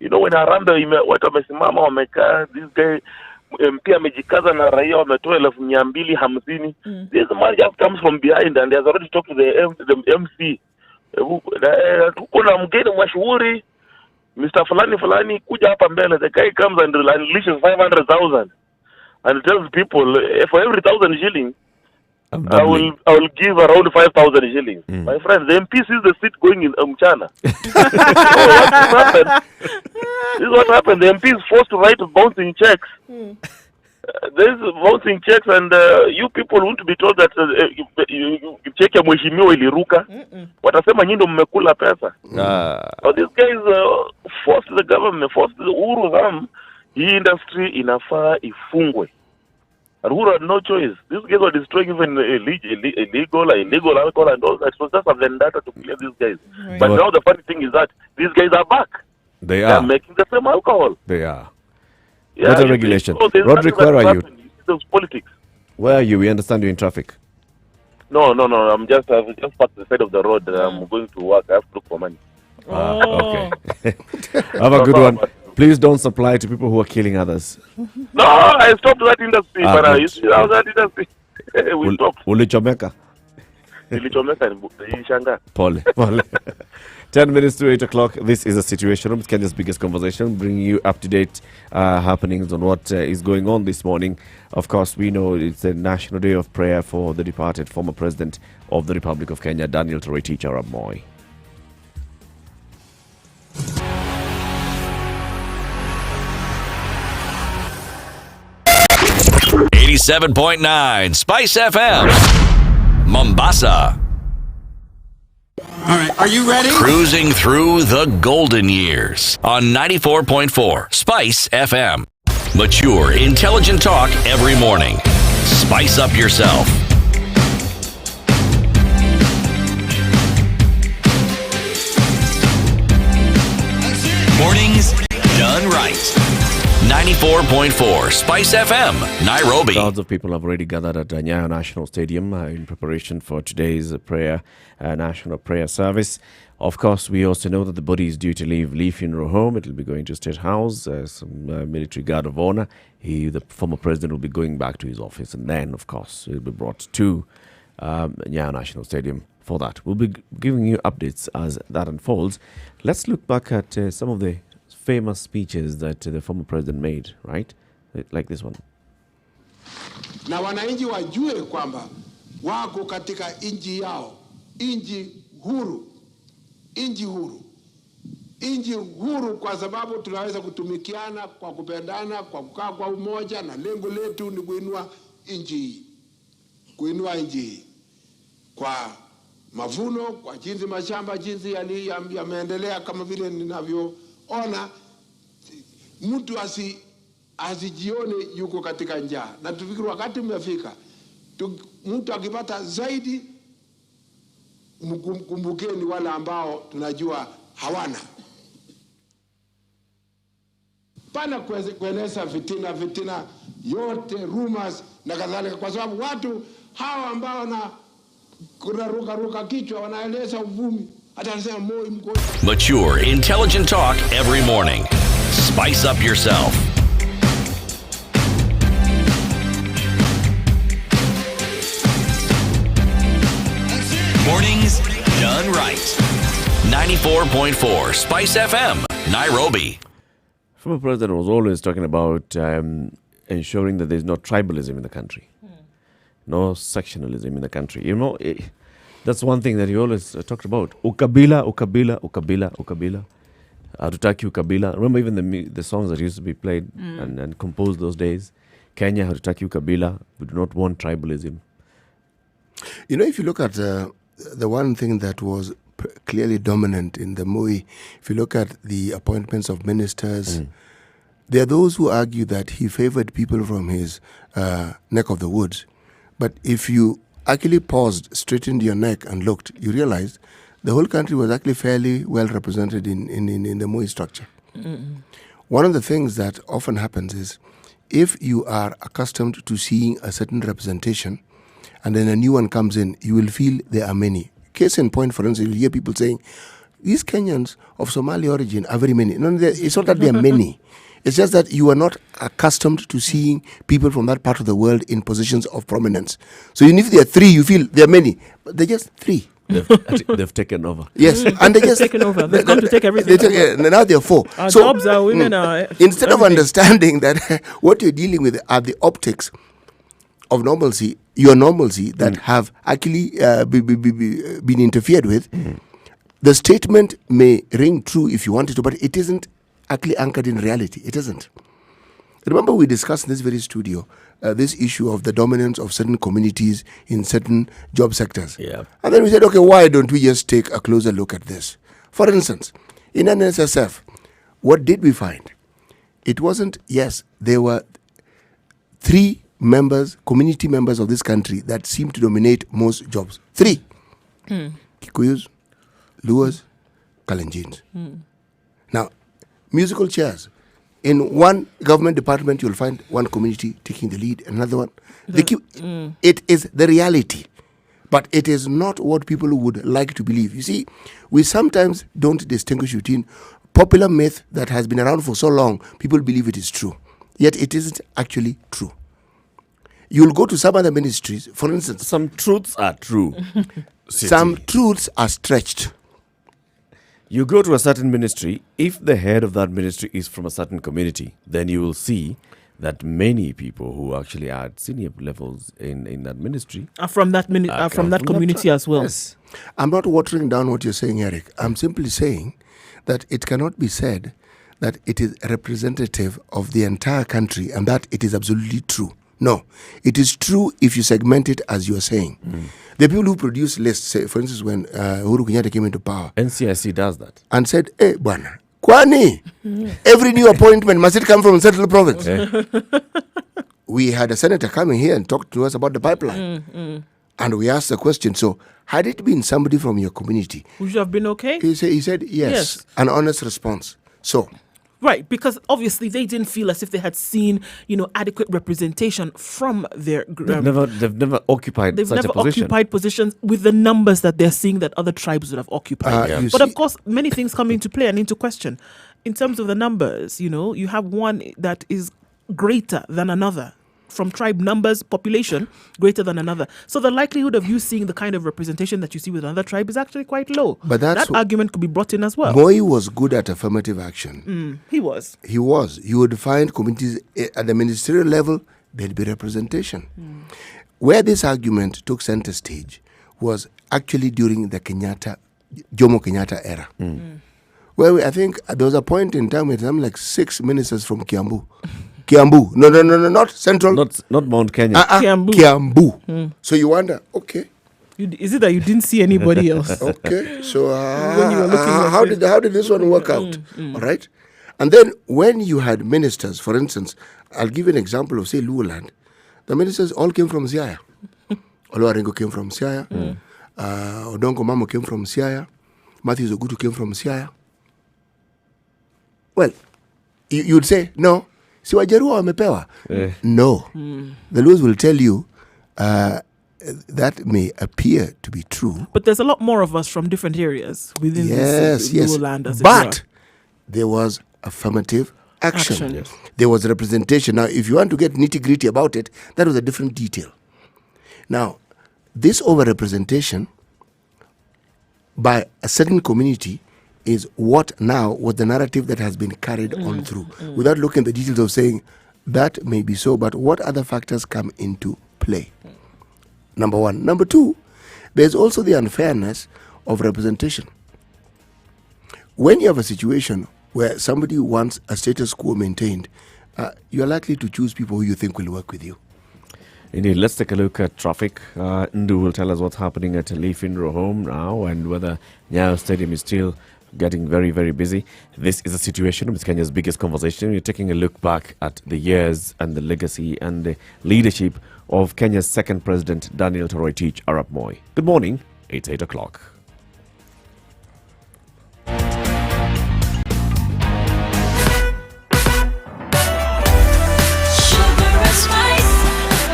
You know, when Harambee watu wamesimama wamekaa, this guy MP amejikaza na raia wametoa 250. This man just comes from behind and has already talked to the MC. Tuko na mgeni mashuhuri Mr. Fulani kuja hapa mbele. The guy comes and unleashes 500,000 and tells people for every 1,000 shillings I will give around 5,000 shillings. My friend, the MP sees the seat going in Mchana. This is what happened. The MP is forced to write bouncing checks. There's bouncing checks, and you people won't be told that you check ya mheshimiwa iliruka. Watasema nyinyi ndio mmekula pesa. So these guys forced the government, forced the Uhuru hii industry inafaa ifungwe. And Uhuru had no choice. These guys were destroying even illegal alcohol and all that. It was just a vendetta to clear these guys. Right. But now the funny thing is that these guys are back. They They are are. making the same alcohol. They are. Yeah, Better you see, regulation. so there's Roderick, nothing where that are you? happened. You see those politics. Where are you? We understand you're in traffic. No. I've just parked the side of the road. I'm going to work. I have to look for money. Okay. Have a good one. Please don't supply to people who are killing others. No, I stopped that industry. But good. you see, that industry. We talked. Ulichomeka. Nilichomeka nilishangaa. Pole. 10 minutes to 8 o'clock. This is a Situation Room. It's Kenya's biggest conversation, bringing you up-to-date happenings on what is going on this morning. Of course, we know it's a National Day of Prayer for the departed former President of the Republic of Kenya, Daniel Toroitich arap Moi. .9 Spice FM, Mombasa. All right, are you ready? Cruising through the golden years on 94.4 Spice FM. Mature, intelligent talk every morning. Spice up yourself. Mornings done right. 94.4 Spice FM, Nairobi. Crowds of people have already gathered at Nyayo National Stadium in preparation for today's national prayer service. Of course, we also know that the body is due to leave funeral home. It will be going to State House, some military guard of honor. The former president will be going back to his office, and then, of course, it will be brought to Nyayo National Stadium for that. We'll be giving you updates as that unfolds. Let's look back at some of the famous speeches that the former president made, right? Like this one. Na wananchi wajue kwamba wako katika nchi yao, nchi huru. Nchi huru kwa sababu tunaweza kutumikiana kwa kupendana, kwa kukaa kwa umoja, na lengo letu ni kuinua nchi hii. Kuinua nchi hii kwa mavuno, kwa jinsi mashamba jinsi yameendelea kama vile ninavyoona. Mtu asijione yuko katika njaa, na tufikiri wakati umefika mtu akipata zaidi, mkumbukeni wale ambao tunajua hawana. Pana kueneza fitina yote, rumors na kadhalika, kwa sababu watu hawa ambao kuruka kichwa wanaeleza uvumi. Hata anasema Moi mgonjwa. Mature, intelligent talk every morning. Spice up yourself. Mornings done right. 94.4 Spice FM, Nairobi. Former president was always talking about ensuring that there's no tribalism in the country, no sectionalism in the country. You know, that's one thing that he always talked about. Ukabila. Hatutaki ukabila. Remember even the songs that used to be played and composed those days. Kenya, hatutaki ukabila. We do not want tribalism. You know, if you look at the one thing that was clearly dominant in the Moi, if you look at the appointments of ministers, there are those who argue that he favored people from his neck of the woods. But if you actually paused, straightened your neck and looked, you realized the whole country was actually fairly well represented in the Moi structure. One of the things that often happens is if you are accustomed to seeing a certain representation and then a new one comes in, you will feel there are many. Case in point, for instance, you'll hear people saying, these Kenyans of Somali origin are very many. No, it's not that they are many. It's just that you are not accustomed to seeing people from that part of the world in positions of prominence. So even if there are three, you feel there are many, but they're just three. They've taken over. Yes, and they just taken over. They've come to take everything. Now there are four. Our jobs are women are. Instead of understanding that what you're dealing with are the optics of normalcy, your normalcy that have actually been interfered with, the statement may ring true if you want it to, but it isn't actually anchored in reality. It isn't. Remember, we discussed in this very studio this issue of the dominance of certain communities in certain job sectors. Yeah. And then we said, okay, why don't we just take a closer look at this? For instance, in NSSF, what did we find? It wasn't, yes, there were three members, community members of this country that seemed to dominate most jobs. Three. Kikuyus, Luas, Kalenjins. Now, musical chairs. In one government department, you'll find one community taking the lead, another one. It is the reality. But it is not what people would like to believe. You see, we sometimes don't distinguish between popular myth that has been around for so long, people believe it is true. Yet it isn't actually true. You'll go to some other ministries, for instance, Some truths are true. some truths are stretched. You go to a certain ministry, if the head of that ministry is from a certain community, then you will see that many people who actually are at senior levels in that ministry From that from that community as well. Yes. I'm not watering down what you're saying, Eric. I'm simply saying that it cannot be said that it is representative of the entire country and that it is absolutely true. No, it is true if you segment it as you're saying. The people who produce lists, say, for instance, when Uhuru Kenyatta came into power NCIC does that. and said, "Hey, bwana, kwani every new appointment must it come from Central Province?" We had a senator coming here and talk to us about the pipeline. And we asked the question, so had it been somebody from your community? Would you have been okay? He said yes, Yes. an honest response. So, Right, because obviously they didn't feel as if they had seen, adequate representation from their. They've never occupied They've such never a position. occupied positions with the numbers that they're seeing that other tribes would have occupied. you But see- of course, many things come into play and into question. In terms of the numbers, you have one that is greater than another. From tribe numbers, population, greater than another. So the likelihood of you seeing the kind of representation that you see with another tribe is actually quite low. But that's that argument could be brought in as well. Moi was good at affirmative action. He was. He was. You would find communities at the ministerial level, there'd be representation. Where this argument took center stage was actually during the Jomo Kenyatta era. Where I think there was a point in time where something like 6 ministers from Kiambu. Kiambu. No, not Central. Not Mount Kenya. Kiambu. Kiambu. So you wonder, okay. Is it that you didn't see anybody else? Okay, so When you were looking at how did this one work out? All right, and then when you had ministers, for instance, I'll give you an example of say Luoland. The ministers all came from Siaya. Oluwarengo came from Siaya. Odongo Mamo came from Siaya. Matthew Zogutu came from Siaya. Well, you'd say no. Si Wajaruo wamepewa. No, the laws will tell you. That may appear to be true. But there's a lot more of us from different areas within this rural land, as it But were. there was affirmative action. Action. Yes. There was representation. Now, if you want to get nitty-gritty about it, that was a different detail. Now, this over-representation by a certain community is what now was the narrative that has been carried on through. Without looking at the details of saying, that may be so, but what other factors come into play? Number one. Number two, there's also the unfairness of representation. When you have a situation where somebody wants a status quo maintained, you're likely to choose people who you think will work with you. Indeed, let's take a look at traffic. Ndu will tell us what's happening at Leaf Indoor Home now and whether Nyayo Stadium is still getting very, very busy. This is a situation with Kenya's biggest conversation. We're taking a look back at the years and the legacy and the leadership of Kenya's second president, Daniel Toroitich Arap Moi. Good morning. It's 8 o'clock. Sugar and spice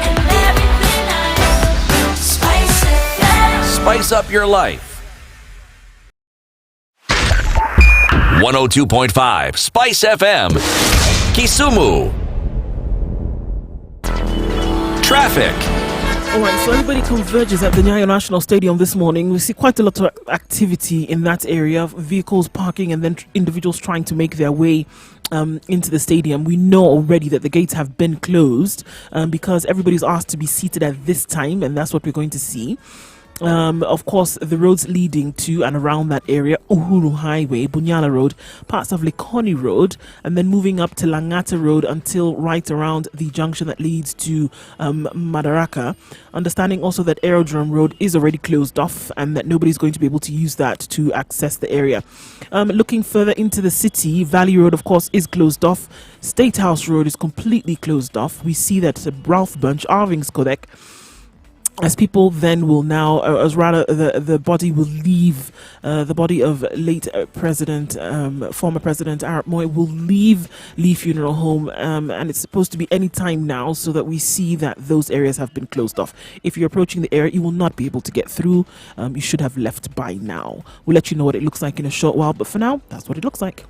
and everything nice. Spice it, Spice up your life. 102.5 Spice FM. Kisumu. Traffic. All right, so everybody converges at the Nyayo National Stadium this morning. We see quite a lot of activity in that area, vehicles parking and then individuals trying to make their way into the stadium. We know already that the gates have been closed because everybody's asked to be seated at this time, and that's what we're going to see. Of course, the roads leading to and around that area, Uhuru Highway, Bunyala Road, parts of Likoni Road, and then moving up to Langata Road until right around the junction that leads to Madaraka. Understanding also that Aerodrome Road is already closed off and that nobody's going to be able to use that to access the area. Looking further into the city, Valley Road, of course, is closed off. State House Road is completely closed off. We see that Ralph Bunch, Arvingskodek, as people then will now, as rather the body will leave, the body of late former President Arap Moi will leave Lee Funeral Home, and it's supposed to be any time now, so that we see that those areas have been closed off. If you're approaching the area, you will not be able to get through. You should have left by now. We'll let you know what it looks like in a short while, but for now, that's what it looks like.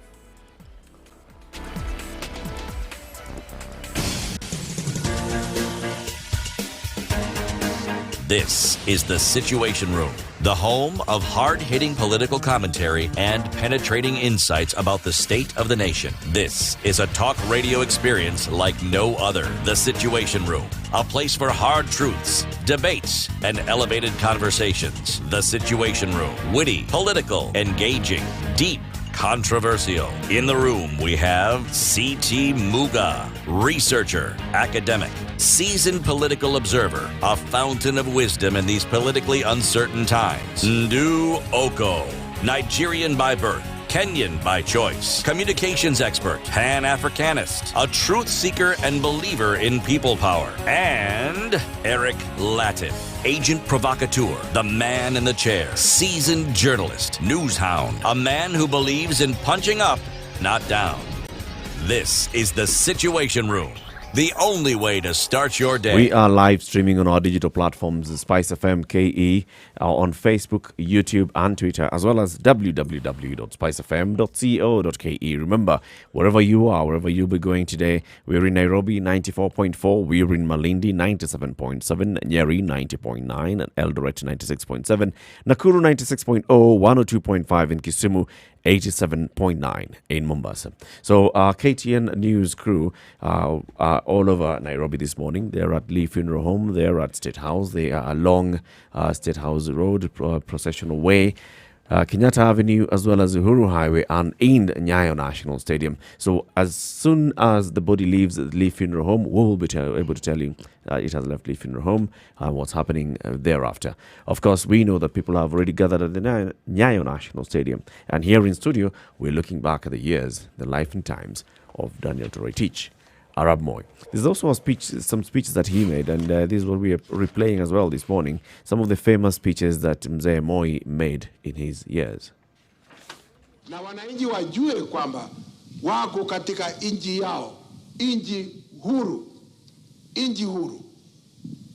This is The Situation Room, the home of hard-hitting political commentary and penetrating insights about the state of the nation. This is a talk radio experience like no other. The Situation Room, a place for hard truths, debates, and elevated conversations. The Situation Room, witty, political, engaging, deep, controversial. In the room, we have C.T. Muga, researcher, academic, seasoned political observer, a fountain of wisdom in these politically uncertain times. Ndu Oko, Nigerian by birth, Kenyan by choice, communications expert, Pan-Africanist, a truth seeker and believer in people power, and Eric Latin, agent provocateur, the man in the chair, seasoned journalist, news hound, a man who believes in punching up, not down. This is The Situation Room, the only way to start your day. We are live streaming on our digital platforms, Spice FM KE, on Facebook, YouTube, and Twitter, as well as www.spicefm.co.ke. Remember, wherever you are, wherever you'll be going today, we're in Nairobi 94.4, we're in Malindi 97.7, Nyeri 90.9, and Eldoret 96.7, Nakuru 96.0, 102.5 in Kisumu, 87.9 in Mombasa. So our KTN news crew are all over Nairobi this morning. They're at Lee Funeral Home, they're at State House, they are along State House Road, processional way, Kenyatta Avenue, as well as Uhuru Highway, and in Nyayo National Stadium. So as soon as the body leaves Lee Funeral Home, we will be able to tell you it has left Lee Funeral Home and what's happening thereafter. Of course, we know that people have already gathered at the Nyayo National Stadium. And here in studio, we're looking back at the years, the life and times of Daniel Toroitich Arap Moi. There's also some speeches that he made, and this is what we are replaying as well this morning. Some of the famous speeches that Mzee Moi made in his years. Na wananchi wajue kwamba wako katika nchi yao, nchi huru, nchi huru.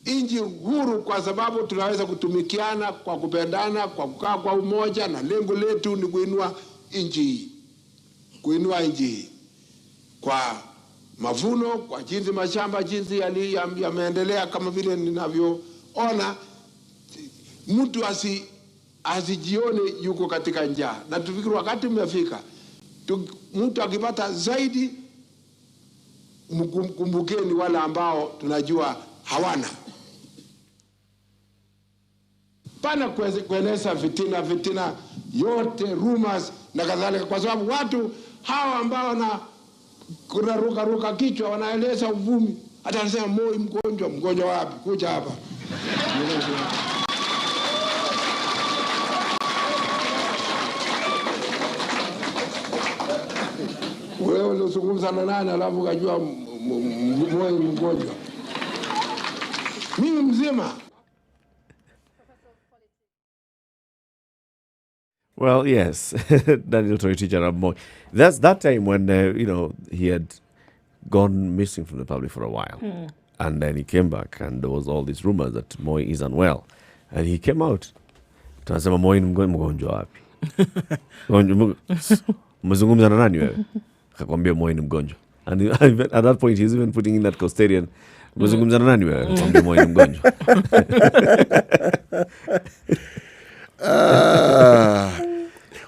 Nchi huru kwa sababu tunaweza kutumikiana kwa kupendana, kwa kukaa kwa umoja, na lengo letu ni kuinua nchi hii. Kuinua nchi hii kwa mavuno, kwa jinsi mashamba jinsi yameendelea kama vile ninavyoona, mtu asijione yuko katika njaa. Na tufikiri wakati umefika, mtu akipata zaidi, kumbukeni wale ambao tunajua hawana. Pana kueneza fitina yote, rumors na kadhalika, kwa sababu watu hawa ambao kuna ruka kichwa wanaeleza uvumi. Hata anasema Moi mgonjwa wapi? Kuja hapa. Wewe unazungumza na nani alafu ukajua Moi mgonjwa? Mimi mzima. Well, yes, Daniel Toroitich Arap Moi. That's that time when, he had gone missing from the public for a while. And then he came back, and there was all these rumors that Moi is unwell. And he came out. Tunasema Moi ni mgonjwa wapi? Mzungumza na nani wewe? Akakwambia Moi ni mgonjwa. And at that point, he's even putting in that custodian. Mzungumza na nani wewe? Akakwambia Moi ni mgonjwa.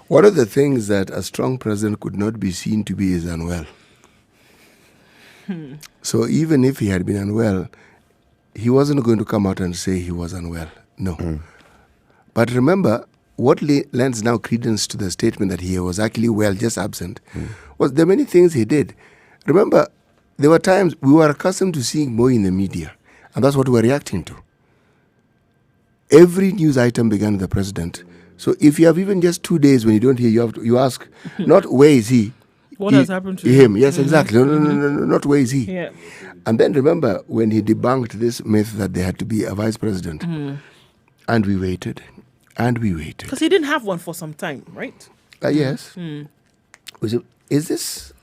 One of the things that a strong president could not be seen to be is unwell. So even if he had been unwell, he wasn't going to come out and say he was unwell. No. But remember, what lends now credence to the statement that he was actually well, just absent, was the many things he did. Remember, there were times we were accustomed to seeing Moi in the media, and that's what we were reacting to. Every news item began with the president. So if you have even just 2 days when you don't hear, you ask, not where is he? What has happened to him? Yes, exactly. No, not where is he? Yeah. And then remember when he debunked this myth that there had to be a vice president. And we waited. And we waited. Because he didn't have one for some time, right? Yes. Is this?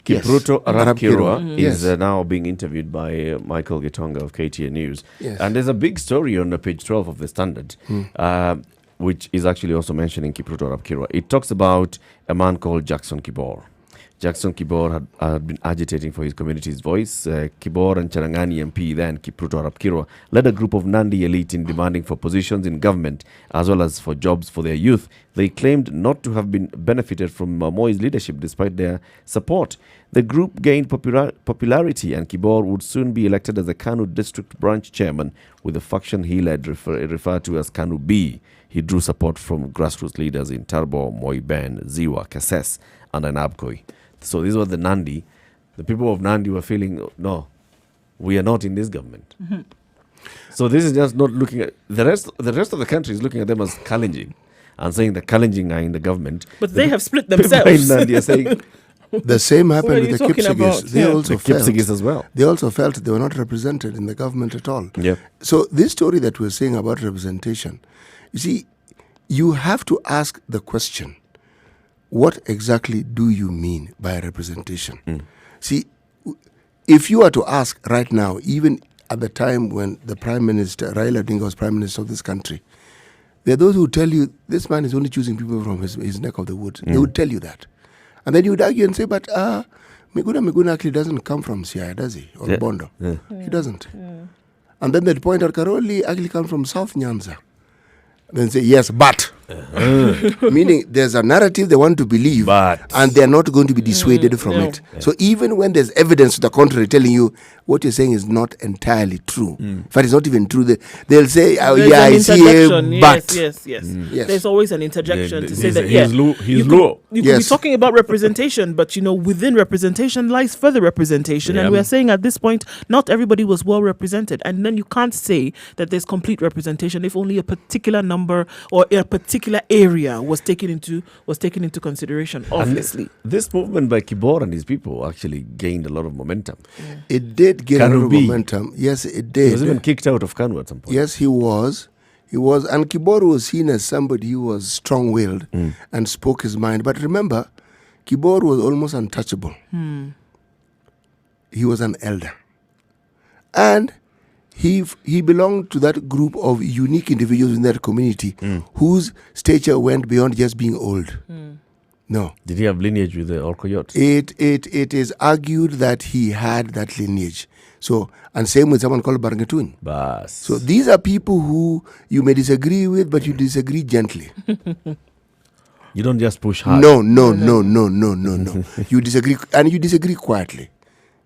Kipruto Arap Kirwa Yes. is now being interviewed by Michael Gitonga of KTN News. Yes. And there's a big story on page 12 of the Standard, which is actually also mentioning Kipruto Arap Kirwa. It talks about a man called Jackson Kibor. Jackson Kibor had been agitating for his community's voice. Kibor and Charangani MP, then Kipruto Arap Kirwa, led a group of Nandi elite in demanding for positions in government as well as for jobs for their youth. They claimed not to have been benefited from Moi's leadership despite their support. The group gained popularity, and Kibor would soon be elected as the Kanu district branch chairman, with the faction he led referred to as Kanu B. He drew support from grassroots leaders in Tarbo, Moiben, Ziwa, Kases, and Anabkoi. So these were the Nandi. The people of Nandi were feeling, no, we are not in this government. Mm-hmm. So this is just not looking at the rest of the country is looking at them as Kalenjin and saying the Kalenjin are in the government. But they have split People themselves. in Nandi are saying The same happened What are with you the talking about? Kipsigis. They Yeah. also the felt Kipsigis as well. they also felt they were not represented in the government at all. Yeah. So this story that we're saying about representation, you see, you have to ask the question, what exactly do you mean by representation? See, if you are to ask right now, even at the time when the Prime Minister, Raila Odinga, was Prime Minister of this country, there are those who tell you this man is only choosing people from his neck of the woods. They would tell you that. And then you would argue and say, but Miguna actually doesn't come from Siaya, does he? Or Bondo. He doesn't. And then they'd point out, Karoli actually comes from South Nyanza. Then say, yes, but. Meaning there's a narrative they want to believe, and they're not going to be dissuaded from it. So even when there's evidence to the contrary telling you what you're saying is not entirely true, in fact, it's not even true, they'll say, oh, There's yeah, an I see a interjection. but. Yes. Yes. There's always an interjection Yeah, to say that, he's low. You could be Yes. talking about representation, but, within representation lies further representation. And Yeah. we're saying at this point, not everybody was well represented. And then you can't say that there's complete representation if only a particular number or a particular area was taken into consideration, obviously. This movement by Kibor and his people actually gained a lot of momentum. It did gain a Kanu lot of B. momentum. Yes, it He was did. even kicked out of Kanu at some point. Yes, he was. And Kibor was seen as somebody who was strong-willed and spoke his mind. But remember, Kibor was almost untouchable. He was an elder. And he belonged to that group of unique individuals in that community whose stature went beyond just being old. No. Did he have lineage with the Olkoyot? It is argued that he had that lineage. So, and same with someone called Barangatun. Bas. So these are people who you may disagree with, but you disagree gently. You don't just push hard. No. You disagree, and you disagree quietly.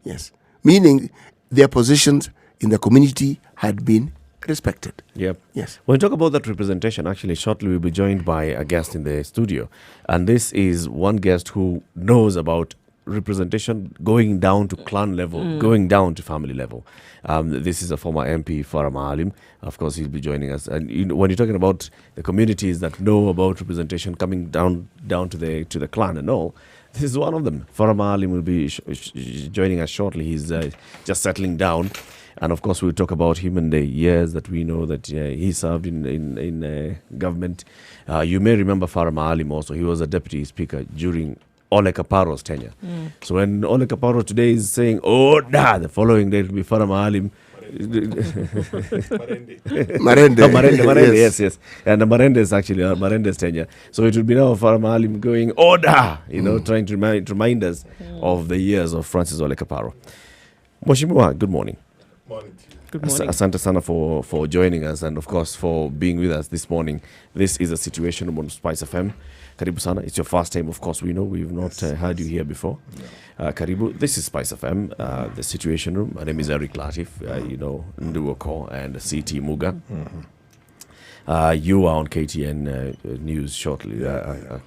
Yes. Meaning their positions in the community had been respected. Yep. Yes. When we talk about that representation, actually, shortly we'll be joined by a guest in the studio. And this is one guest who knows about representation going down to clan level, going down to family level. This is a former MP, Farah Maalim. Of course, he'll be joining us. And when you're talking about the communities that know about representation coming down to the clan and all, this is one of them. Farah Maalim will be joining us shortly. He's just settling down. And of course, we'll talk about him and the years that we know that he served in government. You may remember Farah Maalim also. He was a deputy speaker during Ole Kaparo's tenure. So when Ole Kaparo today is saying, the following day it will be Farah Maalim. Marende, yes. And the Marende is actually Marende's tenure. So it will be now Farah Maalim going, trying to remind us of the years of Francis Ole Kaparo. Mheshimiwa, good morning. Good morning. Asante sana for joining us and of course for being with us this morning. This is a situation room on Spice FM. Karibu sana. It's your first time, of course. We know we've not heard you here before. Karibu. This is Spice FM, the situation room. My name is Eric Latif. Nduoko and CT Muga. You are on KTN News shortly, a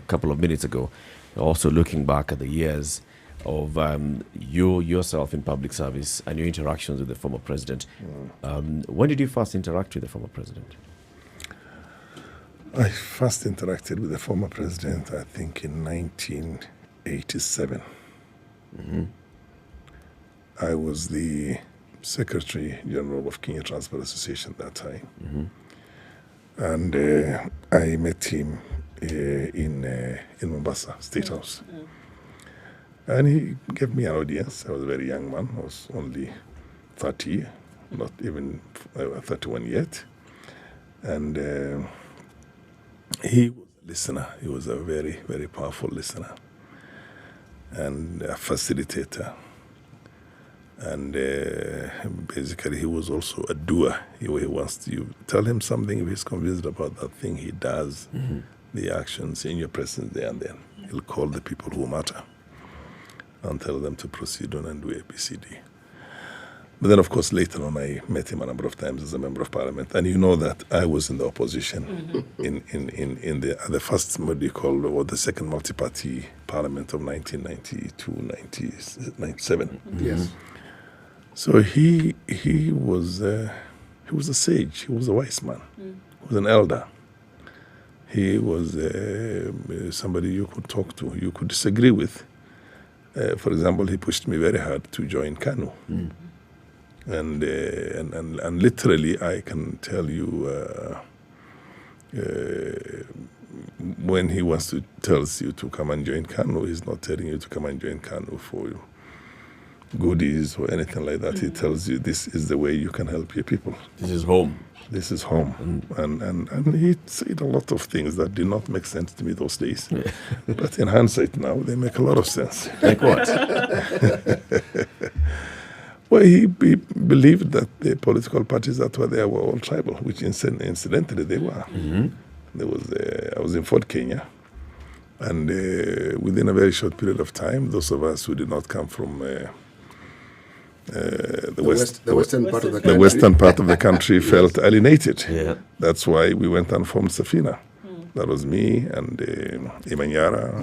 couple of minutes ago, also looking back at the years of yourself in public service and your interactions with the former president. When did you first interact with the former president? I first interacted with the former president, I think, in 1987. I was the Secretary General of Kenya Transport Association at that time. And I met him in Mombasa, State House. And he gave me an audience. I was a very young man. I was only 30, not even 31 yet. And he was a listener. He was a very, very powerful listener. and a facilitator. And basically, he was also a doer. He wants to tell him something. If he's convinced about that thing, he does the actions in your presence there and then. He'll call the people who matter and tell them to proceed on and do ABCD. But then, of course, later on, I met him a number of times as a member of parliament. And you know that I was in the opposition in the first, what do you call, or the second multi-party parliament of 1992, 97. Yes. So he was a sage. He was a wise man. He was an elder. He was somebody you could talk to, you could disagree with. For example, he pushed me very hard to join KANU. And literally, I can tell you, when he tells you to come and join KANU, he's not telling you to come and join KANU for goodies or anything like that. He tells you this is the way you can help your people. This is home. This is home. And he said a lot of things that did not make sense to me those days. But in hindsight now, they make a lot of sense. Like what? Well, he believed that the political parties that were there were all tribal, which incidentally they were. There was I was in Fort Kenya, and within a very short period of time, those of us who did not come from the western part of the country, the western part of the country felt alienated. Yeah. That's why we went and formed Safina. That was me and Imanyara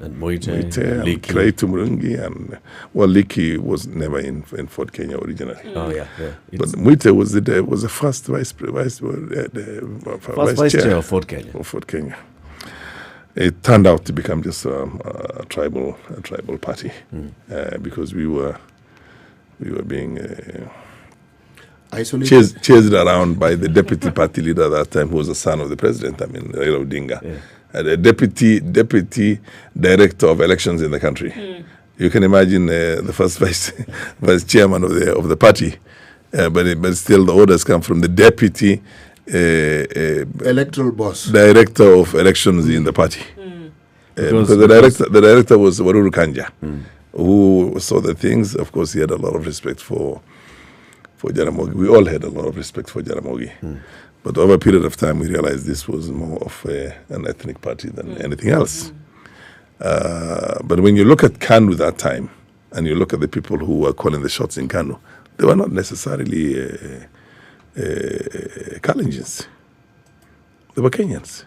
and Moite, and Liki. Clay Tumurungi, and Liki was never in Fort Kenya originally. Oh yeah. But Moite was the first vice chair of Fort Kenya. of Fort Kenya. It turned out to become just a tribal party because we were being isolated. chased around by the deputy party leader at that time, who was the son of the president, Raila Odinga, and the deputy director of elections in the country. You can imagine the first vice chairman of the party, but still the orders come from the deputy Electoral boss, director of elections in the party. Because the director was Waruru Kanja, who saw the things. Of course, he had a lot of respect for Jaramogi. We all had a lot of respect for Jaramogi. But over a period of time, we realized this was more of an ethnic party than anything else. But when you look at KANU that time, and you look at the people who were calling the shots in KANU, they were not necessarily Kalenjins. They were Kenyans.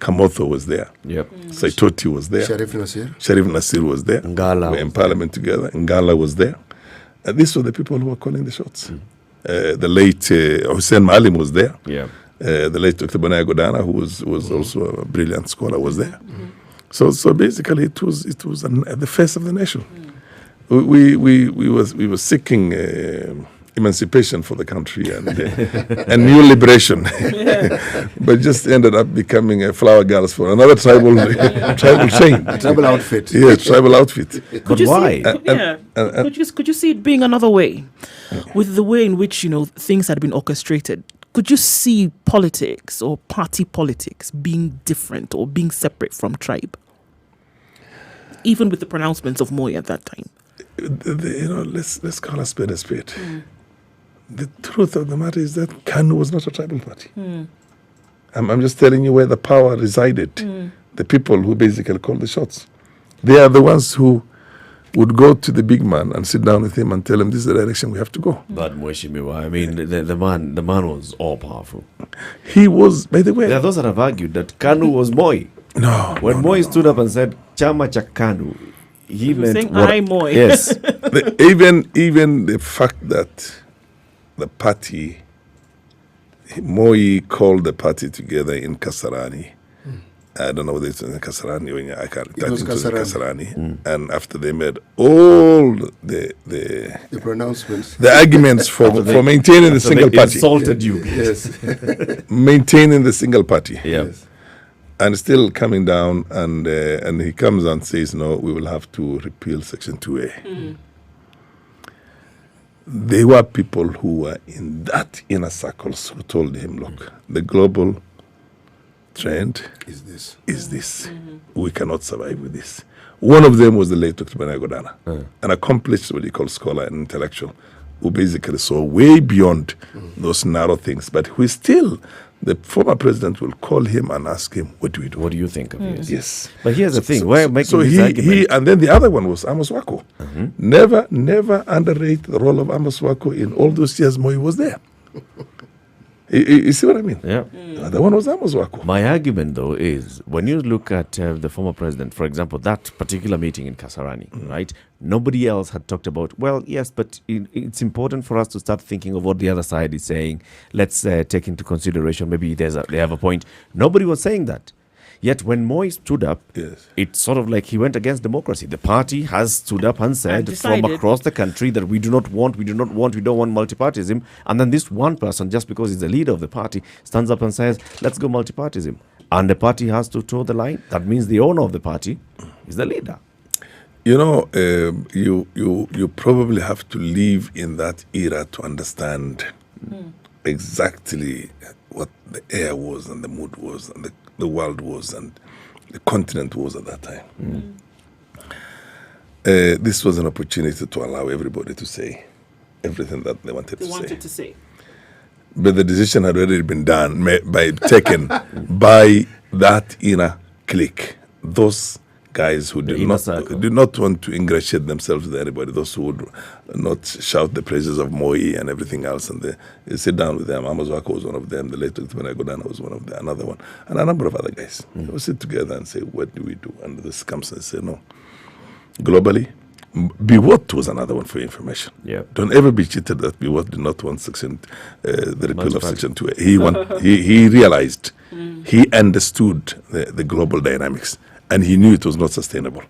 Kamotho was there. Yep. Saitoti was there. Sharif Nasir. Sharif Nasir was there. Ngala We were in was parliament together. Ngala was there. And these were the people who were calling the shots. The late Hussein Maalim was there. Yeah. The late Dr. Bonaya Godana, who was also a brilliant scholar, was there. So basically, it was the face of the nation. We were seeking emancipation for the country and new liberation, but just ended up becoming flower girls for another tribal chain, Tribal outfit. Yeah, tribal outfit. But why? Could you see it being another way, with the way in which things had been orchestrated? Could you see politics or party politics being different or being separate from tribe, even with the pronouncements of Moi at that time? Let's call a spade a spade. The truth of the matter is that KANU was not a tribal party. I'm just telling you where the power resided. The people who basically called the shots. They are the ones who would go to the big man and sit down with him and tell him this is the direction we have to go. But Mweshimiwa, I mean, the man was all powerful. He was, by the way. There are those that have argued that KANU was Moi. No. When Moi stood up and said, Chama cha KANU, he was meant saying, I Moi. Yes. Even the fact that the party, Moi called the party together in Kasarani. I don't know whether it's in Kasarani or I can't. It was Kasarani. And after they made all the pronouncements, the arguments for maintaining the single party, insulted you. Yes. Maintaining the single party. Yeah. Yes. And still coming down, and he comes and says, no, we will have to repeal Section 2A. There were people who were in that inner circles who told him, look, the global trend Is this? is this. We cannot survive with this. One of them was the late Dr. Benai Godana, an accomplished, what you call scholar and intellectual, who basically saw way beyond those narrow things. But who still, the former president will call him and ask him, what do we do? What do you think of this? Yes. But here's the thing. We're making So this he, argument. and then the other one was Amos Wako. Never underrate the role of Amos Wako in all those years Moi was there. You see what I mean? Yeah. The other one was Amos Wako. My argument, though, is when you look at the former president, for example, that particular meeting in Kasarani, right? Nobody else had talked about, well, yes, but it's important for us to start thinking of what the other side is saying. Let's take into consideration, maybe they have a point. Nobody was saying that. Yet when Moi stood up, it's sort of like he went against democracy. The party has stood up and said from decided. across the country that we don't want multipartyism. And then this one person, just because he's the leader of the party, stands up and says, let's go multipartyism. And the party has to toe the line. That means the owner of the party is the leader. You know, you probably have to live in that era to understand exactly what the air was and the mood was and the world was and the continent was at that time. This was an opportunity to allow everybody to say everything that they wanted to say. But the decision had already been taken by that inner clique. Those guys who did not want to ingratiate themselves with anybody, those who would not shout the praises of Moi and everything else, and they sit down with them. Amos Wako was one of them, the late Dr. Benai Godana was one of them, another one, and a number of other guys. They would sit together and say, what do we do? And the circumstances say, no. Globally, Biwott was another one for your information. Yeah. Don't ever be cheated that Biwott did not want the repeal of Section 2. He realized, he understood the global dynamics, and he knew it was not sustainable.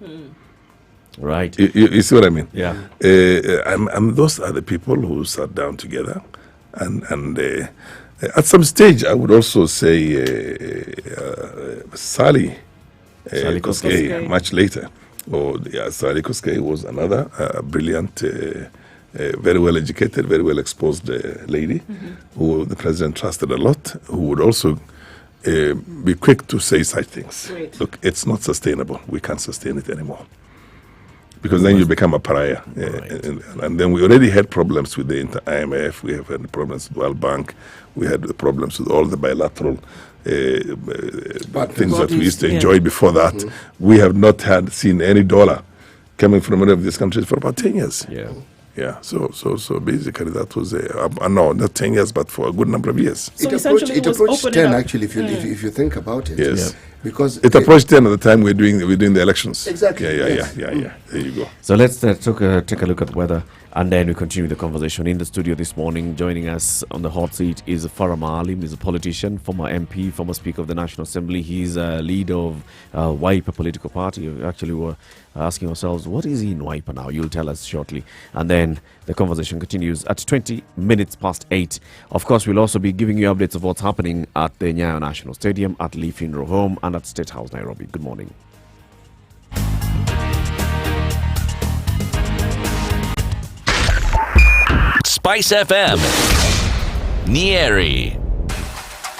Right. You see what I mean? Yeah. And those are the people who sat down together. And at some stage, I would also say Sally Koskei, much later. Sally Koskei was another brilliant, very well educated, very well exposed lady who the president trusted a lot, who would also be quick to say such things. Right. Look, it's not sustainable. We can't sustain it anymore. Because then you become a pariah. And then we already had problems with the IMF. We have had problems with World Bank. We had the problems with all the bilateral things that we used to enjoy before that. We have not seen any dollar coming from any of these countries for about 10 years. Yeah, so basically that was no, not 10 years, but for a good number of years. So It approached 10 actually, if you think about it. Yes. Because it approached 10 at the time we're doing the elections. Exactly. Yeah. There you go. So let's take a look at weather, and then we continue the conversation. In the studio this morning, joining us on the hot seat is Farah Maalim. He's a politician, former MP, former Speaker of the National Assembly. He's a leader of Wiper political party. We actually were asking ourselves, what is he in Wiper now? You'll tell us shortly. And then the conversation continues at 20 minutes past 8. Of course, we'll also be giving you updates of what's happening at the Nyayo National Stadium, at Lee Funeral Home, and at State House, Nairobi. Good morning. Spice FM. Nyeri.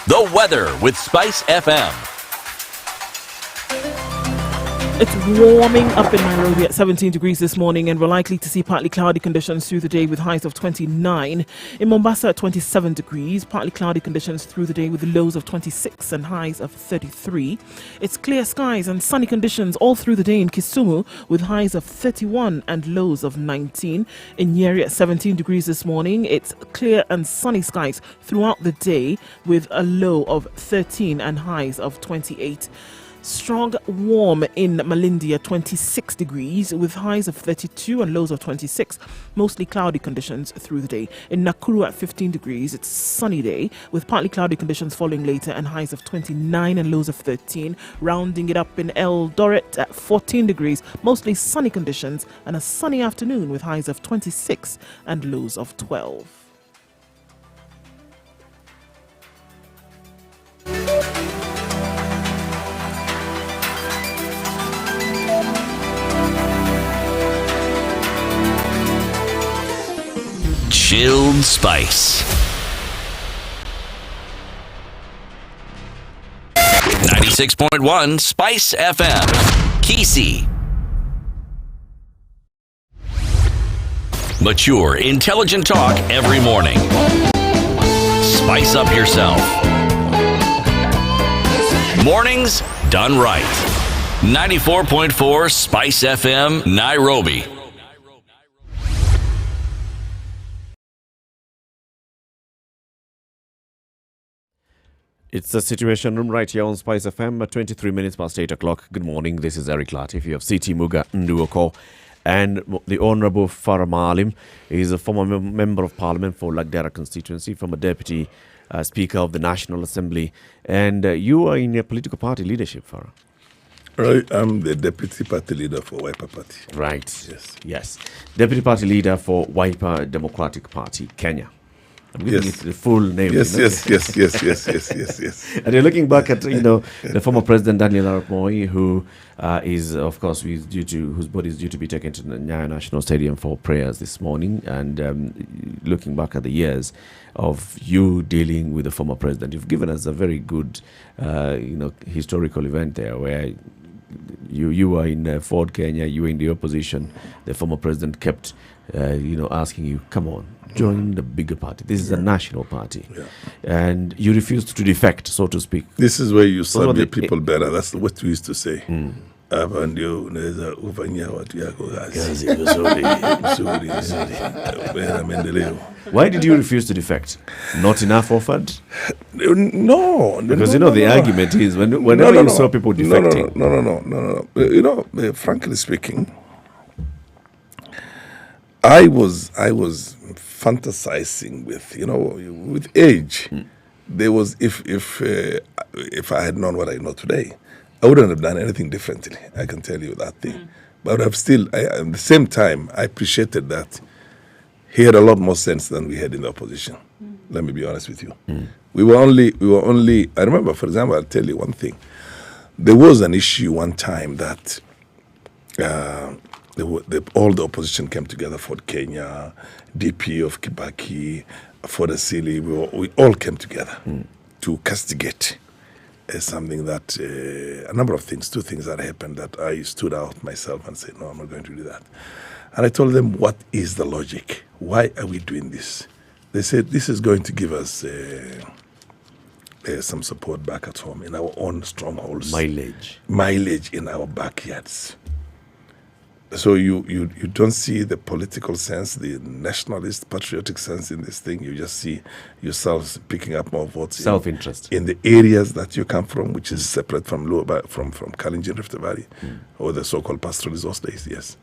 The weather with Spice FM. It's warming up in Nairobi at 17 degrees this morning, and we're likely to see partly cloudy conditions through the day with highs of 29. In Mombasa at 27 degrees, partly cloudy conditions through the day with lows of 26 and highs of 33. It's clear skies and sunny conditions all through the day in Kisumu with highs of 31 and lows of 19. In Nyeri at 17 degrees this morning, it's clear and sunny skies throughout the day with a low of 13 and highs of 28. Strong warm in Malindi at 26 degrees with highs of 32 and lows of 26. Mostly cloudy conditions through the day. In Nakuru at 15 degrees, it's sunny day with partly cloudy conditions following later and highs of 29 and lows of 13. Rounding it up in Eldoret at 14 degrees, mostly sunny conditions and a sunny afternoon with highs of 26 and lows of 12. Chilled Spice. 96.1 Spice FM. Kisi. Mature, intelligent talk every morning. Spice up yourself. Mornings done right. 94.4 Spice FM, Nairobi. It's the Situation Room right here on Spice FM at 23 minutes past 8 o'clock. Good morning. This is Eric Latif. You have CT Muga Nduoko and the Honorable Farah Maalim. He is a former member of Parliament for Lagdera constituency, former Deputy Speaker of the National Assembly. And you are in your political party leadership, Farah. Right, I'm the Deputy Party Leader for Wiper Party. Right. Yes. Yes. Deputy Party Leader for Wiper Democratic Party, Kenya. I'm giving it the full name. Yes, you know? yes. And you're looking back at the former President Daniel Arap Moi, who is, of course, whose body is due to be taken to the Nyeri National Stadium for prayers this morning. And looking back at the years of you dealing with the former president, you've given us a very good, historical event there where you were in Ford, Kenya. You were in the opposition. The former president kept, asking you, "Come on, join the bigger party. This is a national party," and you refused to defect, so to speak. This is where you serve your people better. That's what we used to say. Why did you refuse to defect? Not enough offered? No, because the argument is whenever you saw people defecting. No. Frankly speaking, I was fantasizing with age. There was if I had known what I know today, I wouldn't have done anything differently. I can tell you that thing. But at the same time, I appreciated that he had a lot more sense than we had in the opposition. Let me be honest with you. We were only. I remember, for example, I'll tell you one thing. There was an issue one time that all the opposition came together for Kenya, DP of Kibaki, for the Asili. We all came together to castigate something that a number of things, two things that happened that I stood out myself and said, no, I'm not going to do that. And I told them, what is the logic? Why are we doing this? They said, this is going to give us some support back at home in our own strongholds. Mileage in our backyards. So you don't see the political sense, the nationalist, patriotic sense in this thing. You just see yourselves picking up more votes. Self-interest. In the areas that you come from, which is separate from from Kalenjin Rift Valley, or the so-called pastoralists those days, yes.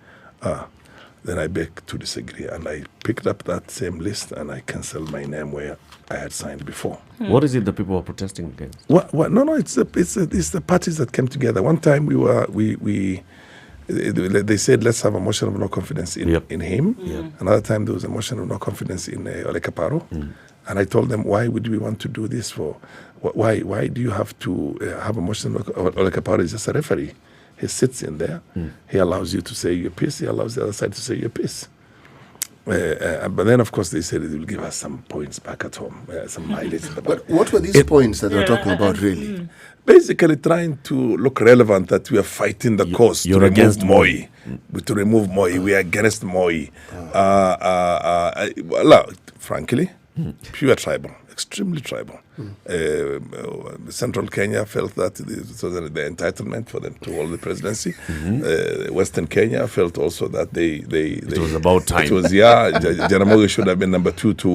Then I beg to disagree. And I picked up that same list and I cancelled my name where I had signed before. What is it that people are protesting against? No, it's the parties that came together. One time they said, let's have a motion of no confidence in him. Another time there was a motion of no confidence in Ole Kaparo. And I told them, why would we want to do this for? Why do you have to have a motion? Ole Kaparo is just a referee. He sits in there. He allows you to say your piece. He allows the other side to say your piece. But then, of course, they said it will give us some points back at home, some mileage. But what were these points that we're talking about, really? Basically trying to look relevant that we are fighting the cause to remove Moi. To remove Moi. We are against Moi. Frankly, pure tribal, extremely tribal. Central Kenya felt that it was the entitlement for them to hold the presidency. Western Kenya felt also that it was about time. It was, Jaramogi should have been number 2 to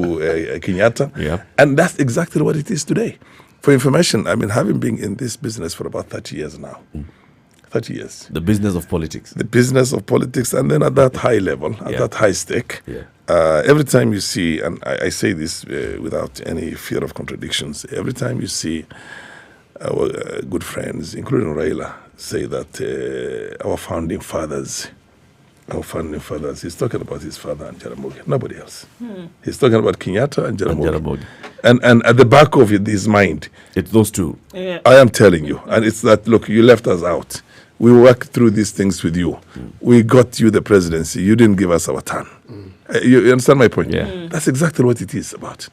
Kenyatta. And that's exactly what it is today. For information, having been in this business for about 30 years now. 30 years. The business of politics. The business of politics, and then at that high level, at that high stake, every time you see, and I say this without any fear of contradictions, every time you see our good friends, including Raila, say that our founding fathers, he's talking about his father and Jaramogi, nobody else. He's talking about Kenyatta and Jaramogi. And at the back of his mind, it's those two. I am telling you. And it's that, look, you left us out. We worked through these things with you. We got you the presidency. You didn't give us our turn. You understand my point? That's exactly what it is about.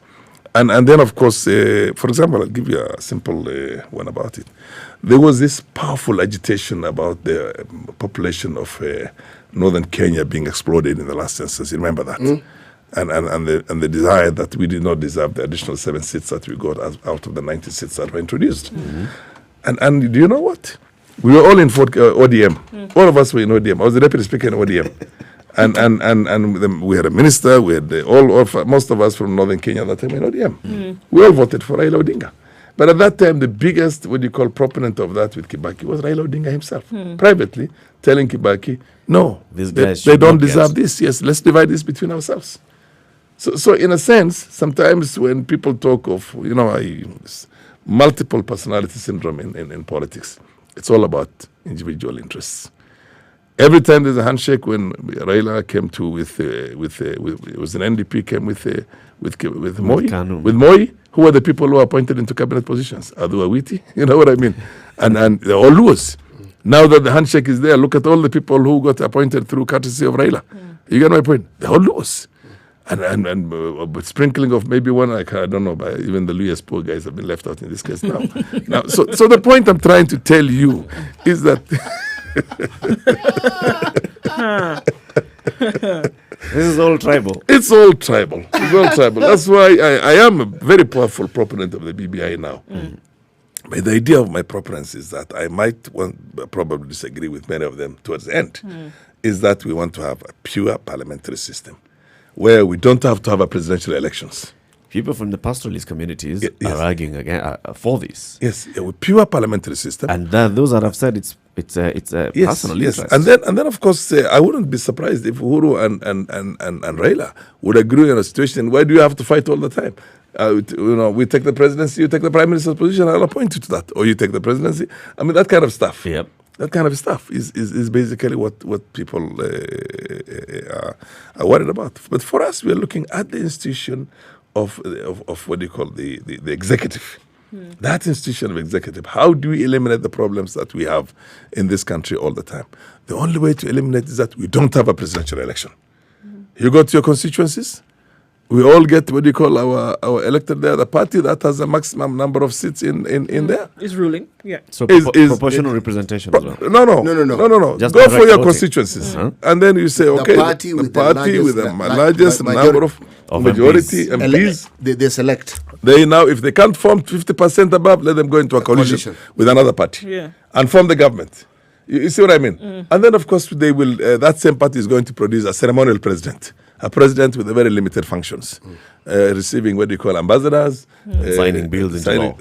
And then, of course, for example, I'll give you a simple one about it. there was this powerful agitation about the population of northern Kenya being exploded in the last census. You remember that? And the desire that we did not deserve the additional 7 seats that we got out of the 90 seats that were introduced. And do you know what? We were all in ODM. All of us were in ODM. I was the deputy speaker in ODM. And we had a minister. We had most of us from northern Kenya at that time in ODM. We all voted for Raila Odinga. But at that time, the biggest, proponent of that with Kibaki was Raila Odinga himself, privately telling Kibaki, no, they don't deserve this. Yes, let's divide this between ourselves. So in a sense, sometimes when people talk of, multiple personality syndrome in politics, it's all about individual interests. Every time there's a handshake, when Raila came to it was an NDP came with Moi, with Moi, who were the people who were appointed into cabinet positions? Adu Awiti, you know what I mean? And they all lose. Now that the handshake is there, look at all the people who got appointed through courtesy of Raila. You get my point? They all lose. And with sprinkling of maybe one, I don't know, but even the Luyas poor guys have been left out in this case now. So the point I'm trying to tell you is that this is all tribal. It's all tribal. That's why I am a very powerful proponent of the BBI now. But the idea of my preference is that I might probably disagree with many of them towards the end, is that we want to have a pure parliamentary system where we don't have to have a presidential elections. People from the pastoralist communities are arguing again for this. Yes, a pure parliamentary system. And those that have said it's a personal interest. And then of course I wouldn't be surprised if Uhuru and Raila would agree on a situation. Why do you have to fight all the time? We take the presidency, you take the prime minister's position, I'll appoint you to that. Or you take the presidency. I mean, that kind of stuff. Yep. That kind of stuff is basically what people are worried about. But for us, we are looking at the institution of what do you call the executive. That institution of executive. How do we eliminate the problems that we have in this country all the time? The only way to eliminate is that we don't have a presidential election. You go to your constituencies. We all get what do you call our elected there. The party that has the maximum number of seats in there is ruling. Yeah. So proportional representation as well. No. Just go for your voting. constituencies, and then you say, okay, the party with the largest number of majority MPs. They select. They now, if they can't form 50% above, let them go into a coalition with another party and form the government. You see what I mean? And then, of course, they will. That same party is going to produce a ceremonial president. A president with very limited functions, receiving what do you call ambassadors, signing bills into law,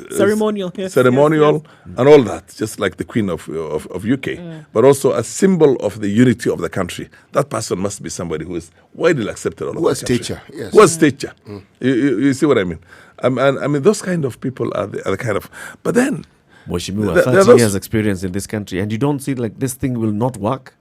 ceremonial, and all that, just like the Queen of UK, but also a symbol of the unity of the country. That person must be somebody who is widely accepted all over the country. Stature, yes. Who has stature. You see what I mean? I mean, those kind of people are the kind of. But then, Mheshimiwa, 30 years experience in this country, and you don't see like this thing will not work.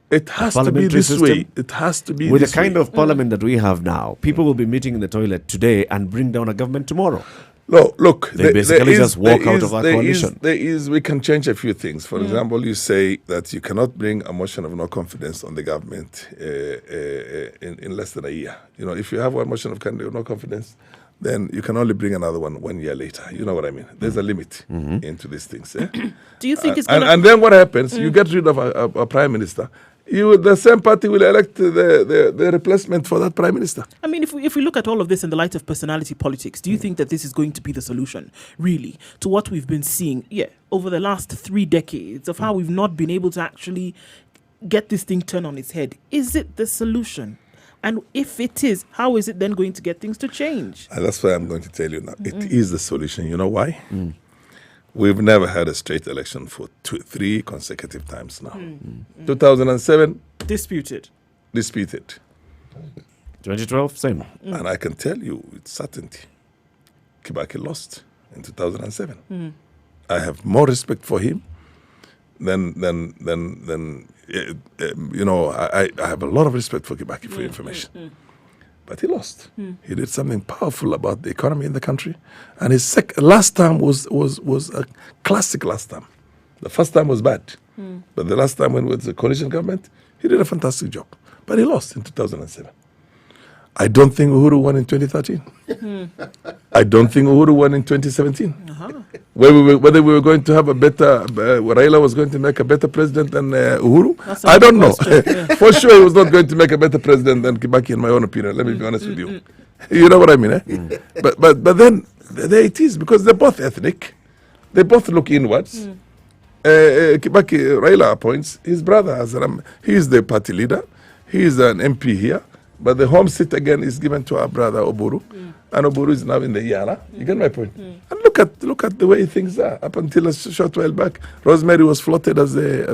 It has to be this way. It has to be with this the kind way. of parliament that we have now. People will be meeting in the toilet today and bring down a government tomorrow. No, look, they basically just walk out of our coalition. We can change a few things. For example, you say that you cannot bring a motion of no confidence on the government in less than a year. If you have one motion of no confidence, then you can only bring another one year later. You know what I mean? There's a limit into these things. Do you think it's going to... And then what happens? You get rid of a prime minister. The same party will elect the replacement for that prime minister. I mean, if we look at all of this in the light of personality politics, do you think that this is going to be the solution, really, to what we've been seeing over the last 3 decades of how we've not been able to actually get this thing turned on its head? Is it the solution? And if it is, how is it then going to get things to change? And that's why I'm going to tell you now. It is the solution. You know why? We've never had a straight election for 3 consecutive times now. 2007. Disputed. 2012, same. And I can tell you with certainty, Kibaki lost in 2007. I have more respect for him than I have a lot of respect for Kibaki, for your information. But he lost. He did something powerful about the economy in the country. And his last term was a classic last term. The first time was bad. But the last time when it was the coalition government, he did a fantastic job. But he lost in 2007. I don't think Uhuru won in 2013. I don't think Uhuru won in 2017. Whether we were going to have a better, Raila was going to make a better president than Uhuru, I don't know. For sure, he was not going to make a better president than Kibaki, in my own opinion. Let me be honest with you. You know what I mean? Eh? But then there it is, because they're both ethnic. They both look inwards. Kibaki, Raila appoints his brother as he is the party leader. He is an MP here. But the home seat again is given to our brother Oburu, and Oburu is now in the Yala. You get my point? And look at the way things are. Up until a short while back, Rosemary was floated as the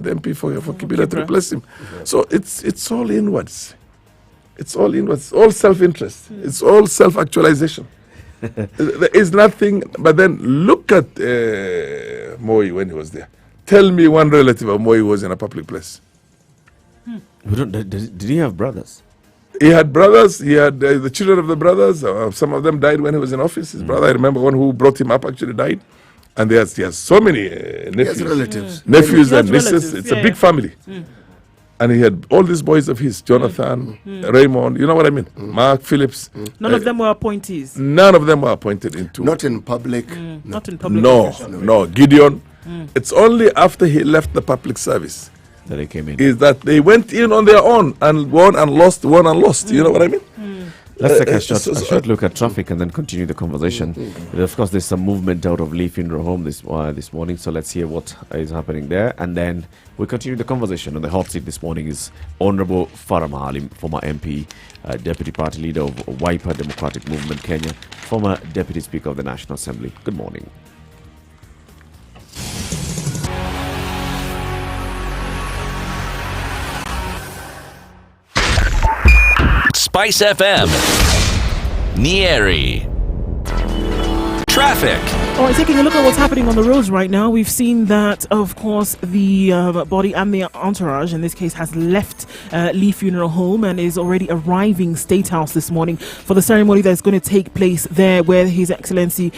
MP for Kibira to replace him. So it's all inwards. It's all inwards. All self-interest. It's all self-actualization. There is nothing. But then look at Moi when he was there. Tell me one relative of Moi who was in a public place. Did he have brothers? He had brothers. He had the children of the brothers. Some of them died when he was in office. His brother, I remember one who brought him up, actually died. And he has so many nephews. Relatives. Nephews and nieces. It's a big family. And he had all these boys of his, Jonathan, Raymond, you know what I mean? Mark, Phillips. None of them were appointees. None of them were appointed into. Not in public. Not in public. No. Gideon. It's only after he left the public service that they came in. Is that they went in on their own and won and lost. You know what I mean? Let's take a short look at traffic and then continue the conversation. Of course, there's some movement out of Lee Funeral Home this morning, so let's hear what is happening there. And then we continue the conversation. On the hot seat this morning is Honorable Farah Maalim, former MP, Deputy Party Leader of Wiper Democratic Movement Kenya, former Deputy Speaker of the National Assembly. Good morning. Spice FM, Nyeri. Traffic. All right, taking a look at what's happening on the roads right now, we've seen that, of course, the body and the entourage, in this case, has left Lee Funeral Home and is already arriving State House this morning for the ceremony that's going to take place there, where His Excellency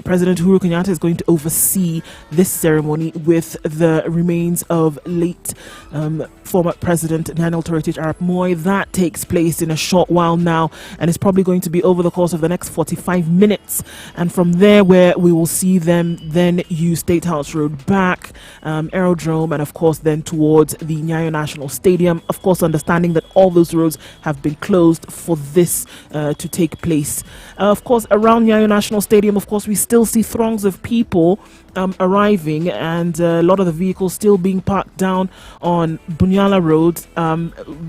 President Uhuru Kenyatta is going to oversee this ceremony with the remains of late former President Daniel Heritage Arap Moi. That takes place in a short while now, and it's probably going to be over the course of the next 45 minutes. And from there, where we will see them then use State House Road back, Aerodrome, and of course then towards the Nyayo National Stadium. Of course, understanding that all those roads have been closed for this to take place. Of course, around Nyayo National Stadium, of course, we still see throngs of people arriving, and a lot of the vehicles still being parked down on Bunyala Road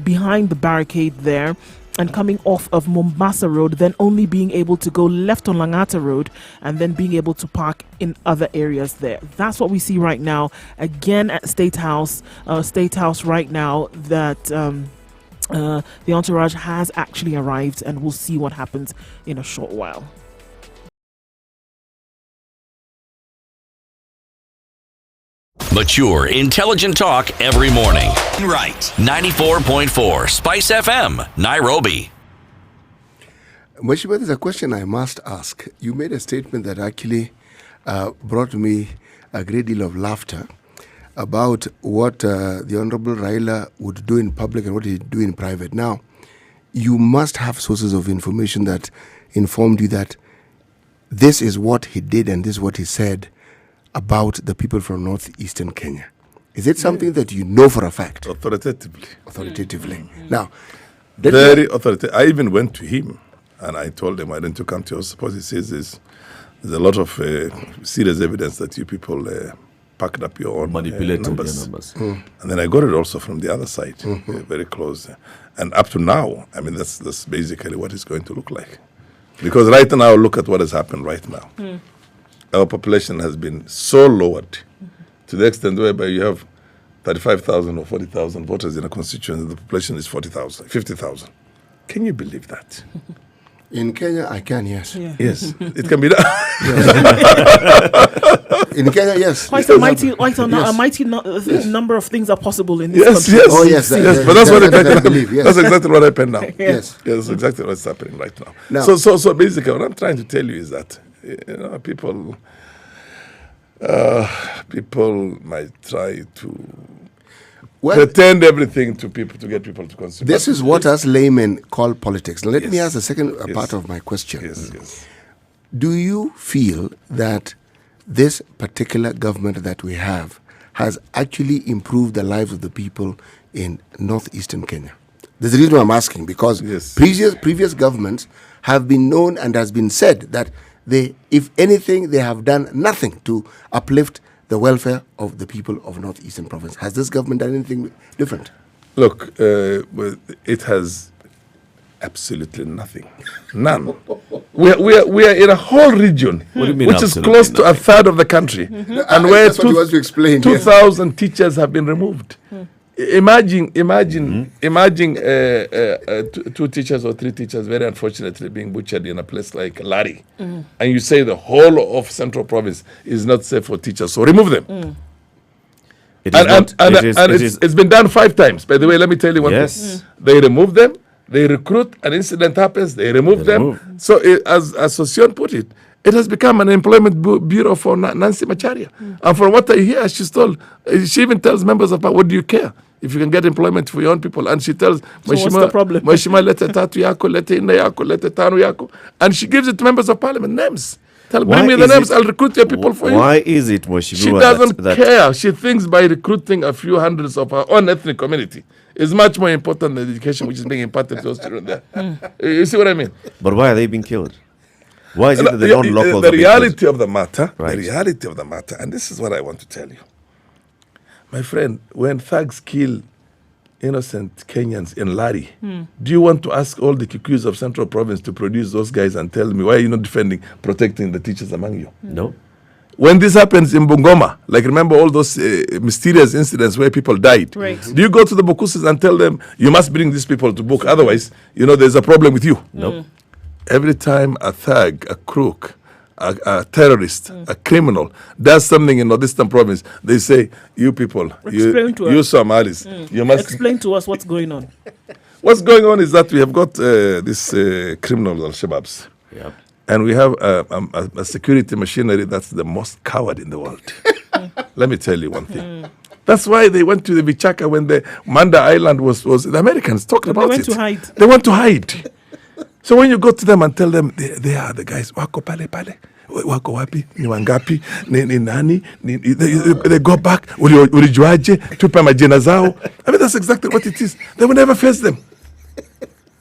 behind the barricade there, and coming off of Mombasa Road, then only being able to go left on Langata Road and then being able to park in other areas there. That's what we see right now. Again at State House right now, that the entourage has actually arrived, and we'll see what happens in a short while. Mature, intelligent talk every morning. Right. 94.4 Spice FM, Nairobi. Mheshimiwa, there's a question I must ask. You made a statement that actually brought me a great deal of laughter about what the Honorable Raila would do in public and what he'd do in private. Now, you must have sources of information that informed you that this is what he did and this is what he said about the people from northeastern Kenya. Is it something that you know for a fact? Authoritatively. Now, very authoritative. I even went to him and I told him, why don't you come to your suppose? He says there's a lot of serious evidence that you people packed up your own manipulated numbers. And then I got it also from the other side, very close. And up to now, I mean, that's basically what it's going to look like. Because right now, look at what has happened right now. Our population has been so lowered to the extent whereby you have 35,000 or 40,000 voters in a constituency. The population is 40,000, 50,000. Can you believe that? In Kenya, I can, yes. Yeah. Yes, it can be done. In Kenya, yes. Quite a mighty number of things are possible in this country. Yes, oh, yes, but that's what I believe. Yes. That's exactly what happened now. Yes, that's exactly what's happening right now. So basically, what I'm trying to tell you is that people might try to pretend everything to people to get people to consume. This is what us laymen call politics. Now, let me Yes. ask the second Yes. part of my question. Yes. Do you feel that this particular government that we have has actually improved the lives of the people in northeastern Kenya? There's the reason why I'm asking, because Yes. previous governments have been known and has been said that they, if anything, they have done nothing to uplift the welfare of the people of northeastern province. Has this government done anything different? Look, well, it has absolutely nothing. None. We are in a whole region What do you mean which is absolutely close to a third of the country, and where That's what he wants to explain, yes. 2,000 teachers have been removed. Imagine two teachers or three teachers very unfortunately being butchered in a place like Lari, and you say the whole of Central Province is not safe for teachers, so remove them. It is not. It's been done 5 times. By the way, let me tell you one Yes. thing. They remove them, they recruit, an incident happens, they remove them. So as Sosion put it, it has become an employment bureau for Nancy Macharia. And from what I hear, she even tells members of what do you care if you can get employment for your own people? And she tells, what's the problem? Mheshimiwa, lete tatu yako, lete nne yako, lete tano yako. And she gives it to members of parliament, names. Bring me the names, I'll recruit your people for you. Why is it, Mheshimiwa, She doesn't care. She thinks by recruiting a few hundreds of her own ethnic community is much more important than the education which is being imparted to those children there. You see what I mean? But why are they being killed? Why is it that the non-locals The are being reality killed? of the matter, Right. the reality of the matter, and this is what I want to tell you. My friend, when thugs kill innocent Kenyans in Lari, do you want to ask all the Kikuyus of Central Province to produce those guys and tell me why are you not protecting the teachers among you? No. When this happens in Bungoma, like remember all those mysterious incidents where people died, Right. do you go to the Bokusis and tell them, you must bring these people to book, otherwise, there's a problem with you? No. Every time a thug, a crook, a terrorist, a criminal does something in Northeastern Province, they say, you people, Explain to you us. Somalis, you must... Explain to us what's going on. What's going on is that we have got this criminal Al-Shabaabs. Yep. And we have a security machinery that's the most coward in the world. Let me tell you one thing. That's why they went to the Vichaka when the Manda Island was the Americans talked about it. They went to hide. They went to hide. So when you go to them and tell them they are the guys, wako pale, wako wapi, ni wangapi, ni nani, they go back, ulijuaje, tupe majina zao. I mean, that's exactly what it is. They will never face them.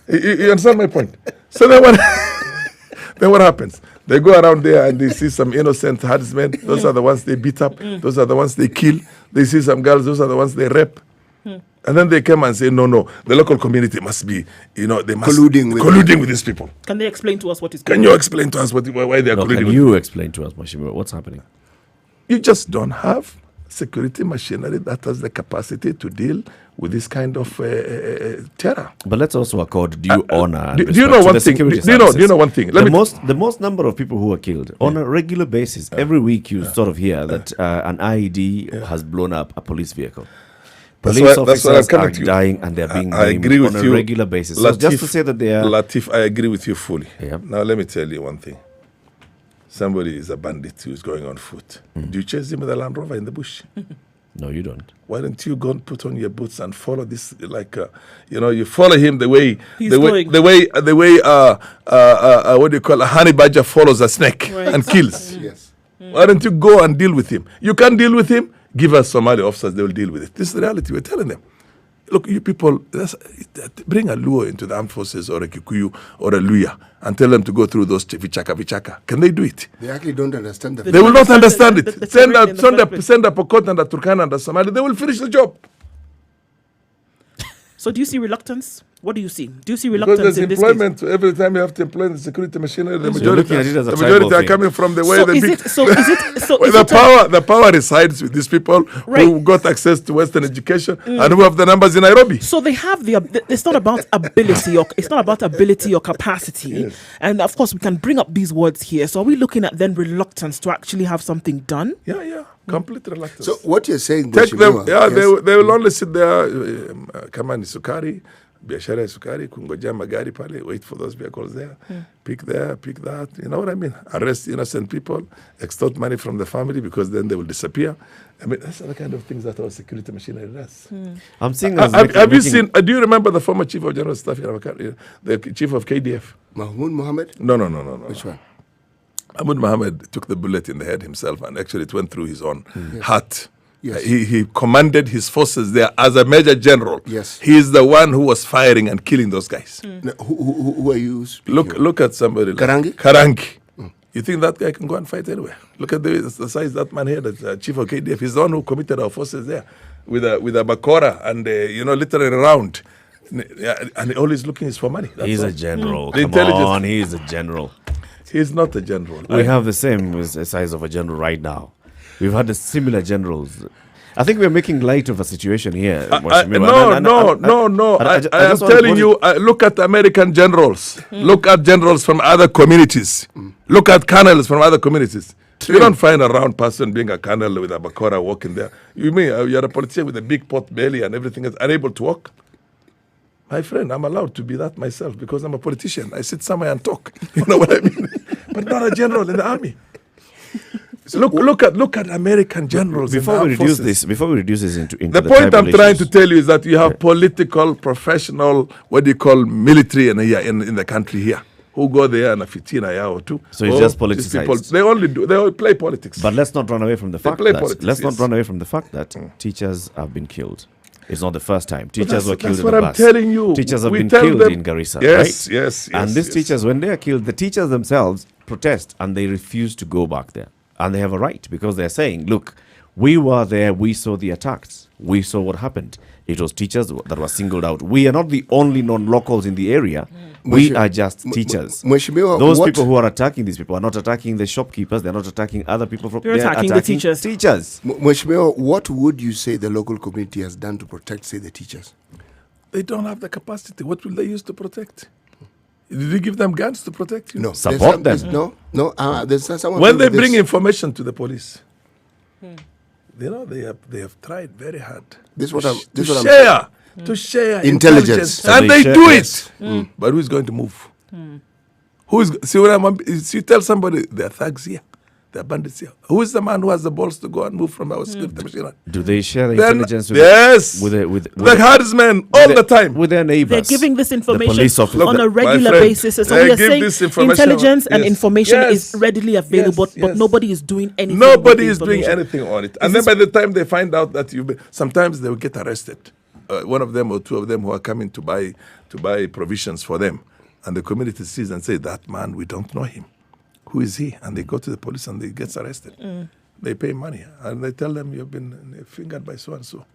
You understand my point? So then what happens? They go around there and they see some innocent herdsmen. Those are the ones they beat up. Those are the ones they kill. They see some girls. Those are the ones they rape. And then they come and say, no, the local community must be, they must colluding with these people. Can they explain to us what is going Can on? you explain to us why they are colluding? Can you explain to us, Mheshimiwa, what's happening? You just don't have security machinery that has the capacity to deal with this kind of terror. But let's also accord due honor. Do you know one thing? Do you know one thing? The most number of people who are killed on a regular basis, every week you sort of hear that an IED has blown up a police vehicle. Police officers are dying and they're being named on a regular basis. So just to say that they are... Latif, I agree with you fully. Yep. Now let me tell you one thing. Somebody is a bandit who's going on foot. Do you chase him with a Land Rover in the bush? No, you don't. Why don't you go and put on your boots and follow this? You follow him the way what do you call a honey badger follows a snake and kills. Yes. Why don't you go and deal with him? You can't deal with him. Give us Somali officers; they will deal with it. This is the reality. We're telling them. Look, you people, bring a Luo into the armed forces or a Kikuyu or a Luya and tell them to go through those Vichaka. Can they do it? They actually don't understand the... They will not understand it. the Send terrain in the first place. a Pokot and a Turkana and a Somali. They will finish the job. So do you see reluctance? What do you see? Do you see Because reluctance there's in this employment. Every time you have to employ the security machinery, the So you're looking at it as a tribal majority are thing. coming from the way So the is big... it- so is it- so Well, is the it a- power the power resides with these people who Right. got access to Western education and who have the numbers in Nairobi. So they have it's not about ability or capacity. And of course we can bring up these words here. So are we looking at then reluctance to actually have something done? Yeah. Complete reluctance. So what you're saying, Take them. Mheshimiwa, Yeah, yes. they will only sit there. Kamani Sukari, biashara ya sukari, kungojea magari pale, wait for those vehicles there, pick there, pick that. You know what I mean? Arrest innocent people, extort money from the family because then they will disappear. I mean, that's the kind of things that our security machinery does. I'm seeing. Have you seen? Do you remember the former chief of general staff, the chief of KDF? Mahmoud Mohammed? No. Which one? Mahmoud Mohammed took the bullet in the head himself, and actually it went through his own heart. Yes. He commanded his forces there as a major general. Yes. He is the one who was firing and killing those guys. No, who are you speaking Look at somebody like Karangi? Karangi. You think that guy can go and fight anywhere? Look at the size that man here, the chief of KDF. He's the one who committed our forces there with a bakora and littering around. And all he's looking is for money. That's He's all. a general. The Come intelligence- on, he's a general. He's not a general. We have the same size of a general right now. We've had the similar generals. I think we're making light of a situation here. No. I am telling you, look at American generals. Look at generals from other communities. Look at colonels from other communities. You don't find a round person being a colonel with a bakora walking there. You mean you're a politician with a big pot belly and everything is unable to walk? My friend, I'm allowed to be that myself because I'm a politician. I sit somewhere and talk. You know what I mean? But not a general in the army. So look at American generals. Before we reduce this into the the point I'm tribal trying issues. to tell you is that you have political, professional, military and here in the country here who go there and a fitina yao too. So it's just these people, politicized. they all play politics. But let's not run away from the fact play that politics, teachers have been killed. It's not the first time. Teachers were killed that's in what the I'm bus. telling you. Teachers have We been tell killed them- in Garissa, Yes, right? yes, And these yes. teachers, when they are killed, the teachers themselves protest and they refuse to go back there. And they have a right because they're saying, look, we were there, we saw the attacks, we saw what happened. It was teachers that were singled out. We are not the only non-locals in the area. We are just teachers. Mheshimiwa, Those what- people who are attacking these people are not attacking the shopkeepers. They're not attacking other people. They're attacking the teachers. Mheshimiwa, what would you say the local community has done to protect, say, the teachers? They don't have the capacity. What will they use to protect? Did you give them guns to protect you? No. Support them. There's someone When they with bring this. information to the police, they have tried very hard This to what I'm- sh- this to what I'm- share to share Intelligence. So and they they share- do yes. it. But who is going to move? Who is see what I'm? You tell somebody they're thugs here, they're bandits here. Who is the man who has the balls to go and move from our security machine? Do they share the Then- intelligence yes, with the herdsmen all the time. with their neighbors? They're giving this The information police officers. on a Look, my regular friend, basis. So they we are give saying this information- intelligence and yes. information Yes. is readily available, Yes, but yes. nobody is doing anything. Nobody with is the doing information. anything on it. And then by the time they find out that sometimes they will get arrested. One of them or two of them who are coming to buy provisions for them. And the community sees and say, that man, we don't know him. Who is he? And they go to the police and they get arrested. They pay money. And they tell them, you've been fingered by so-and-so.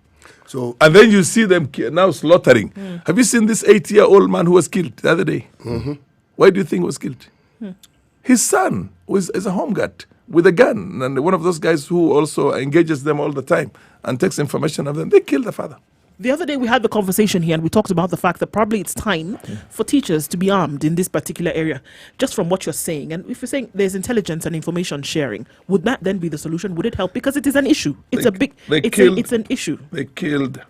So, And then you see them now slaughtering. Have you seen this 8-year-old man who was killed the other day? Why do you think he was killed? His son is a home guard with a gun. And one of those guys who also engages them all the time and takes information of them. They kill the father. The other day we had the conversation here and we talked about the fact that probably it's time for teachers to be armed in this particular area, just from what you're saying. And if you're saying there's intelligence and information sharing, would that then be the solution? Would it help? Because it is an issue. It's it's an issue. They killed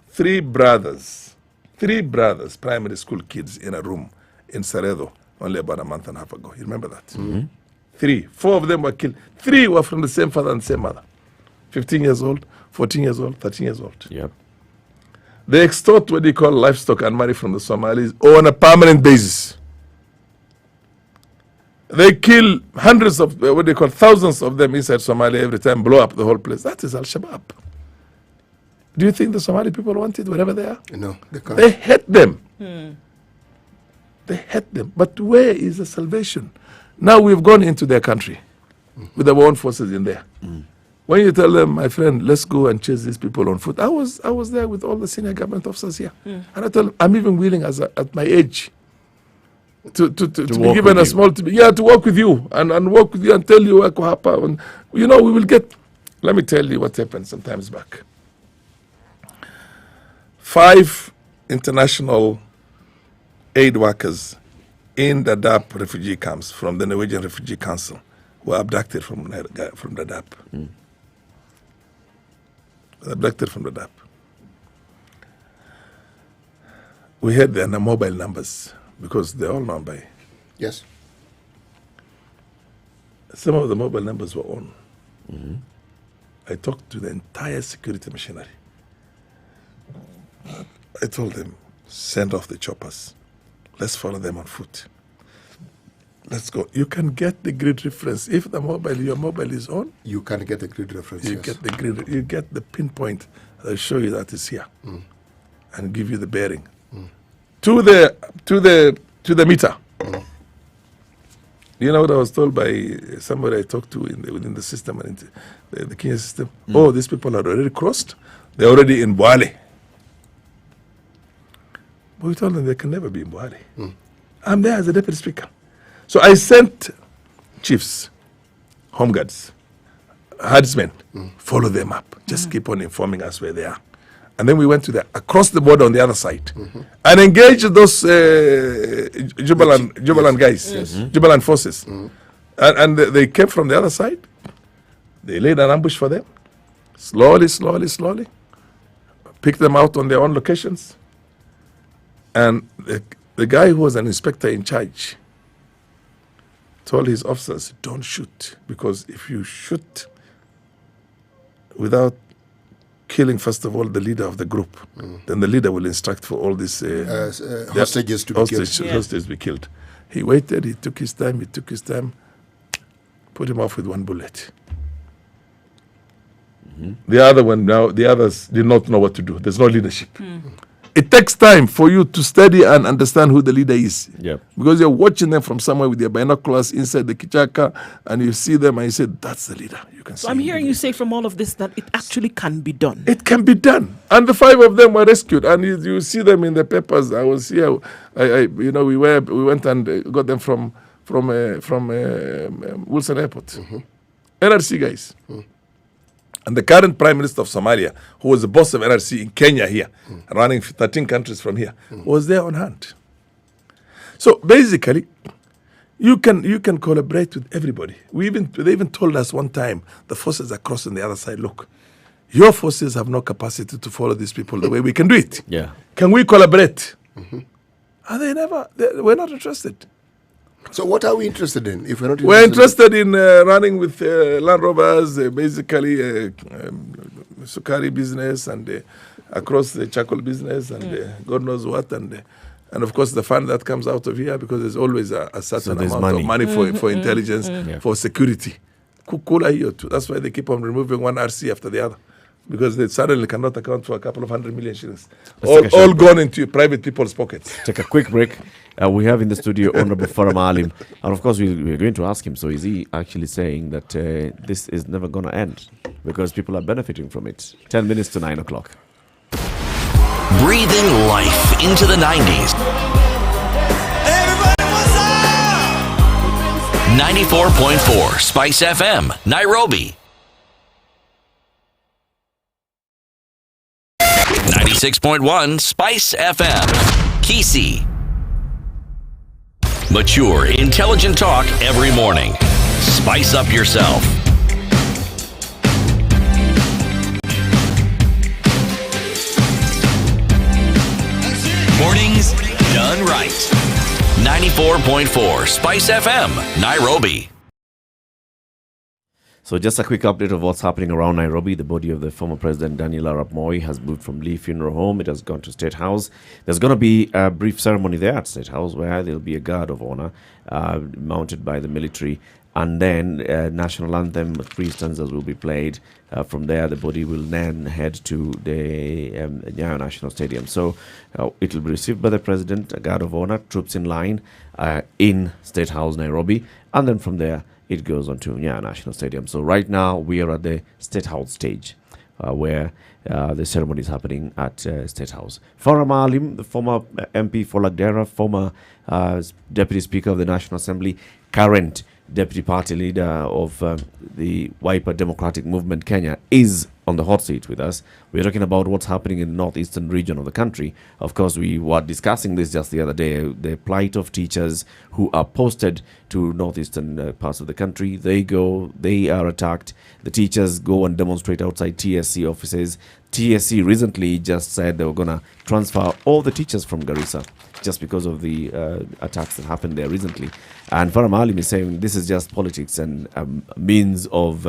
three brothers, primary school kids in a room in Saredo only about a month and a half ago. You remember that? 4 of them were killed. 3 were from the same father and same mother. 15 years old, 14 years old, 13 years old. Yep. They extort what they call livestock and money from the Somalis on a permanent basis. They kill hundreds of, thousands of them inside Somalia every time, blow up the whole place. That is Al-Shabaab. Do you think the Somali people want it wherever they are? no, they can't. They hate them. They hate them. But where is the salvation? Now we've gone into their country with our own forces in there. When you tell them, my friend, let's go and chase these people on foot. I was there with all the senior government officers here. And I told them, I'm even willing at my age to be walk given with a you. small to work with you and work with you and tell you what will happen. And, we will get, let me tell you what happened some times back. 5 international aid workers in the Dadaab refugee camps from the Norwegian Refugee Council were abducted from Dadaab. Abducted from Dadaab. we had their mobile numbers because they're all known by. Yes. Some of the mobile numbers were on. I talked to the entire security machinery. I told them, send off the choppers. Let's follow them on foot. Let's go. You can get the grid reference. If your mobile is on, You can get the grid reference. you yes. get the grid, you get the pinpoint that'll show you that it's here and give you the bearing to the meter. You know what I was told by somebody I talked to within the system and the Kenya system? Oh, these people are already crossed. They're already in Bwale. But we told them they can never be in Bwale. I'm there as a deputy speaker. So I sent chiefs, home guards, herdsmen, follow them up. Just keep on informing us where they are. And then we went to across the border on the other side and engaged those Jubaland guys, Jubaland forces. And they came from the other side. They laid an ambush for them. Slowly. Picked them out on their own locations. And the guy who was an inspector in charge told his officers, don't shoot, because if you shoot without killing, first of all, the leader of the group, then the leader will instruct for all these hostages to be killed. Hostages to be killed. He waited, he took his time, put him off with one bullet. The others did not know what to do. There's no leadership. It takes time for you to study and understand who the leader is. Yep. Because you're watching them from somewhere with your binoculars inside the kichaka, and you see them and you say, that's the leader. You can see. So I'm hearing you say from all of this that it actually can be done. It can be done. And the 5 of them were rescued. And you see them in the papers. I was here. We went and got them from Wilson Airport. NRC guys. And the current Prime Minister of Somalia, who was the boss of NRC in Kenya here, running 13 countries from here, was there on hand. So basically, you can collaborate with everybody. They even told us one time, the forces are crossing the other side. Look, your forces have no capacity to follow these people the way we can do it. Yeah. Can we collaborate? And we're not interested. So what are we interested in? If we're not We're interested in running with Land Rovers, basically Sukari business and across the charcoal business and God knows what. And of course, the fund that comes out of here, because there's always a certain amount of money for intelligence, for security. Kukula here too. That's why they keep on removing one RC after the other. Because they suddenly cannot account for a couple of 100 million shillings. All gone into private people's pockets. Take a quick break. We have in the studio Honorable Farah Maalim. And of course, we're going to ask him, so is he actually saying that this is never going to end? Because people are benefiting from it. 10 minutes to 9 o'clock. Breathing life into the 90s. 94.4 Spice FM, Nairobi. 96.1 Spice FM, Kisi. Mature, intelligent talk every morning. Spice up yourself. Mornings done right. 94.4 Spice FM, Nairobi. So just a quick update of what's happening around Nairobi. The body of the former President Daniel Arap Moi has moved from Lee Funeral Home. It has gone to State House. There's going to be a brief ceremony there at State House where there'll be a guard of honor mounted by the military. And then national anthem, 3 stanzas will be played. From there, the body will then head to the Nyayo National Stadium. So it will be received by the President, a guard of honor, troops in line in State House, Nairobi. And then from there, it goes on to Nyayo National Stadium. So right now, we are at the State House stage where the ceremony is happening at State House. Farah Maalim, the former MP for Lagdera, former Deputy Speaker of the National Assembly, current Deputy Party Leader of the Wiper Democratic Movement Kenya, is on the hot seat with us. We're talking about what's happening in the northeastern region of the country. Of course, we were discussing this just the other day, the plight of teachers who are posted to northeastern parts of the country. They are attacked. The teachers go and demonstrate outside TSC offices. TSC recently just said they were going to transfer all the teachers from Garissa just because of the attacks that happened there recently. And Farah Maalim is saying this is just politics and a means of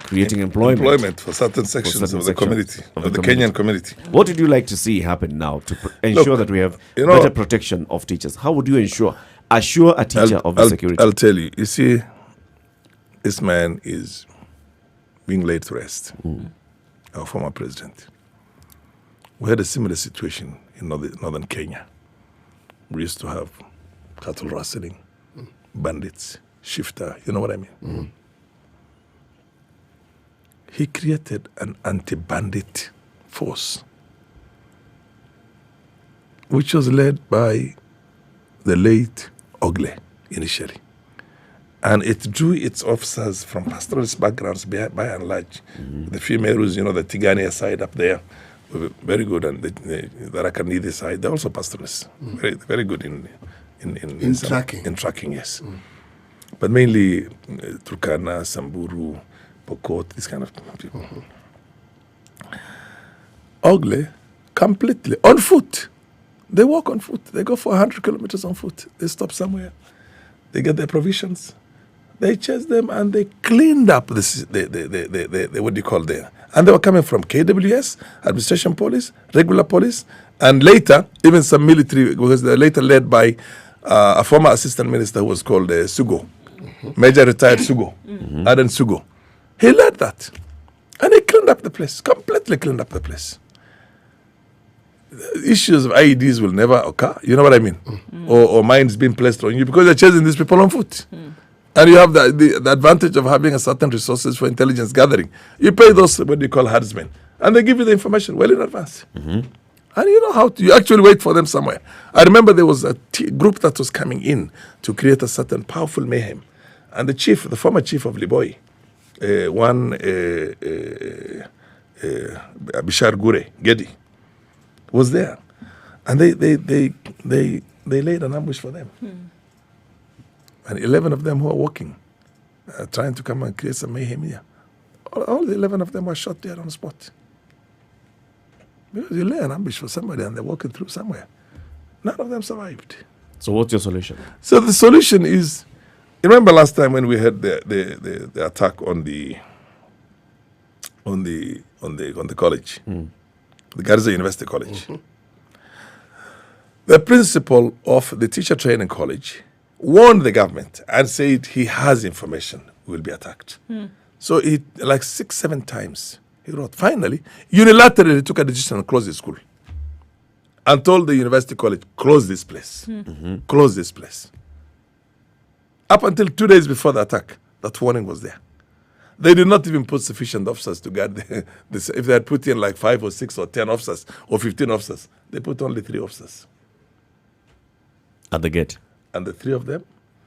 creating employment for certain sections of the community, of the Kenyan community. What would you like to see happen now to ensure that we have better protection of teachers? How would you assure a teacher of the security? I'll tell you. You see, this man is being laid to rest. Our former president. We had a similar situation in northern Kenya. We used to have cattle rustling, bandits, shifter, you know what I mean? He created an anti-bandit force, which was led by the late Ogle initially. And it drew its officers from pastoralist backgrounds by and large. The females, the Tigania side up there, were very good, and the Rakanidi side, they're also pastoralists. Very, very good in tracking. In tracking, yes. But mainly Turkana, Samburu, Pokot, these kind of people. Ogle, completely on foot. They walk on foot. They go for 100 kilometers on foot. They stop somewhere. They get their provisions. They chased them and they cleaned up this. What do you call there? And they were coming from KWS, administration police, regular police, and later even some military, because they're later led by a former assistant minister who was called Sugo, Major retired Sugo, Aden Sugo. He led that, and he cleaned up the place, completely cleaned up the place. Issues of IEDs will never occur. You know what I mean? Or mines being placed on you because they're chasing these people on foot. And you have the advantage of having a certain resources for intelligence gathering. You pay those, what do you call, herdsmen, and they give you the information well in advance. And you know how to, you actually wait for them somewhere. I remember there was a group that was coming in to create a certain powerful mayhem. And the former chief of Liboi, Bishar Gure, Gedi, was there. And they laid an ambush for them. And 11 of them who are walking, trying to come and create some mayhem here. All the 11 of them were shot there on the spot. Because you lay an ambush for somebody and they're walking through somewhere. None of them survived. So what's your solution? So the solution is, you remember last time when we had the attack on the college, the Garissa University College. The principal of the teacher training college warned the government and said he has information will be attacked. So he, like 6-7 times, he wrote. Finally, unilaterally took a decision and closed the school and told the university college, close this place. Close this place. Up until 2 days before the attack, that warning was there. They did not even put sufficient officers to guard this. If they had put in like 5 or 6 or 10 officers or 15 officers, they put only 3 officers. At the gate. And the 3 of them,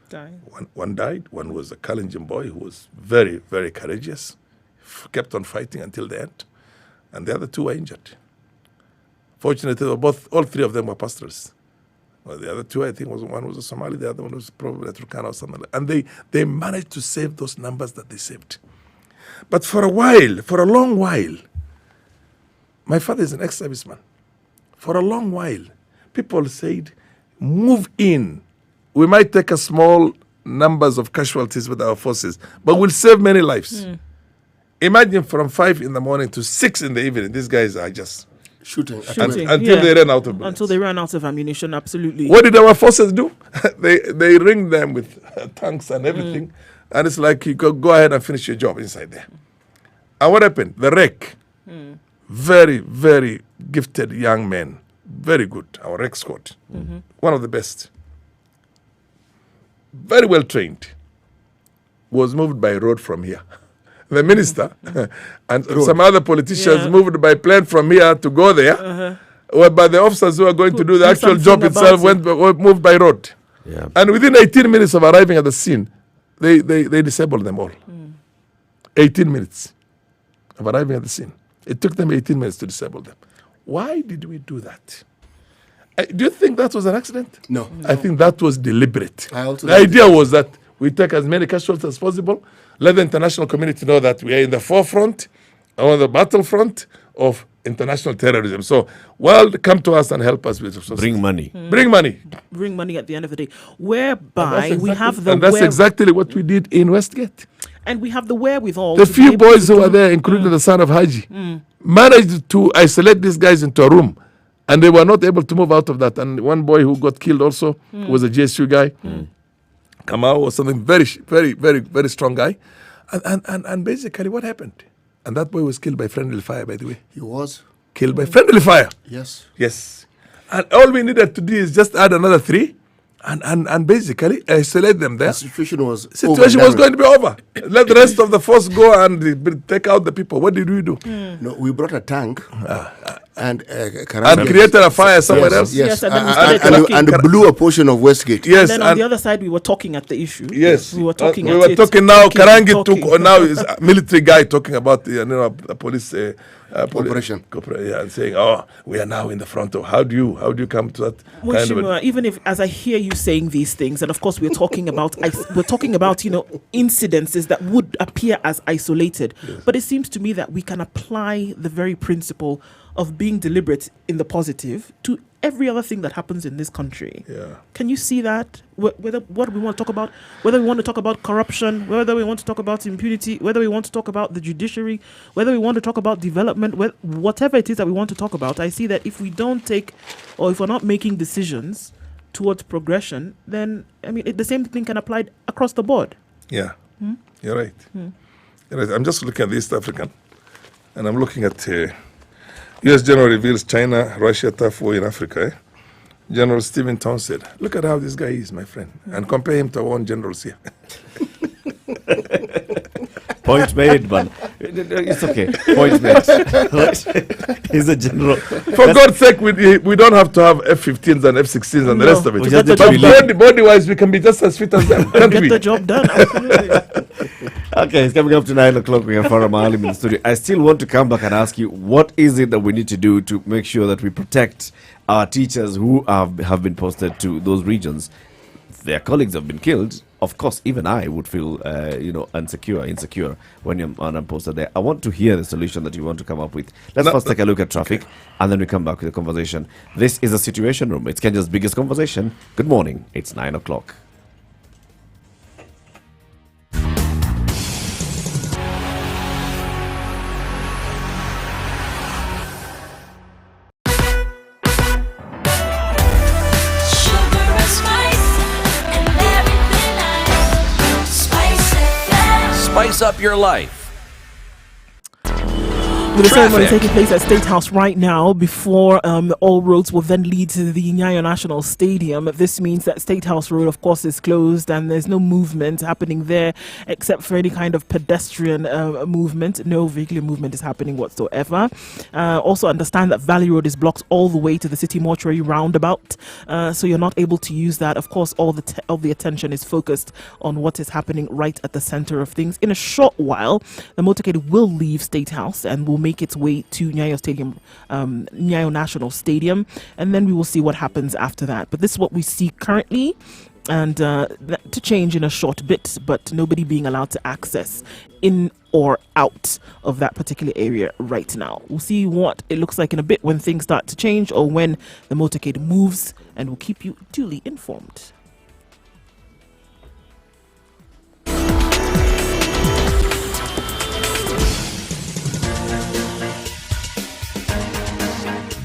Died. one died. One was a Kalenjin boy who was very, very courageous, kept on fighting until the end. And the other 2 were injured. Fortunately, all 3 of them were pastoralists. Well, the other 2, I think, one was a Somali, the other one was probably a Turkana or something like that. And they managed to save those numbers that they saved. But for a long while, my father is an ex-serviceman. For a long while, people said, move in. We might take a small numbers of casualties with our forces, but we'll save many lives. Imagine from 5 in the morning to 6 in the evening, these guys are just shooting. Until they ran out of bullets. Until they ran out of ammunition, absolutely. What did our forces do? they ring them with tanks and everything, and it's like you go ahead and finish your job inside there. And what happened? The wreck, very, very gifted young men, very good, our wreck squad, one of the best, very well trained, was moved by road from here. The minister and some other politicians moved by plane from here to go there, but the officers who are going to do the actual job itself were moved by road. And within 18 minutes of arriving at the scene, they disabled them all. 18 minutes. of arriving at the scene. It took them 18 minutes to disable them. Why did we do that? Do you think that was an accident? No. I think that was deliberate. I also The idea was that we take as many casualties as possible, let the international community know that we are in the forefront, on the battlefront of international terrorism. So, world, come to us and help us with resources. Bring money. Bring money. Bring money at the end of the day, whereby we have the And that's exactly what we did in Westgate. and we have the wherewithal. The to be few able boys to who were do- there, including the son of Haji, managed to isolate these guys into a room. And they were not able to move out of that. And one boy who got killed also was a GSU guy. Kamau was something very strong guy. And basically what happened? And that boy was killed by friendly fire, by the way. He was. Killed by friendly fire. Yes. Yes. And all we needed to do is just add another 3 and basically isolate them there. The situation was Going to be over. Let the rest of the force go and take out the people. What did we do? No, we brought a tank and And created a fire somewhere else? Yes, and then we started talking. and blew a portion of Westgate. Yes. And then on the other side, we were talking at the issue. Yes, we were talking. we at were it, talking now. Karangi talking. took now is a military guy talking about a police Operation. Yeah, and saying, "Oh, we are now in the front of." How do you come to that kind of? Mweshimua, even if, as I hear you saying these things, and of course we're talking about incidences that would appear as isolated, but it seems to me that we can apply the very principle of being deliberate in the positive to every other thing that happens in this country. Yeah. Can you see that? Whether what we want to talk about, whether we want to talk about corruption, whether we want to talk about impunity, whether we want to talk about the judiciary, whether we want to talk about development, whatever it is that we want to talk about, I see that if we don't take, or if we're not making decisions towards progression, then I mean the same thing can apply across the board. Yeah, you're right. You're right. I'm just looking at the East African, and I'm looking at U.S. General reveals China, Russia tough war in Africa. General Stephen Townsend. Look at how this guy is, my friend, and compare him to our own generals here. Point made, man. It's okay. Point made. He's a general. For God's sake, we don't have to have F-15s and F-16s and the No. rest of it. We just Get need the to job be But body-wise, we can be just as fit as them, can't Get we? the job done. Absolutely. Okay, it's coming up to 9 o'clock. We have Farah Maalim in the studio. I still want to come back and ask you, what is it that we need to do to make sure that we protect our teachers who have been posted to those regions? Their colleagues have been killed. Of course, even I would feel, insecure when I'm posted there. I want to hear the solution that you want to come up with. Let's first take a look at traffic, and then we come back with the conversation. This is a Situation Room. It's Kenya's biggest conversation. Good morning. It's 9 o'clock. Sugar and spice and everything nice. Spice FM. Spice up your life. With the ceremony Traffic. taking place at State House right now, before all roads will then lead to the Nyayo National Stadium. This means that State House Road, of course, is closed and there's no movement happening there except for any kind of pedestrian movement. No vehicular movement is happening whatsoever. Also understand that Valley Road is blocked all the way to the City Mortuary roundabout, so you're not able to use that. Of course, all the attention is focused on what is happening right at the center of things. In a short while, the motorcade will leave State House and will make its way to Nyayo National Stadium, and then we will see what happens after that. But this is what we see currently, and to change in a short bit, but nobody being allowed to access in or out of that particular area right now. We'll see what it looks like in a bit when things start to change or when the motorcade moves, and we'll keep you duly informed.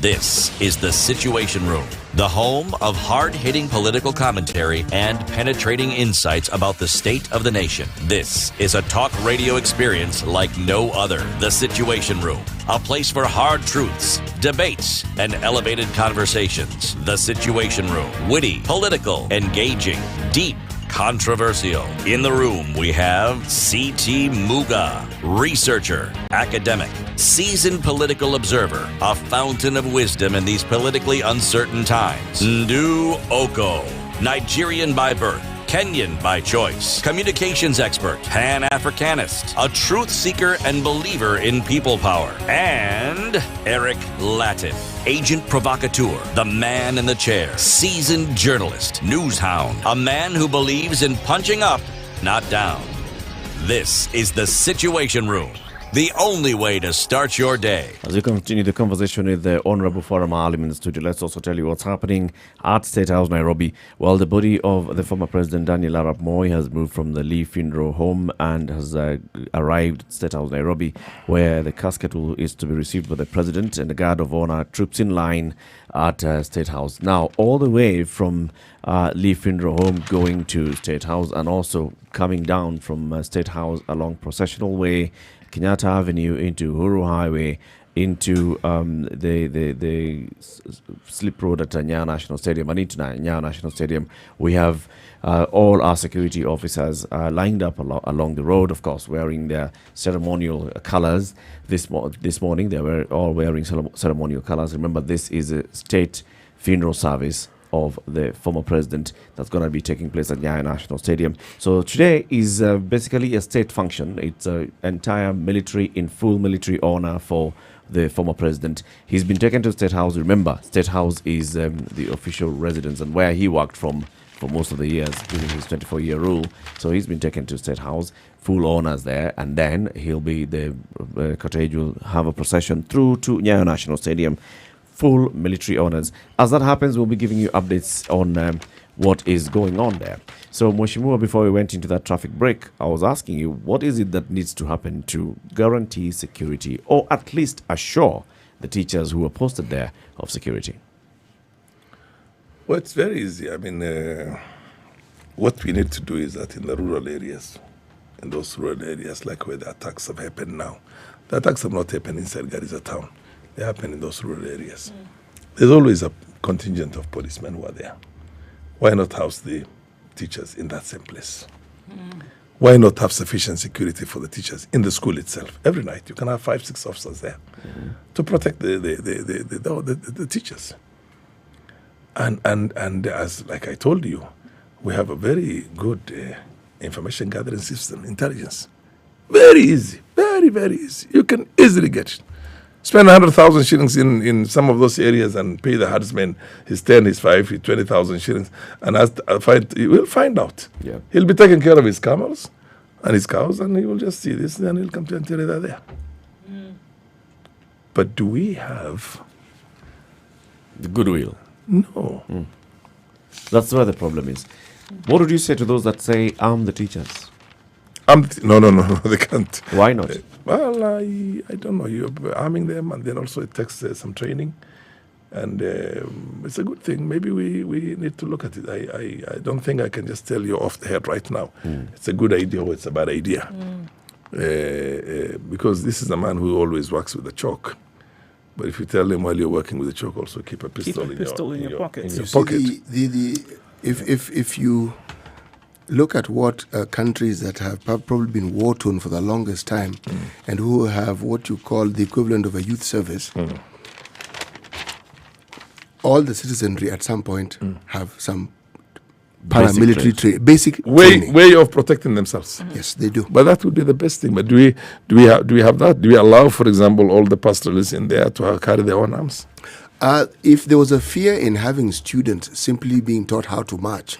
This is the Situation Room, the home of hard-hitting political commentary and penetrating insights about the state of the nation. This is a talk radio experience like no other. The Situation Room, a place for hard truths, debates, and elevated conversations. The Situation Room, witty, political, engaging, deep, controversial. In the room, we have C.T. Muga, researcher, academic, seasoned political observer, a fountain of wisdom in these politically uncertain times. Ndu Oko, Nigerian by birth, Kenyan by choice, communications expert, Pan-Africanist, a truth seeker and believer in people power, and Eric Latin, agent provocateur, the man in the chair, seasoned journalist, news hound, a man who believes in punching up, not down. This is the Situation Room, the only way to start your day. As we continue the conversation with the Honorable Farama Alim in the studio, let's also tell you what's happening at State House, Nairobi. Well, the body of the former President Daniel Arap Moi has moved from the Lee Funeral Home and has arrived at State House, Nairobi, where the casket is to be received by the President and the Guard of Honor troops in line at State House. Now, all the way from Lee Funeral Home going to State House and also coming down from State House along Processional Way, Kenyatta Avenue into Uhuru Highway, into the slip road at Nyeri National Stadium and into Nyeri National Stadium. We have all our security officers lined up along the road, of course, wearing their ceremonial colors. This morning, they were all wearing ceremonial colors. Remember, this is a state funeral service of the former president that's going to be taking place at Nyeri National Stadium. So today is basically a state function. It's an entire military, in full military honor for the former president. He's been taken to State House. Remember, State House is the official residence and where he worked for most of the years during his 24-year rule. So he's been taken to State House, full honors there, and then the cortege will have a procession through to Nyeri National Stadium. Full military honors. As that happens, we'll be giving you updates on what is going on there. So, Mheshimiwa, before we went into that traffic break, I was asking you, what is it that needs to happen to guarantee security, or at least assure the teachers who are posted there of security? Well, it's very easy. I mean, what we need to do is that in the rural areas, in those rural areas like where the attacks have happened now, the attacks have not happened inside Garissa town. They happen in those rural areas. There's always a contingent of policemen who are there. Why not house the teachers in that same place? Why not have sufficient security for the teachers in the school itself? Every night you can have 5-6 officers there to protect the teachers. And as like I told you, we have a very good information gathering system, intelligence. Very easy, very, very easy. You can easily get it. Spend 100,000 shillings in some of those areas and pay the herdsman his 10, his 5, his 20,000 shillings, and he will find out. Yeah. He'll be taking care of his camels and his cows, and he will just see this, and he'll come to and tell you they're there. But do we have the goodwill? No. That's where the problem is. What would you say to those that say, arm the teachers? No, they can't. Why not? Well, I don't know. You're arming them, and then also it takes some training, and it's a good thing. Maybe we need to look at it. I don't think I can just tell you off the head right now. It's a good idea or it's a bad idea, because this is a man who always works with a chalk. But if you tell him while you're working with a chalk, also keep a pistol in your pocket. If you look at what countries that have probably been war-torn for the longest time and who have what you call the equivalent of a youth service, all the citizenry at some point have some paramilitary basic way of protecting themselves. Yes, they do. But that would be the best thing. But do we have that? Do we allow, for example, all the pastoralists in there to carry their own arms? If there was a fear in having students simply being taught how to march,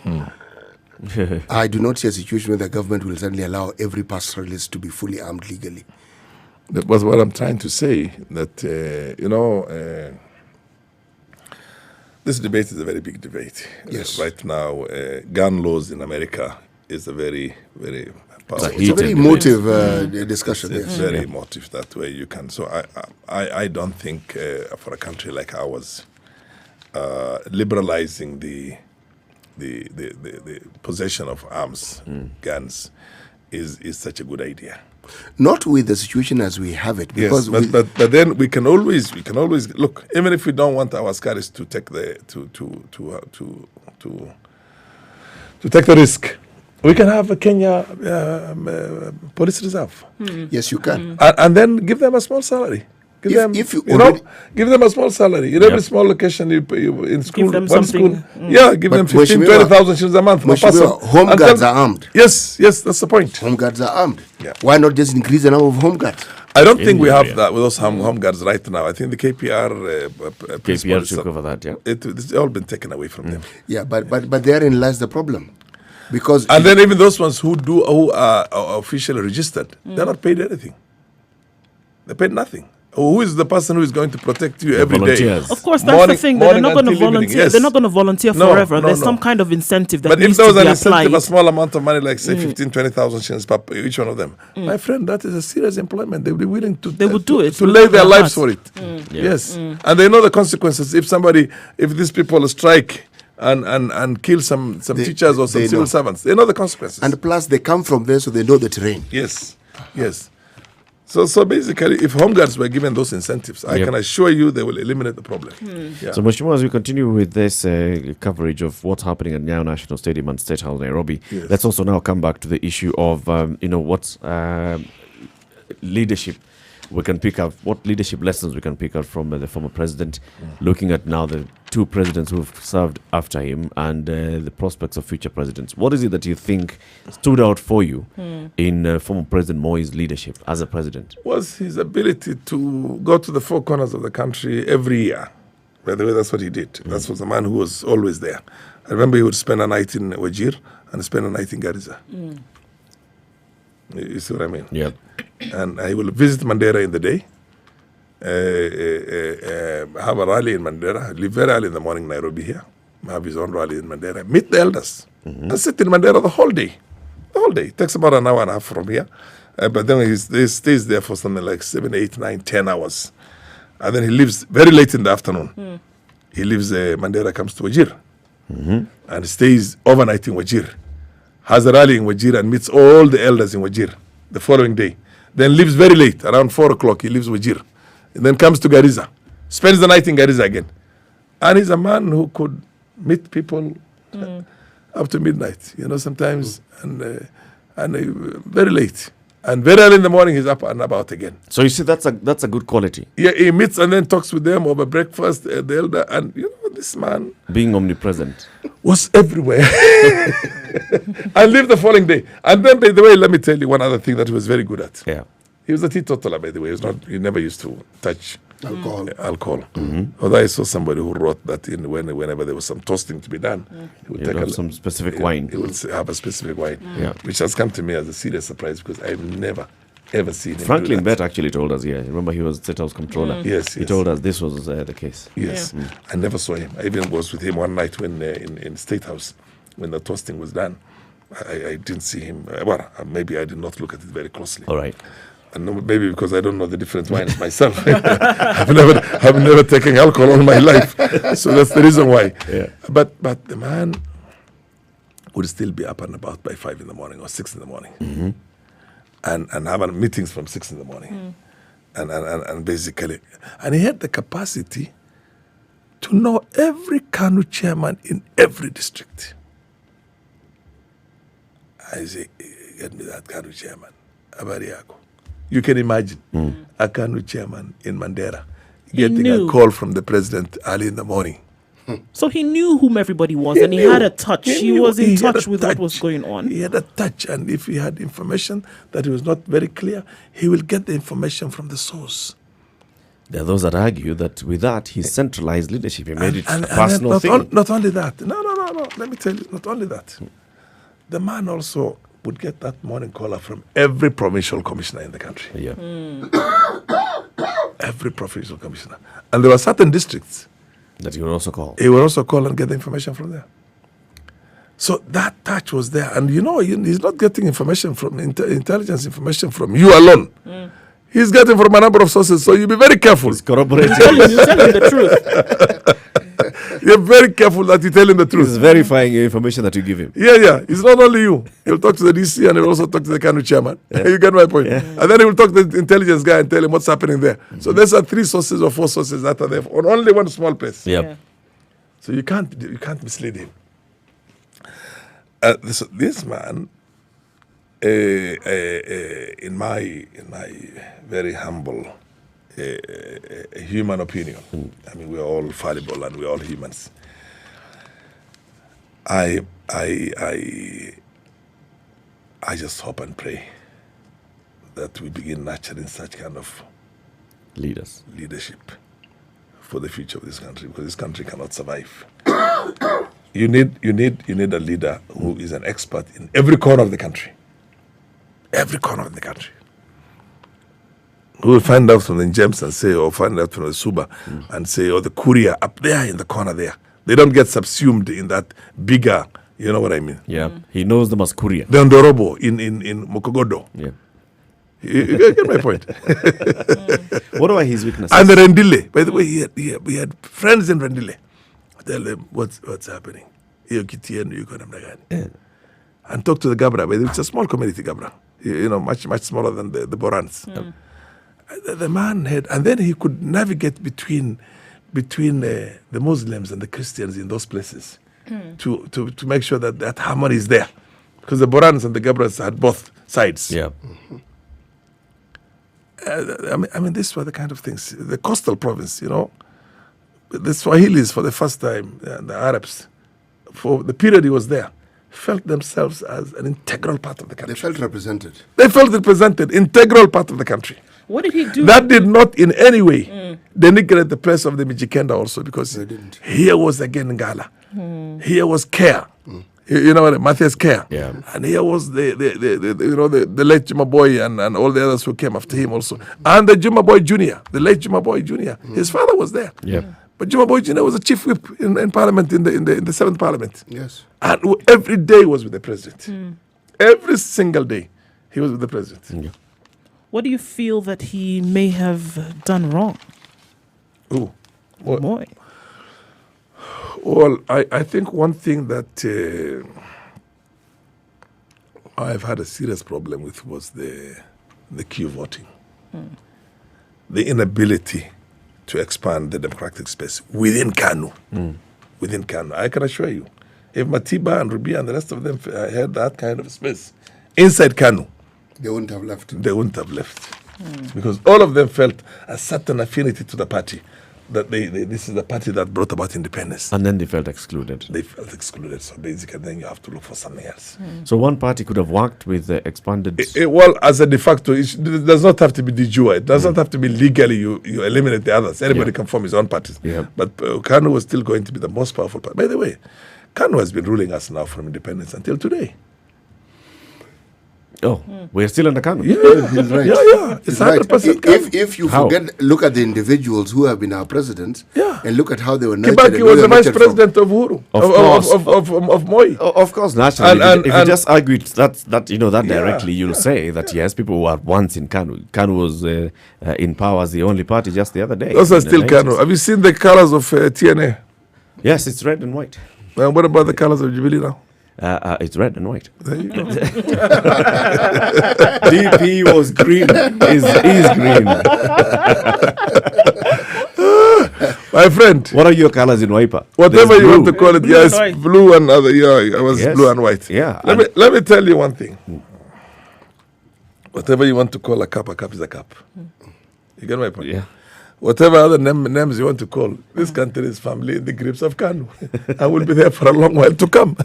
I do not see a situation where the government will suddenly allow every pastoralist to be fully armed legally. That was what I'm trying to say, that, this debate is a very big debate. Yes. Right now, gun laws in America is a very, very powerful. It's a very emotive discussion. It's very emotive that way you can. So I don't think for a country like ours, liberalizing the possession of arms, guns, is such a good idea. Not with the situation as we have it, because yes, but then we can always look. Even if we don't want our askaris to take to take the risk, we can have a Kenya police reserve. Yes, you can, and then give them a small salary. Give If- them, if you you know, already- give them a small salary. In every small location, you in school, them one something. school, yeah, give But them 15, Mheshimiwa- 20,000 shillings a month. Mheshimiwa, Mombasa. home And guards tell- are armed. Yes, that's the point. Home guards are armed. Yeah. Why not just increase the number of home guards? I don't think we have area. that with those home guards right now. I think the KPR principle KPR is- took over that, yeah. it's all been taken away from them. Yeah, but therein lies the problem, because And then even those ones who are officially registered, they're not paid anything. They paid nothing. Who is the person who is going to protect you every day? volunteers. Of course, that's the thing. They're not going to volunteer. They're not going to volunteer No, forever. no, There's no. some kind of incentive that But if needs there to was be an incentive, applied. a small amount of money, like say 15, 20,000 shillings per each one of them, my friend, that is a serious employment. They would be willing to. They would do it to with lay all their their lives heart. for it. Yes, and they know the consequences. If these people strike and kill some teachers or some they civil know. servants, they know the consequences. and plus they come from there, so they know the terrain. Yes, yes. So basically, if home guards were given those incentives, I Yep. can assure you they will eliminate the problem. Yeah. So, Mheshimiwa, as we continue with this coverage of what's happening at Nyayo National Stadium and State House, Nairobi, Yes. let's also now come back to the issue of, what's leadership we can pick up, what leadership lessons we can pick up from the former president, looking at now the two presidents who've served after him and the prospects of future presidents. What is it that you think stood out for you in former President Moi's leadership as a president? Was his ability to go to the four corners of the country every year. By the way, that's what he did. That was the man who was always there. I remember he would spend a night in Wajir and spend a night in Garissa. You see what I mean? Yeah. And he will visit Mandera in the day, have a rally in Mandera, leave very early in the morning, Nairobi here, have his own rally in Mandera, meet the elders, and sit in Mandera the whole day. The whole day. It takes about an hour and a half from here. But then he stays there for something like 7, 8, 9, 10 hours. And then he leaves very late in the afternoon. He leaves Mandera, comes to Wajir, and stays overnight in Wajir. Has a rally in Wajir and meets all the elders in Wajir the following day. Then leaves very late, around 4 o'clock, he leaves Wajir. And then comes to Garissa, spends the night in Garissa again. And he's a man who could meet people up to midnight, sometimes, and very late. And very early in the morning, he's up and about again. So you see, that's a good quality. Yeah, he meets and then talks with them over breakfast, the elder, and this man Being omnipresent. was everywhere. And lived the following day. And then, by the way, let me tell you one other thing that he was very good at. Yeah. He was a teetotaler, by the way. He never used to touch Alcohol. Although I saw somebody who wrote that whenever there was some toasting to be done, he would You'd take have some specific wine. He would have a specific wine, Yeah. which has come to me as a serious surprise because I've never ever seen him Franklin do that. Bett actually told us, remember he was State House Controller. Yes, He yes. told us this was the case. Yes, I never saw him. I even was with him one night when in State House when the toasting was done. I didn't see him. Maybe I did not look at it very closely. All right. And maybe because I don't know the different wines myself. I've never taken alcohol all my life, so that's the reason why. Yeah. But the man would still be up and about by 5 in the morning or 6 in the morning, and have meetings from 6 in the morning, and basically, and he had the capacity to know every KANU chairman in every district. I say, get me that KANU chairman, Abariako. You can imagine a KANU chairman in Mandera getting knew. a call from the president early in the morning. So he knew whom everybody was, and he had a touch. He was in He had touch a with what touch. was going on. He had a touch, and if he had information that was not very clear, he will get the information from the source. There are those that argue that with that, he centralized leadership. He made it a And personal not, thing. not only that. No. Let me tell you, not only that. The man also would get that morning caller from every provincial commissioner in the country. Yeah. Every provincial commissioner. And there were certain districts That he would also call. he would also call and get the information from there. So that touch was there. And he's not getting information from intelligence information from you alone. He's getting from a number of sources. So you be very careful. He's corroborating. Tell him the truth. You're very careful that you tell him the truth. He's verifying your information that you give him. Yeah. It's not only you. He'll talk to the DC and he'll also talk to the KANU chairman. You get my point? And then he will talk to the intelligence guy and tell him what's happening there. So there's 3 sources or 4 sources that are there on only one small place. Yep. Yeah. So you can't mislead him. This man, in my very humble a human opinion. I mean, we're all fallible and we're all humans. I just hope and pray that we begin nurturing such kind of leadership for the future of this country, because this country cannot survive. You need a leader who is an expert in every corner of the country. Every corner of the country. Who will find out from the gems and say, or find out from the Suba and say, or the Kuria up there in the corner there. They don't get subsumed in that bigger, you know what I mean? Yeah, he knows them as Kuria. The Ndorobo in Mokogodo. Yeah. You get my point. What are his weaknesses? And the Rendile. By the way, we had friends in Rendile. Tell them what's happening. And talk to the Gabra. But it's a small community, Gabra. You know, much smaller than the Borans. The man had, and then he could navigate between the Muslims and the Christians in those places to make sure that harmony is there. Because the Borans and the Gabras had both sides. Yeah. I mean, these were the kind of things. The coastal province, you know, the Swahilis for the first time, the Arabs, for the period he was there, felt themselves as an integral part of the country. They felt represented. Integral part of the country. What did he do? That did not in any way denigrate the place of the Mijikenda also, because here was again Ngala. Here was Care. You know what, Matthias Care. Yeah. And here was the late Juma Boy and all the others who came after him also. And the Juma Boy Jr., the late Juma Boy Jr., his father was there. Yeah. But Juma Boy Jr. was a chief whip in Parliament, in the 7th Parliament. Yes. And every day he was with the president. Every single day he was with the president. Yeah. What do you feel that he may have done wrong? Ooh. Well, Boy. Well, I think one thing that I've had a serious problem with was the queue voting. The inability to expand the democratic space within Kanu. Within Kanu. I can assure you, if Matiba and Rubi and the rest of them had that kind of space inside Kanu, They wouldn't have left. Because all of them felt a certain affinity to the party, that this is the party that brought about independence. And then they felt excluded. So basically, then you have to look for something else. So one party could have worked with the expanded... Well, as a de facto, it does not have to be de jure. It does not have to be legally. You eliminate the others. Anybody can form his own parties. Yeah. But Kanu was still going to be the most powerful party. By the way, Kanu has been ruling us now from independence until today. Oh, we're still under Kanu. Yeah, He's right. Yeah. It's He's right. 100% Kanu. If you How? look at the individuals who have been our presidents, and look at how they were nurtured. Kibaki was the vice president of Uhuru, of Moi. Of course, naturally. And if you just argue that directly, you'll say that yes, people who were once in Kanu. Kanu was in power as the only party just the other day. Those are in the still 90s. Kanu. Have you seen the colors of TNA? Yes, it's red and white. And what about the colors of Jubilee now? It's red and white. There you go. DP was green. Is green. My friend. What are your colors in Wiper? Whatever There's you want blue. to call it, Blue yes, and white. blue and other. Yeah, I was Yes. blue and white. Yeah. Let me tell you one thing. Whatever you want to call a cup is a cup. You get my point? Yeah. Whatever other names you want to call, this country is firmly in the grips of Kanu. I will be there for a long while to come.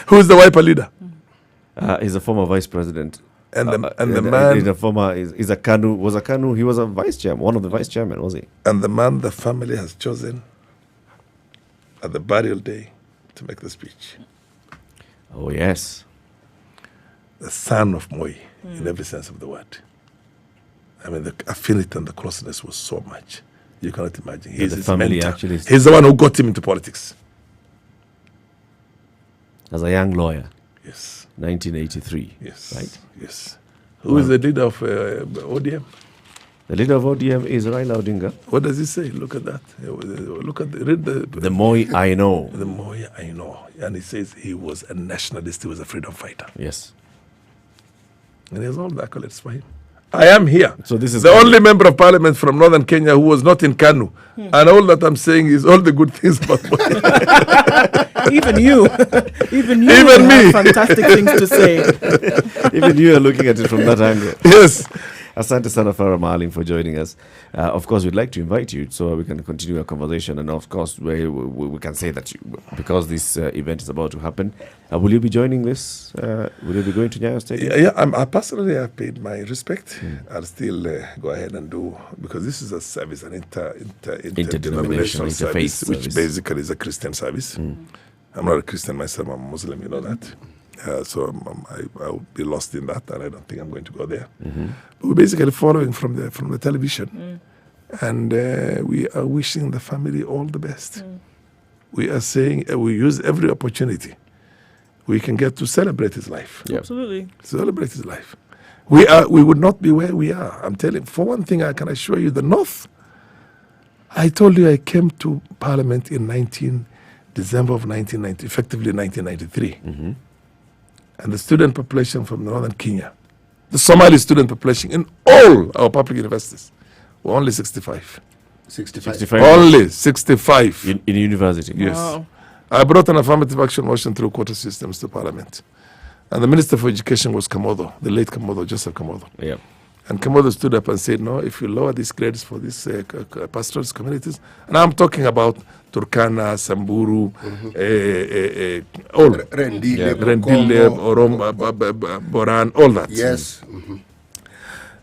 Who is the Wiper leader? He's a former vice president. And the He's man, a former. He's a Kanu. Was a Kanu. He was a vice chairman. One of the vice chairmen, was he? and the man the family has chosen at the burial day to make the speech. Oh yes. The son of Moi, in every sense of the word. I mean, the affinity and the closeness was so much. You cannot imagine. He's the his family mentor. actually- He's the one who got him into politics. As a young lawyer, Yes. 1983. Yes. Right. Yes. Who is the leader of ODM? The leader of ODM is Raila Odinga. What does he say? Look at that. Read The Moi I know. the Moi I know. And he says he was a nationalist. He was a freedom fighter. Yes. And he has all the accolades for him. I am here. So this is the Kanu. only member of parliament from northern Kenya who was not in Kanu. And all that I'm saying is all the good things about Moi. Even you Even have me. fantastic things to say. Even you are looking at it from that angle. Yes. Asante sana Farah Maalim for joining us. Of course, we'd like to invite you so we can continue our conversation. And of course, we can say that because this event is about to happen, will you be joining this? Will you be going to Nyayo Stadium? Yeah, I personally have paid my respect. I'll still go ahead and do, because this is a service, an interdenominational service, which basically is a Christian service. I'm not a Christian myself, I'm a Muslim, you know that. So I will be lost in that, and I don't think I'm going to go there. But we're basically following from the television, and we are wishing the family all the best. We are saying we use every opportunity we can get to celebrate his life. Absolutely. Celebrate his life. We would not be where we are. I'm telling you, for one thing, I can assure you, the North. I told you I came to Parliament in December of 1990, effectively 1993. And the student population from northern Kenya, the Somali student population in all our public universities, were only 65. 65. Only 65. In university? Yes. Wow. I brought an affirmative action motion through quota systems to Parliament. And the Minister for Education was Kamodo, the late Kamodo, Joseph Kamodo. Yeah. And Kamodo stood up and said, no, if you lower these grades for these pastoralist communities, and I'm talking about Turkana, Samburu, all. Rendile, Orom, Boran, all that. Yes.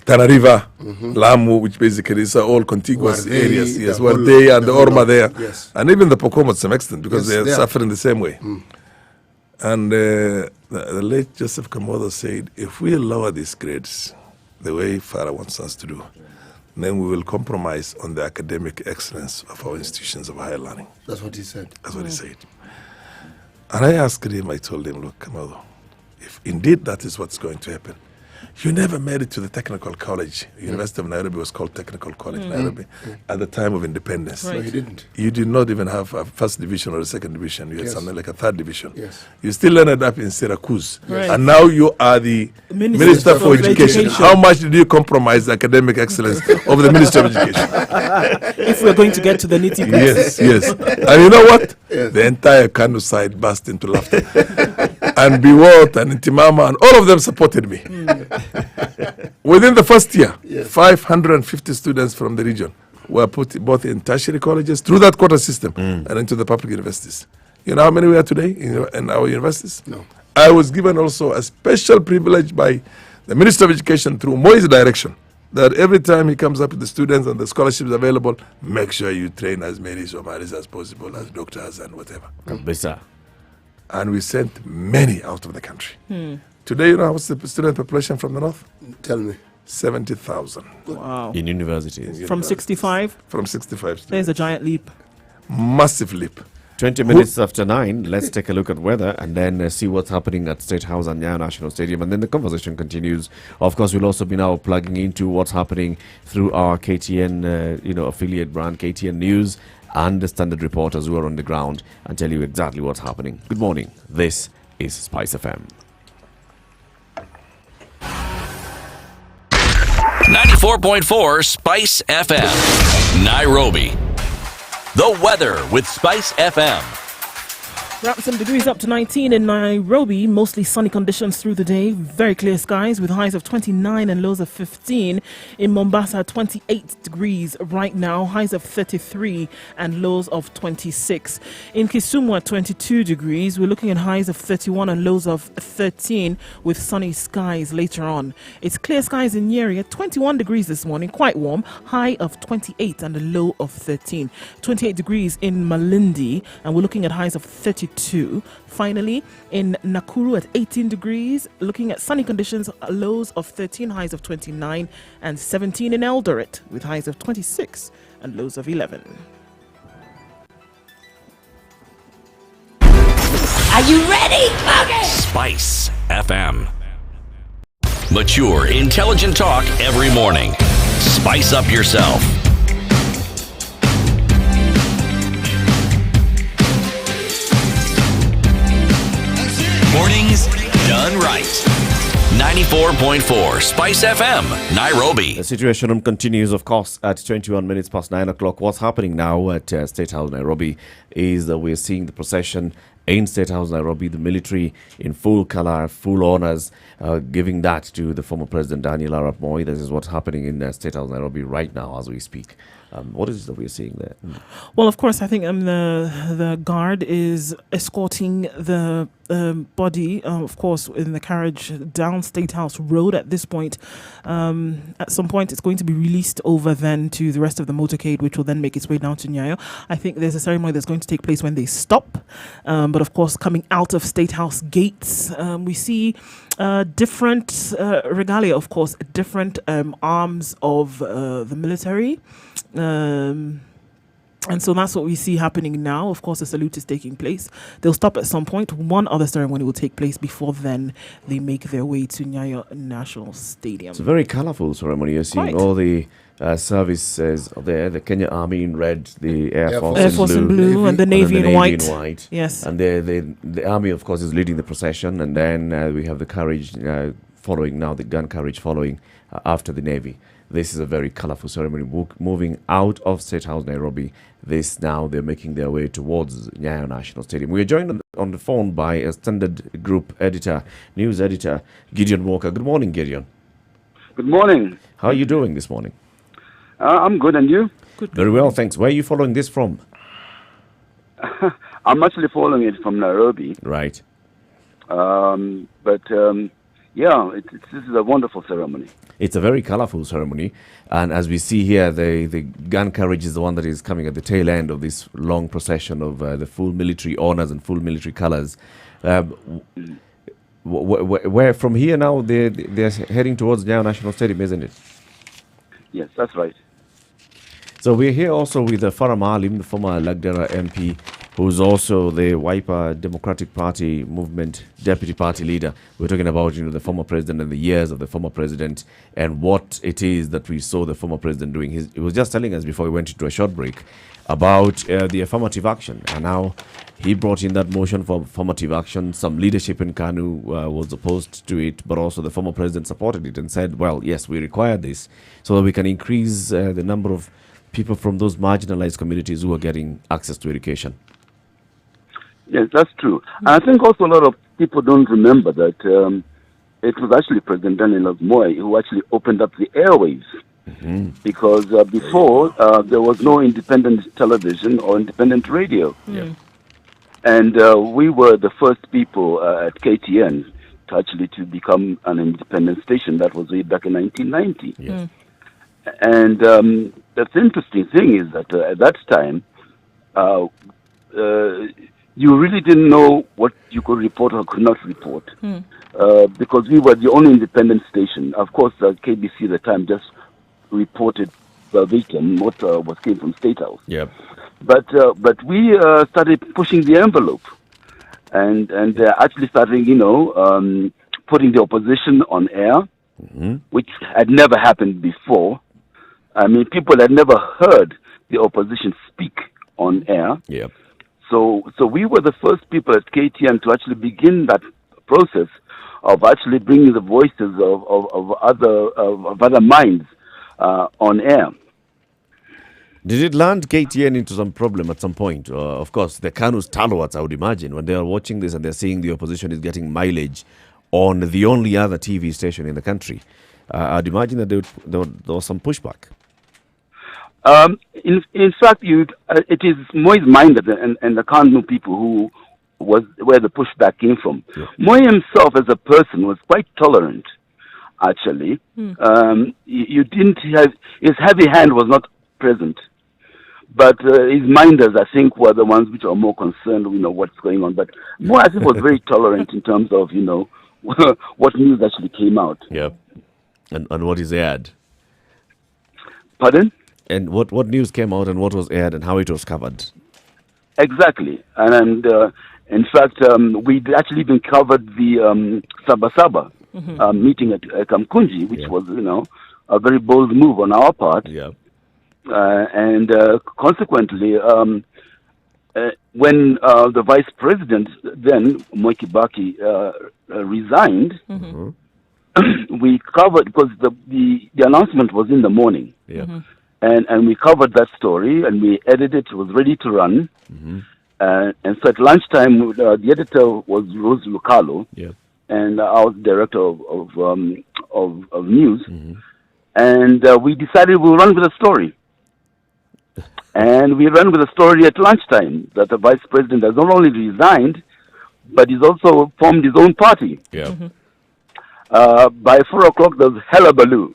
Tana River, Lamu, which basically is all contiguous areas. Yes, where they and the Orma there. Yes. And even the Pokomo to some extent, because Yes, they are they are. suffering the same way. And the late Joseph Kamodo said, if we lower these grades the way Farah wants us to do, then we will compromise on the academic excellence of our institutions of higher learning. That's what he said. That's what he said. And I asked him, I told him, look, Kamodo, if indeed that is what's going to happen, you never made it to the technical college. University of Nairobi was called Technical College Nairobi at the time of independence. No, he didn't. You did not even have a first division or a second division. You had Yes. something like a third division. Yes. You still ended up in Syracuse. Right. And now you are the Minister for Education. How much did you compromise the academic excellence of the Ministry of Education? If we're going to get to the nitty-gritty. Yes. And you know what? The entire Kanu side burst into laughter. And Biwot and Intimama and all of them supported me. Within the first year, 550 students from the region were put both in tertiary colleges through that quota system and into the public universities. You know how many we are today in our universities? No. I was given also a special privilege by the Minister of Education through Moi's direction that every time he comes up with the students and the scholarships available, make sure you train as many Somalis as possible, as doctors and whatever. Kabisa. And we sent many out of the country. Today, you know what's the student population from the north? Tell me. 70,000. Wow. In universities. From 65, From 65 there's students. a giant leap. Massive leap. 20 minutes after 9, let's take a look at weather and then see what's happening at State House and Nyayo National Stadium. And then the conversation continues. Of course, we'll also be now plugging into what's happening through our KTN, affiliate brand, KTN News, and the standard reporters who are on the ground and tell you exactly what's happening. Good morning. This is Spice FM. 94.4 Spice FM, Nairobi. The weather with Spice FM. Wrap some degrees up to 19 in Nairobi. Mostly sunny conditions through the day. Very clear skies with highs of 29 and lows of 15. In Mombasa, 28 degrees right now. Highs of 33 and lows of 26. In Kisumu at 22 degrees. We're looking at highs of 31 and lows of 13 with sunny skies later on. It's clear skies in Nyeri at 21 degrees this morning. Quite warm. High of 28 and a low of 13. 28 degrees in Malindi. And we're looking at highs of 32. Finally, in Nakuru at 18 degrees, looking at sunny conditions, lows of 13, highs of 29, and 17 in Eldoret, with highs of 26 and lows of 11. Are you ready? Okay. Spice FM. Mature, intelligent talk every morning. Spice up yourself. Mornings done right. 94.4 Spice FM, Nairobi. The Situation Room continues, of course, at 21 minutes past 9 o'clock. What's happening now at State House, Nairobi, is that we're seeing the procession in State House Nairobi, the military in full color, full honors, giving that to the former President Daniel Arap Moi. This is what's happening in State House Nairobi right now as we speak. What is it that we're seeing there? Well, of course, I think the guard is escorting the body, of course, in the carriage down State House Road at this point. At some point, it's going to be released over then to the rest of the motorcade, which will then make its way down to Nyayo. I think there's a ceremony that's going to take place when they stop. But of course, coming out of State House gates, we see different regalia, of course, different arms of the military. And so that's what we see happening now. Of course, the salute is taking place. They'll stop at some point. One other ceremony will take place before then they make their way to Nyayo National Stadium. It's a very colorful ceremony. You're seeing all the services there, the Kenya Army in red, the Air Force in blue, and the Navy in white. Yes. And the Army, of course, is leading the procession. And then we have the carriage following now, the gun carriage following after the Navy. This is a very colorful ceremony moving out of State House Nairobi. Now they're making their way towards Nyayo National Stadium. We are joined on the phone by a Standard Group editor, news editor, Gideon Walker. Good morning, Gideon. Good morning. How are you doing this morning? I'm good, and you? Good. Very well, thanks. Where are you following this from? I'm actually following it from Nairobi. Right. Yeah, this is a wonderful ceremony. It's a very colorful ceremony. And as we see here, the gun carriage is the one that is coming at the tail end of this long procession of the full military honors and full military colors. Where from here now, they're heading towards Nyayo National Stadium, isn't it? Yes, that's right. So we're here also with Farah Maalim, the former Lagdera MP, who's also the Wiper Democratic Party movement deputy party leader. We're talking about, the former president and the years of the former president and what it is that we saw the former president doing. He was just telling us before we went into a short break about the affirmative action, and how he brought in that motion for affirmative action. Some leadership in KANU was opposed to it, but also the former president supported it and said, well, yes, we require this so that we can increase the number of people from those marginalized communities who are getting access to education. Yes, that's true. And I think also a lot of people don't remember that it was actually President Daniel Moi who actually opened up the airwaves. Mm-hmm. Because before, there was no independent television or independent radio. Yeah. And we were the first people at KTN to become an independent station. That was way back in 1990. Yes. And the interesting thing is that at that time, you really didn't know what you could report or could not report, because we were the only independent station. Of course, KBC at the time just reported verbatim what came from State House. Yep. But we started pushing the envelope, and actually starting, putting the opposition on air, which had never happened before. I mean, people had never heard the opposition speak on air. Yep. So we were the first people at KTN to actually begin that process of actually bringing the voices of other minds on air. Did it land KTN into some problem at some point? Of course, the KANU's stalwarts, I would imagine, when they are watching this and they're seeing the opposition is getting mileage on the only other TV station in the country, I'd imagine that there was some pushback. In fact, it is Moi's mind and the KANU people who was where the pushback came from. Yeah. Moi himself, as a person, was quite tolerant. Actually, you didn't have his heavy hand was not present, but his minders, I think, were the ones which are more concerned. What's going on. But Moi, I think, was very tolerant in terms of what news actually came out. Yeah, and what is aired. Pardon? And what news came out and what was aired and how it was covered. Exactly. And in fact, we actually even covered the Sabasaba meeting at Kamkunji, which was, a very bold move on our part. Yeah. And consequently, when the vice president, then, Moi Kibaki, resigned, we covered, because the announcement was in the morning. Yeah. And we covered that story, and we edited it. It was ready to run. And so at lunchtime, the editor was Rose Lucalo, and I was director of news. And we decided we'll run with the story. And we ran with the story at lunchtime that the vice president has not only resigned, but he's also formed his own party. By 4 o'clock, there was hullabaloo.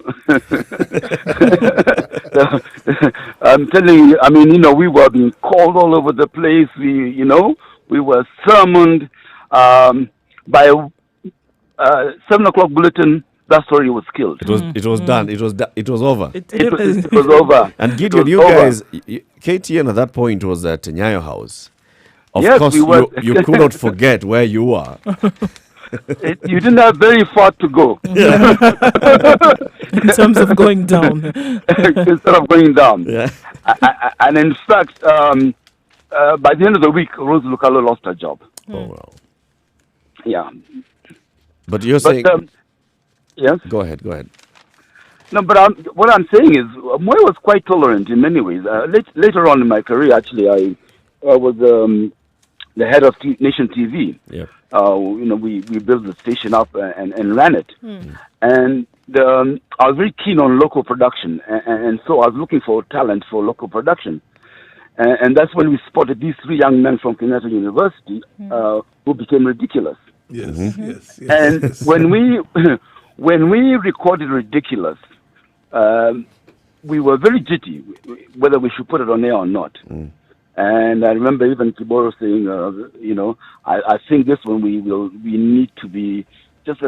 I'm telling you, I mean, you know, we were being called all over the place. We were summoned. By 7 o'clock bulletin, that story was killed. It was done. It was over. It was over. And Gideon, you guys, KTN at that point was at Nyayo House. Of course, you could not forget where you are. You didn't have very far to go. In terms of going down. Instead of going down. And in fact, by the end of the week, Rose Lucalo lost her job. Oh, wow. Yeah. But you're saying... yes? Go ahead. No, but what I'm saying is, Moi was quite tolerant in many ways. Later on in my career, actually, I was the head of Nation TV. Yeah. We built the station up and ran it. And I was very keen on local production. And so I was looking for talent for local production. And that's when we spotted these 3 young men from Kenyatta University who became Ridiculous. Yes. And when we recorded Ridiculous, we were very jitty whether we should put it on air or not. And I remember even Kiboro saying, I think this one we need to be just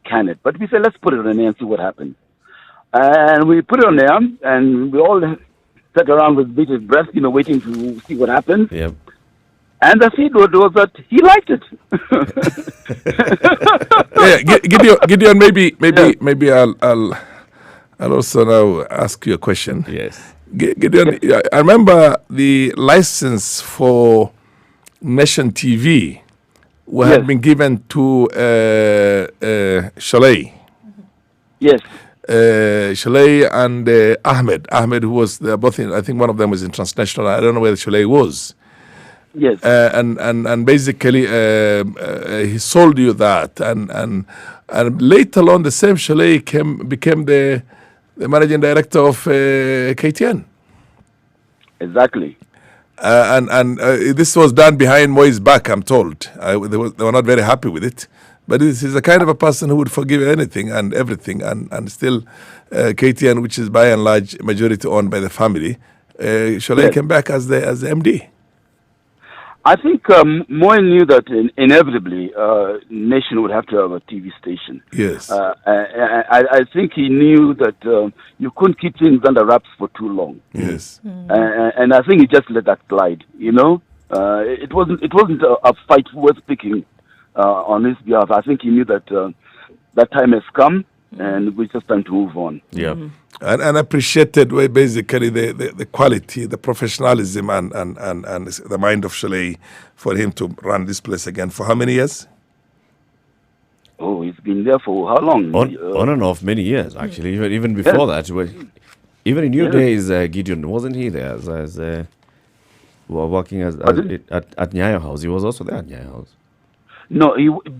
can it. But we said let's put it on air and see what happens. And we put it on air, and we all sat around with bated breath, waiting to see what happens. Yep. And the feedback was that he liked it. Gideon, maybe I'll also now ask you a question. Yes. Gideon, I remember the license for Nation TV had been given to Shalay. Yes. Shalay and Ahmed, who was both in, I think one of them was in Transnational. I don't know where Shalay was. Yes. And basically he sold you that, and later on the same Shalay became the managing director of KTN. Exactly. And this was done behind Moi's back, I'm told. They were not very happy with it. But he's the kind of a person who would forgive anything and everything, and still KTN, which is by and large majority owned by the family, Shalay came back as the MD. I think Moi knew that inevitably Nation would have to have a TV station. Yes. I think he knew that you couldn't keep things under wraps for too long. Yes. And I think he just let that glide. It wasn't a fight worth picking on his behalf. I think he knew that that time has come, and we just time to move on. Yeah. And appreciated basically the quality, the professionalism, and the mind of Shalay for him to run this place again. For how many years? Oh, he's been there for how long? On and off many years, actually. Even before that. Even in your days, Gideon, wasn't he there as working at Nyayo House? He was also there at Nyayo House. No,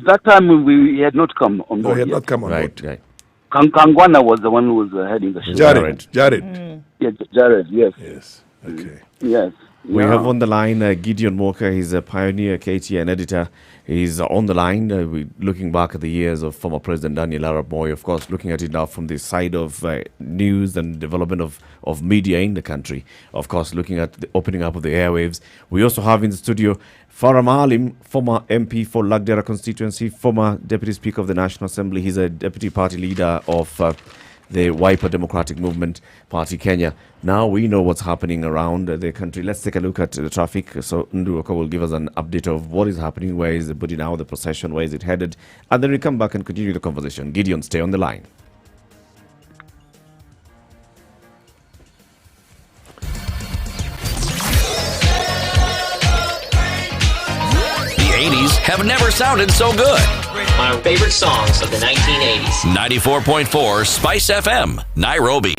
that time he had not come on board. No, he had not come on board. Right. Kangwana was the one who was heading the show. Jared. Yeah, Jared, yes. Yes, okay. Yes. We have on the line Gideon Moka. He's a pioneer KTN editor. He's on the line. We're looking back at the years of former President Daniel Arap Moi, of course, looking at it now from the side of news and development of media in the country. Of course, looking at the opening up of the airwaves. We also have in the studio Farah Maalim, former MP for Lagdera constituency, former Deputy Speaker of the National Assembly. He's a Deputy Party Leader of the Wiper Democratic Movement Party Kenya. Now we know what's happening around the country. Let's take a look at the traffic. So Nduoka will give us an update of what is happening, where is the body now, the procession, where is it headed, and then we come back and continue the conversation. Gideon, stay on the line. The 80s have never sounded so good. My favorite songs of the 1980s. 94.4 Spice FM, Nairobi.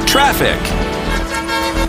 Traffic.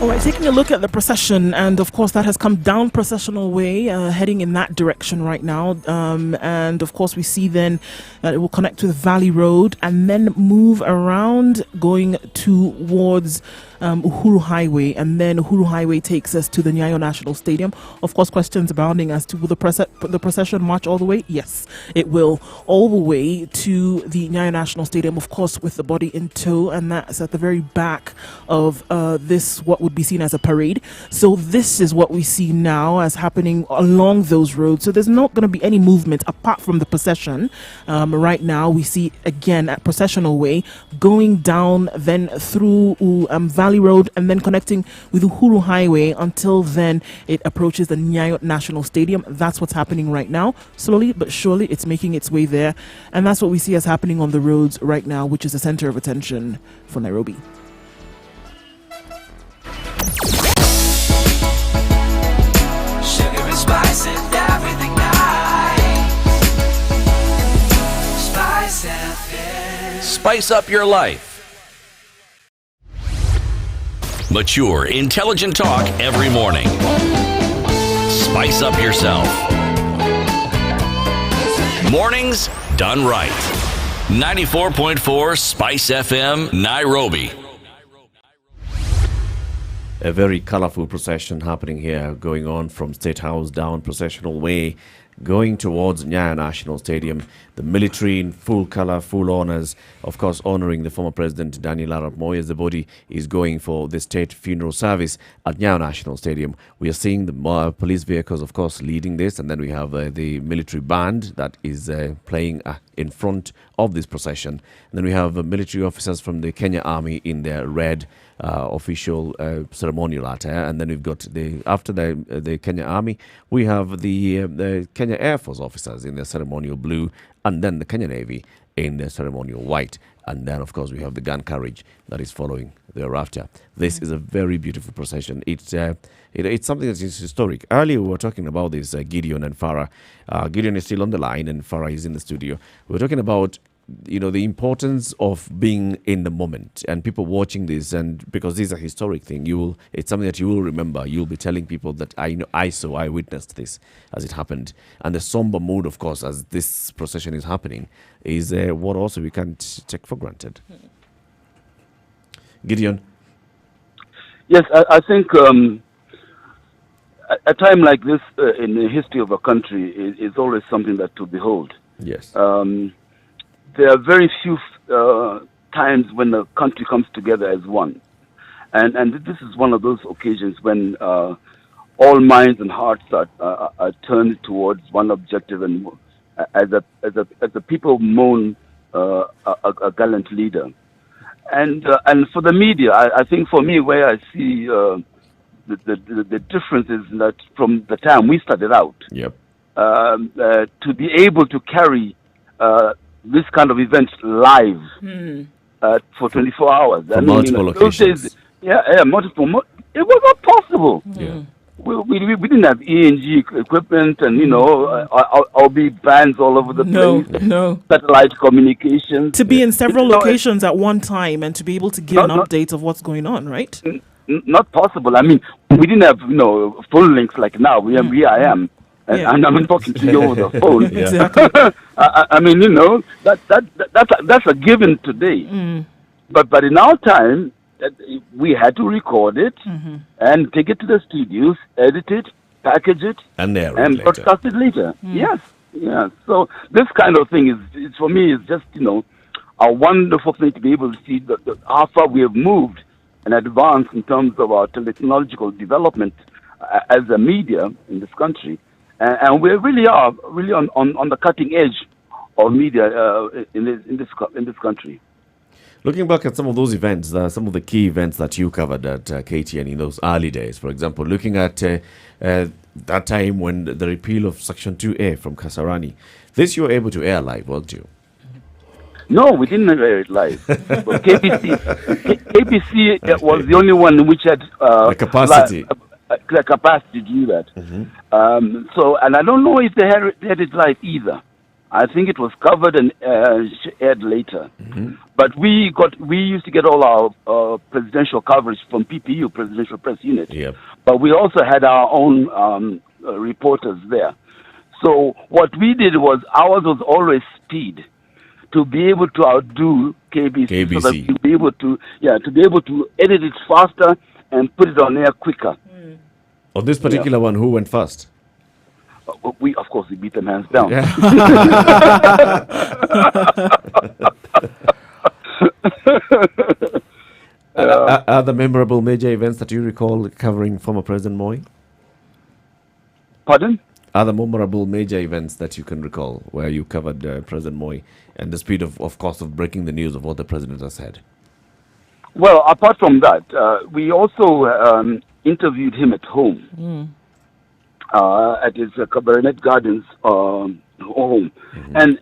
All right, taking a look at the procession, and of course that has come down processional way, heading in that direction right now. And of course we see then that it will connect with Valley Road and then move around going towards Uhuru Highway, and then Uhuru Highway takes us to the Nyayo National Stadium. Of course, questions abounding as to will the procession march all the way? Yes, it will, all the way to the Nyayo National Stadium, of course, with the body in tow, and that's at the very back of this, what would be seen as a parade. So this is what we see now as happening along those roads. So there's not going to be any movement apart from the procession. Right now, we see again at processional way going down, then through Valley Road, and then connecting with Uhuru Highway until then it approaches the Nyayo National Stadium. That's what's happening right now. Slowly but surely it's making its way there, and that's what we see as happening on the roads right now, which is the center of attention for Nairobi. Sugar and spice and everything nice. Spice FM. Spice up your life. Mature, intelligent talk every morning. Spice up yourself. Mornings done right. 94.4 Spice FM, Nairobi. A very colorful procession happening here, going on from State House down Processional Way, going towards Nyayo National Stadium. The military in full color, full honors, of course, honoring the former president Daniel Arap Moi as the body is going for the state funeral service at Nyayo National Stadium. We are seeing the police vehicles, of course, leading this, and then we have the military band that is playing in front of this procession. And then we have military officers from the Kenya Army in their red official ceremonial attire, and then we've got after the Kenya Army, we have the Kenya Air Force officers in their ceremonial blue, and then the Kenya Navy in their ceremonial white, and then of course we have the gun carriage that is following thereafter. This is a very beautiful procession. It's something that is historic. Earlier we were talking about this Gideon and Farah. Gideon is still on the line and Farah is in the studio. We were talking about the importance of being in the moment and people watching this, and because this is a historic thing, it's something that you will remember. You'll be telling people that I witnessed this as it happened. And the somber mood, of course, as this procession is happening, is what also we can't take for granted. Gideon? Yes, I think a time like this in the history of a country is always something that to behold. Yes. There are very few times when the country comes together as one. And this is one of those occasions when all minds and hearts are turned towards one objective, and as a people mourn a gallant leader. And for the media, I think for me, where I see the difference is that from the time we started out, yep, to be able to carry this kind of event live for 24 hours. For multiple occasions. Multiple. It was not possible. Yeah. We didn't have ENG equipment and, I'll be bands all over the place. No. Satellite communications. To be in several locations at one time and to be able to give an update of what's going on, right? Not possible. I mean, we didn't have, phone links like now. Here I am. And I'm talking to you over the phone. Exactly. I mean, that's a given today. But in our time, we had to record it and take it to the studios, edit it, package it, and broadcast it later. Yes. So this kind of thing is for me is just a wonderful thing to be able to see how far we have moved and advanced in terms of our technological development as a media in this country. And we really are on the cutting edge of media in this country. Looking back at some of those events, some of the key events that you covered at KTN in those early days, for example, looking at that time when the repeal of Section 2A from Kasarani, this you were able to air live, weren't you? No, we didn't air it live. But KBC was the only one which had the capacity. The capacity to do that. So, and I don't know if they had it live either. I think it was covered and aired later. But we used to get all our presidential coverage from PPU, Presidential Press Unit. Yep. But we also had our own reporters there. So what we did was ours was always speed, to be able to outdo KBC. So that to be able to edit it faster and put it on air quicker. On this particular one, who went first? We beat them hands down. Yeah. Are the memorable major events that you recall covering former President Moi? Pardon? Are the memorable major events that you can recall where you covered President Moi and the speed of course, of breaking the news of what the president has said? Well, apart from that, we also interviewed him at home, at his Cabernet Gardens home, and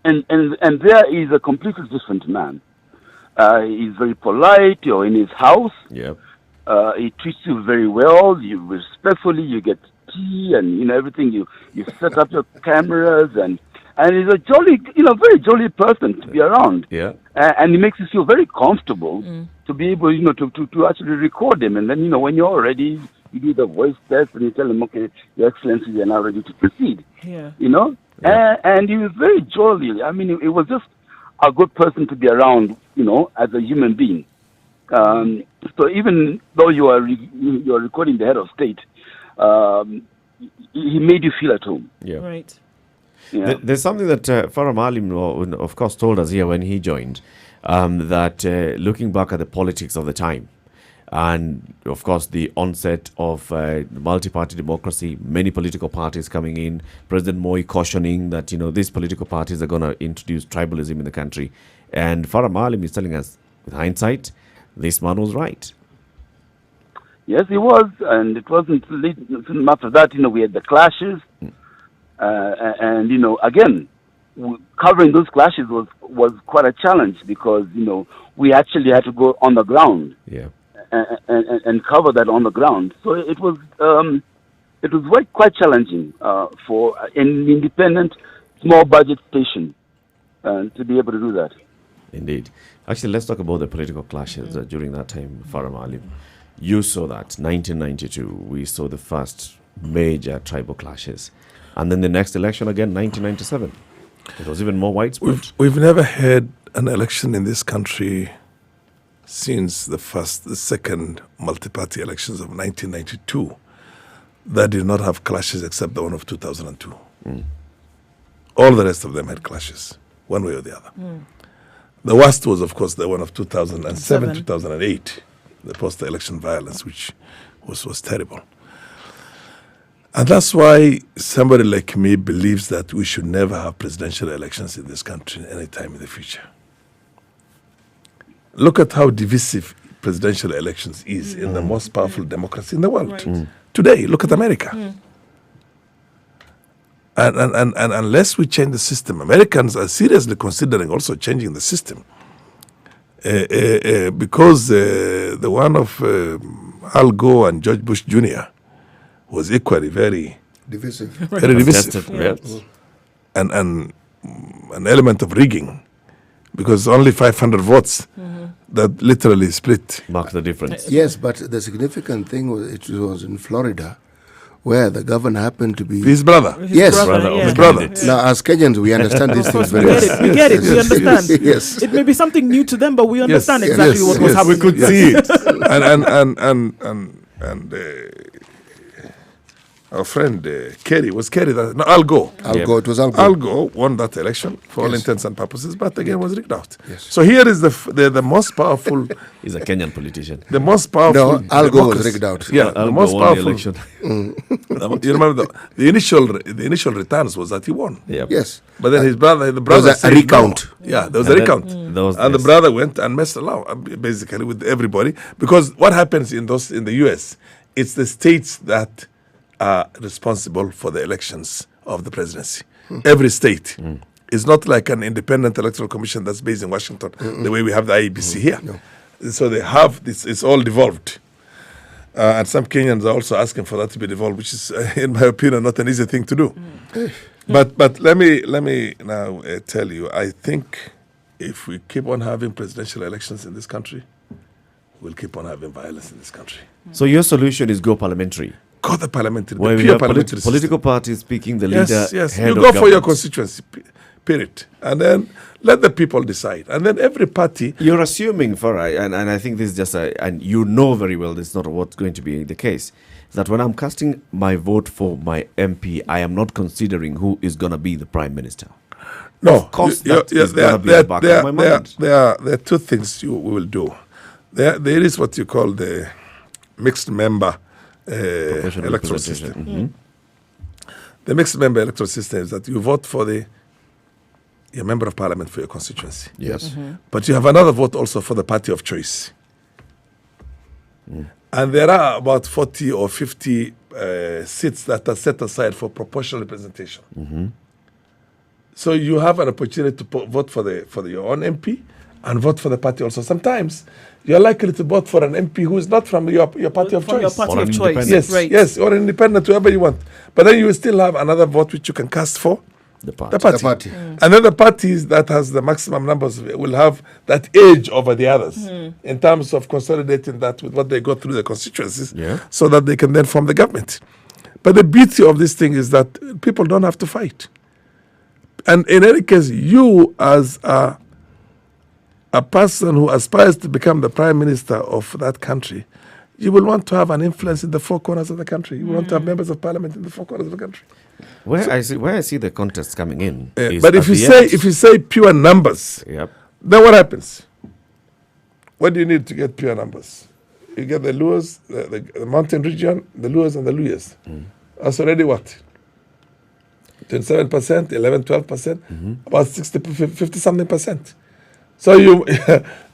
there is a completely different man. He's very polite. You're in his house. Yep. He treats you very well. You respectfully. You get tea and everything. You set up your cameras and he's a jolly, very jolly person to be around. Yeah. And he makes you feel very comfortable to be able, to actually record him. And then, when you're ready, you do the voice test and you tell him, okay, Your Excellency, you're now ready to proceed. Yeah. And he was very jolly. I mean, it was just a good person to be around, as a human being. So even though you are recording the head of state, he made you feel at home. Yeah. Right. Yeah. There's something that Farah Maalim, of course, told us here when he joined, that looking back at the politics of the time, and of course the onset of multi-party democracy, many political parties coming in, President Moi cautioning that these political parties are going to introduce tribalism in the country, and Farah Maalim is telling us, with hindsight, this man was right. Yes, he was, and it wasn't after that. We had the clashes, and again, covering those clashes was quite a challenge because we actually had to go on the ground. Yeah. And cover that on the ground. So it was quite challenging for an independent, small budget station to be able to do that. Indeed. Actually, let's talk about the political clashes during that time, Farah Maalim. You saw that, 1992, we saw the first major tribal clashes. And then the next election again, 1997. It was even more widespread. We've never had an election in this country since the second multi-party elections of 1992 that did not have clashes except the one of 2002. All the rest of them had clashes, one way or the other. The worst was, of course, the one of 2007, 2008, the post-election violence, which was terrible. And that's why somebody like me believes that we should never have presidential elections in this country any time in the future. Look at how divisive presidential elections is in the most powerful democracy in the world. Right. Today, look at America. And unless we change the system, Americans are seriously considering also changing the system. Because the one of Al Gore and George Bush Jr. was equally very divisive. Very divisive. Yes. And an element of rigging. Because only 500 votes that literally split. Mark the difference. Yes, but the significant thing was it was in Florida, where the governor happened to be his brother. Yes, His brother. Now, as Kenyans, we understand these things very well. We get it. We understand. Yes. It may be something new to them, but we understand exactly what was happening. We could see it. and our friend Kerry, was Kerry that? No, Al Gore. Al Gore, it was Al Gore. Al Gore won that election for all intents and purposes, but again was rigged out. Yes. So here is the most powerful. He's a Kenyan politician. The most powerful. No, Al Gore was rigged out. Yeah, Al the most Gore won the powerful. election. You remember the initial returns was that he won. Yep. Yes. But then the brother was a said recount. No. Yeah, there was And a then recount. The brother went and messed around basically with everybody, because what happens in the US, it's the states that are responsible for the elections of the presidency. Every state. It's not like an independent electoral commission that's based in Washington, the way we have the IEBC here. No. So they have this, it's all devolved. And some Kenyans are also asking for that to be devolved, which is, in my opinion, not an easy thing to do. But let me now tell you, I think if we keep on having presidential elections in this country, we'll keep on having violence in this country. So your solution is go parliamentary. Go the parliamentary, Where the we pure have parliamentary political system. parties speaking, the Yes, leader, yes. head You of go for your government. constituency, period. And then let the people decide. And then every party... You're assuming, Farah, and I think this is just and you know very well this is not what's going to be the case, that when I'm casting my vote for my MP, I am not considering who is going to be the Prime Minister. No, Of course, that is going to be the back of my mind. there are two things we will do. There is what you call the mixed member Proportional electoral representation. system. The mixed member electoral system is that you vote for your member of parliament for your constituency. Yes. But you have another vote also for the party of choice. And there are about 40 or 50 seats that are set aside for proportional representation. So you have an opportunity to vote for your own MP and vote for the party also. Sometimes you're likely to vote for an MP who is not from your party of From choice. your party Or of an choice. independent. Yes, Right. yes, or independent, whoever you want. But then you will still have another vote which you can cast for The party. the party. The party. And then the parties that has the maximum numbers will have that edge over the others in terms of consolidating that with what they go through the constituencies so that they can then form the government. But the beauty of this thing is that people don't have to fight. And in any case, you as a person who aspires to become the prime minister of that country, you will want to have an influence in the four corners of the country. You will want to have members of parliament in the four corners of the country. Where I see the contest coming in. Is But at the end. if you say pure numbers, Yep. then what happens? What do you need to get pure numbers? You get the Luos, the mountain region, the Luos and the Luyas. That's already what? 27%, 11, 12%, about 60, 50 something percent. So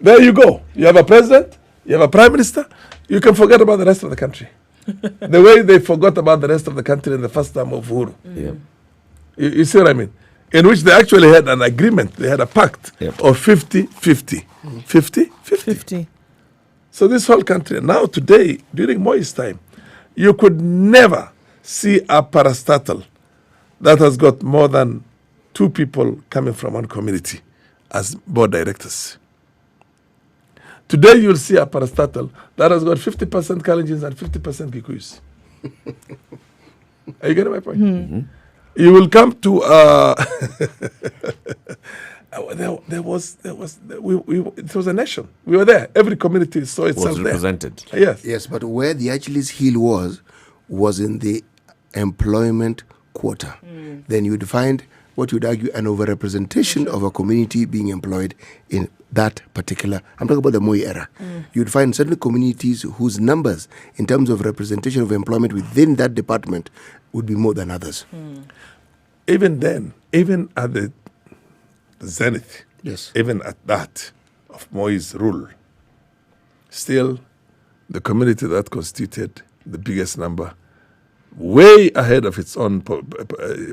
there you go. You have a president, you have a prime minister, you can forget about the rest of the country. The way they forgot about the rest of the country in the first term of Uhuru. You see what I mean? In which they actually had an agreement, they had a pact of 50-50. 50-50. 50. So this whole country, now today, during Moi's time, you could never see a parastatal that has got more than 2 people coming from one community as board directors. Today you'll see a parastatal that has got 50% Kalenjins and 50% Kikuyus. Are you getting my point? You will come to it was a nation. We were there. Every community saw itself Was there. represented. Yes. Yes, but where the Achilles heel was in the employment quota. Then you'd find what you'd argue an overrepresentation of a community being employed in that particular, I'm talking about the Moi era. You'd find certain communities whose numbers in terms of representation of employment within that department would be more than others. Even then, even at the zenith, Yes. even at that of Moi's rule, still the community that constituted the biggest number, way ahead of its own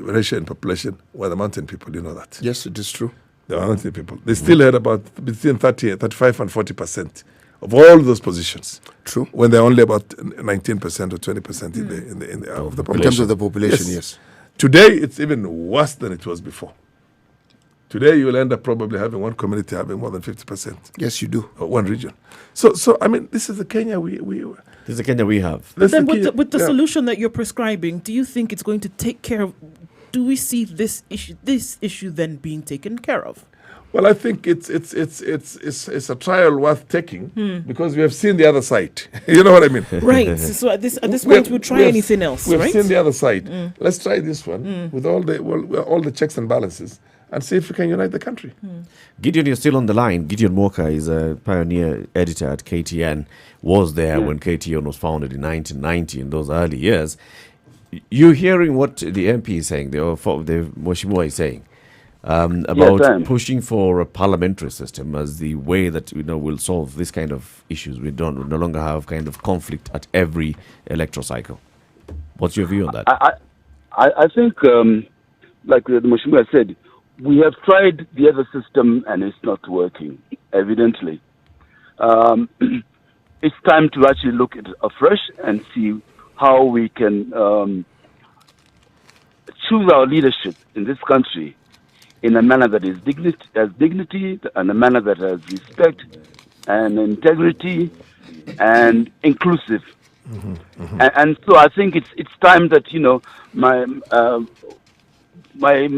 ratio in population, were the mountain people. You know that. Yes, it is true. The mountain people. They still had about between 35 and 40% of all those positions. True. When they're only about 19% or 20% of the population. In terms of the population, yes. Today, it's even worse than it was before. Today, you will end up probably having one community having more than 50%. Yes, you do. Or one region. So I mean, this is the Kenya we This is the Kenya we have. But then Kenya- with the yeah. solution that you're prescribing, do you think it's going to take care of, do we see this issue then being taken care of? Well, I think it's a trial worth taking because we have seen the other side. You know what I mean? Right. So at this We point, have- we'll try we have- anything else, We've right? seen the other side. Let's try this one with all the checks and balances and see if we can unite the country. Gideon, you're still on the line. Gideon Moka is a pioneer editor at KTN, was there when KTN was founded in 1990, in those early years. You're hearing what the MP is saying, the Mheshimiwa is saying, about Yes, I am. pushing for a parliamentary system as the way that will solve this kind of issues. We no longer have kind of conflict at every electoral cycle. What's your view on that? I think, like the Mheshimiwa said, we have tried the other system and it's not working, evidently. It's time to actually look at it afresh and see how we can choose our leadership in this country in a manner that is has dignity, and a manner that has respect and integrity and inclusive. And so I think it's time that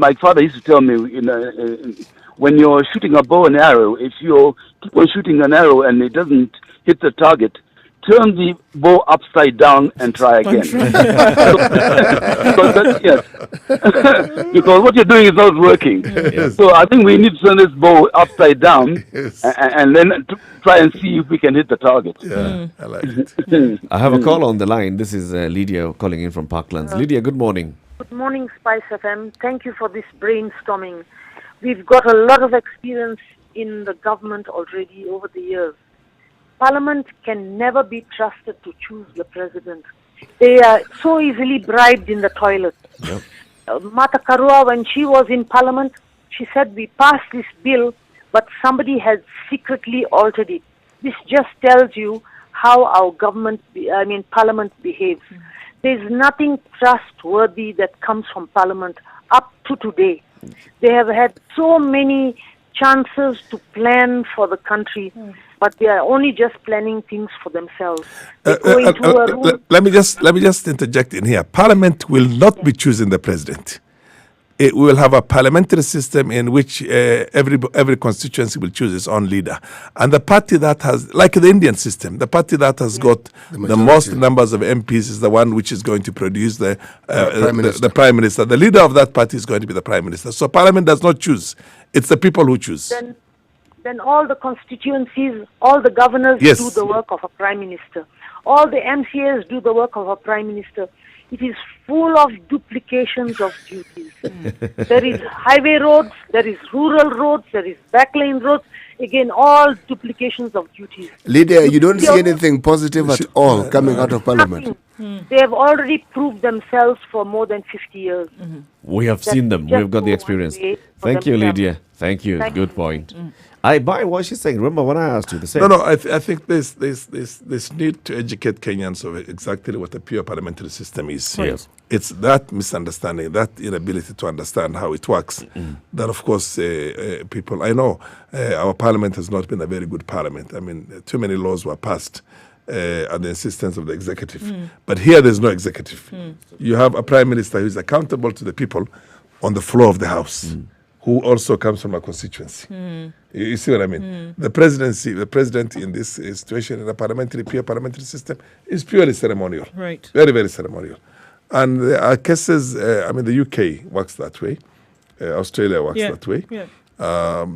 my father used to tell me, when you're shooting a bow and arrow, if you keep on shooting an arrow and it doesn't hit the target, turn the bow upside down and try again. Because what you're doing is not working. Yes. So I think we need to turn this bow upside down and then try and see if we can hit the target. Yeah, I like it. I have a call on the line. This is Lydia calling in from Parklands. Lydia, good morning. Good morning, Spice FM. Thank you for this brainstorming. We've got a lot of experience in the government already over the years. Parliament can never be trusted to choose the president. They are so easily bribed in the toilet. Yep. Mata Karua, when she was in Parliament, she said, we passed this bill, but somebody has secretly altered it. This just tells you how our Parliament behaves. There's nothing trustworthy that comes from Parliament up to today. They have had so many chances to plan for the country, but they are only just planning things for themselves. They go into a room. Let me just interject in here. Parliament will not be choosing the president. We will have a parliamentary system in which every constituency will choose its own leader. And the party that has, like the Indian system, the party that has got the most numbers of MPs is the one which is going to produce the prime minister. The leader of that party is going to be the prime minister. So parliament does not choose. It's the people who choose. Then all the constituencies, all the governors do the work of a prime minister. All the MCAs do the work of a prime minister. It is full of duplications of duties. There is highway roads, there is rural roads, there is backlane roads. Again, all duplications of duties. Lydia, you don't see anything positive at all coming out of Parliament. They have already proved themselves for more than 50 years. We have seen them. We've got the experience. Thank you, Lydia. Thank you. Good point. I buy what she's saying. Remember when I asked you the same? No. I think there's need to educate Kenyans of exactly what a pure parliamentary system is. Yes. It's that misunderstanding, that inability to understand how it works. That, of course, people. I know our parliament has not been a very good parliament. I mean, too many laws were passed at the insistence of the executive. But here, there's no executive. You have a prime minister who is accountable to the people on the floor of the house. Who also comes from a constituency. You see what I mean? The president in this situation in a pure parliamentary system is purely ceremonial. Right. Very, very ceremonial. And there are cases, the UK works that way. Australia works that way. Yeah.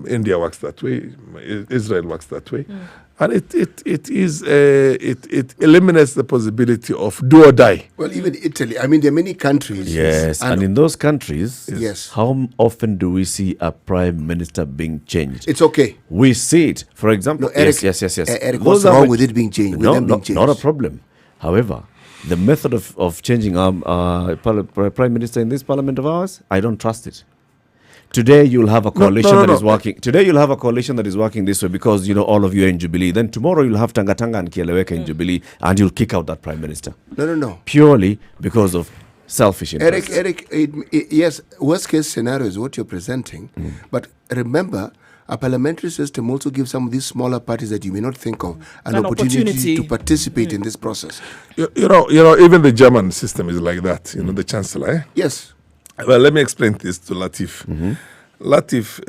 India works that way. Israel works that way. And it eliminates the possibility of do or die. Well, even Italy. I mean, there are many countries. Yes, and in those countries, Yes. how often do we see a prime minister being changed? It's okay. We see it. For example, No, Eric, yes. Eric, Those what's are wrong which- with it being changed? With No, them being changed? not a problem. However, the method of changing prime minister in this parliament of ours, I don't trust it. Today you'll have a coalition that is working. Today you'll have a coalition that is working this way because all of you are in Jubilee. Then tomorrow you'll have Tangatanga and Kieleweka in Jubilee, and you'll kick out that prime minister. No. Purely because of selfish interests. Eric, yes, worst case scenario is what you're presenting. But remember, a parliamentary system also gives some of these smaller parties that you may not think of an opportunity to participate in this process. You know, even the German system is like that. The chancellor. Eh? Yes. Well, let me explain this to Latif. Latif,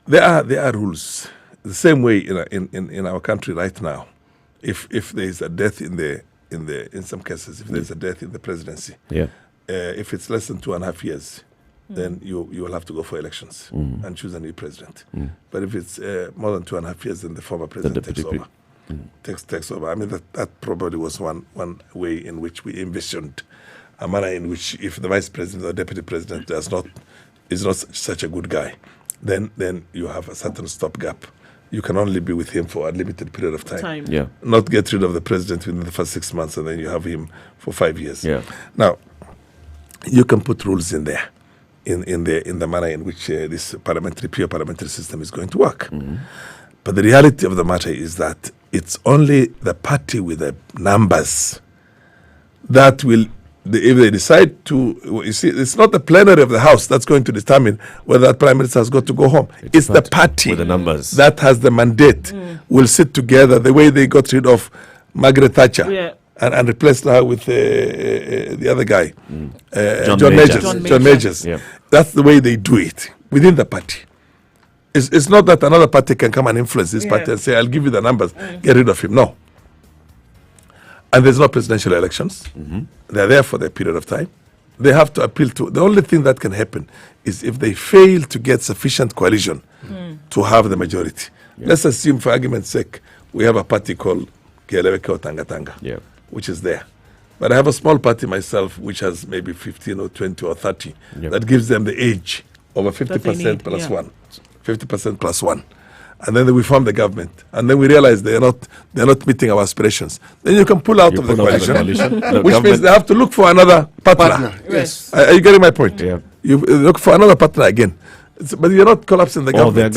there are rules. The same way in our country right now. If there is a death in some cases, if there is a death in the presidency, if it's less than 2.5 years, then you will have to go for elections and choose a new president. But if it's more than 2.5 years, then the former president takes over. Takes over. I mean, that probably was one way in which we envisioned a manner in which if the vice president or deputy president is not such a good guy, then you have a certain stopgap. You can only be with him for a limited period of time. Not get rid of the president within the first 6 months and then you have him for 5 years. Now, you can put rules in there, in the manner in which this pure parliamentary system is going to work. But the reality of the matter is that it's only the party with the numbers that will if they decide to, you see, it's not the plenary of the House that's going to determine whether that Prime Minister has got to go home. It's the party with the numbers that has the mandate. Will sit together the way they got rid of Margaret Thatcher and replaced her with the other guy, John Majors. Yeah. That's the way they do it within the party. It's not that another party can come and influence this party and say, I'll give you the numbers, get rid of him. No. And there's no presidential elections. They're there for their period of time. They have to appeal to. The only thing that can happen is if they fail to get sufficient coalition to have the majority. Let's assume, for argument's sake, we have a party called Kieleweke or Tanga Tanga, which is there. But I have a small party myself, which has maybe 15 or 20 or 30, that gives them the age of a 50% plus one. 50% plus one. And then we form the government. And then we realize they're not meeting our aspirations. Then you can pull out of the coalition, which means they have to look for another partner. Yes. Are you getting my point? Yeah. You look for another partner again. But you're not collapsing the government.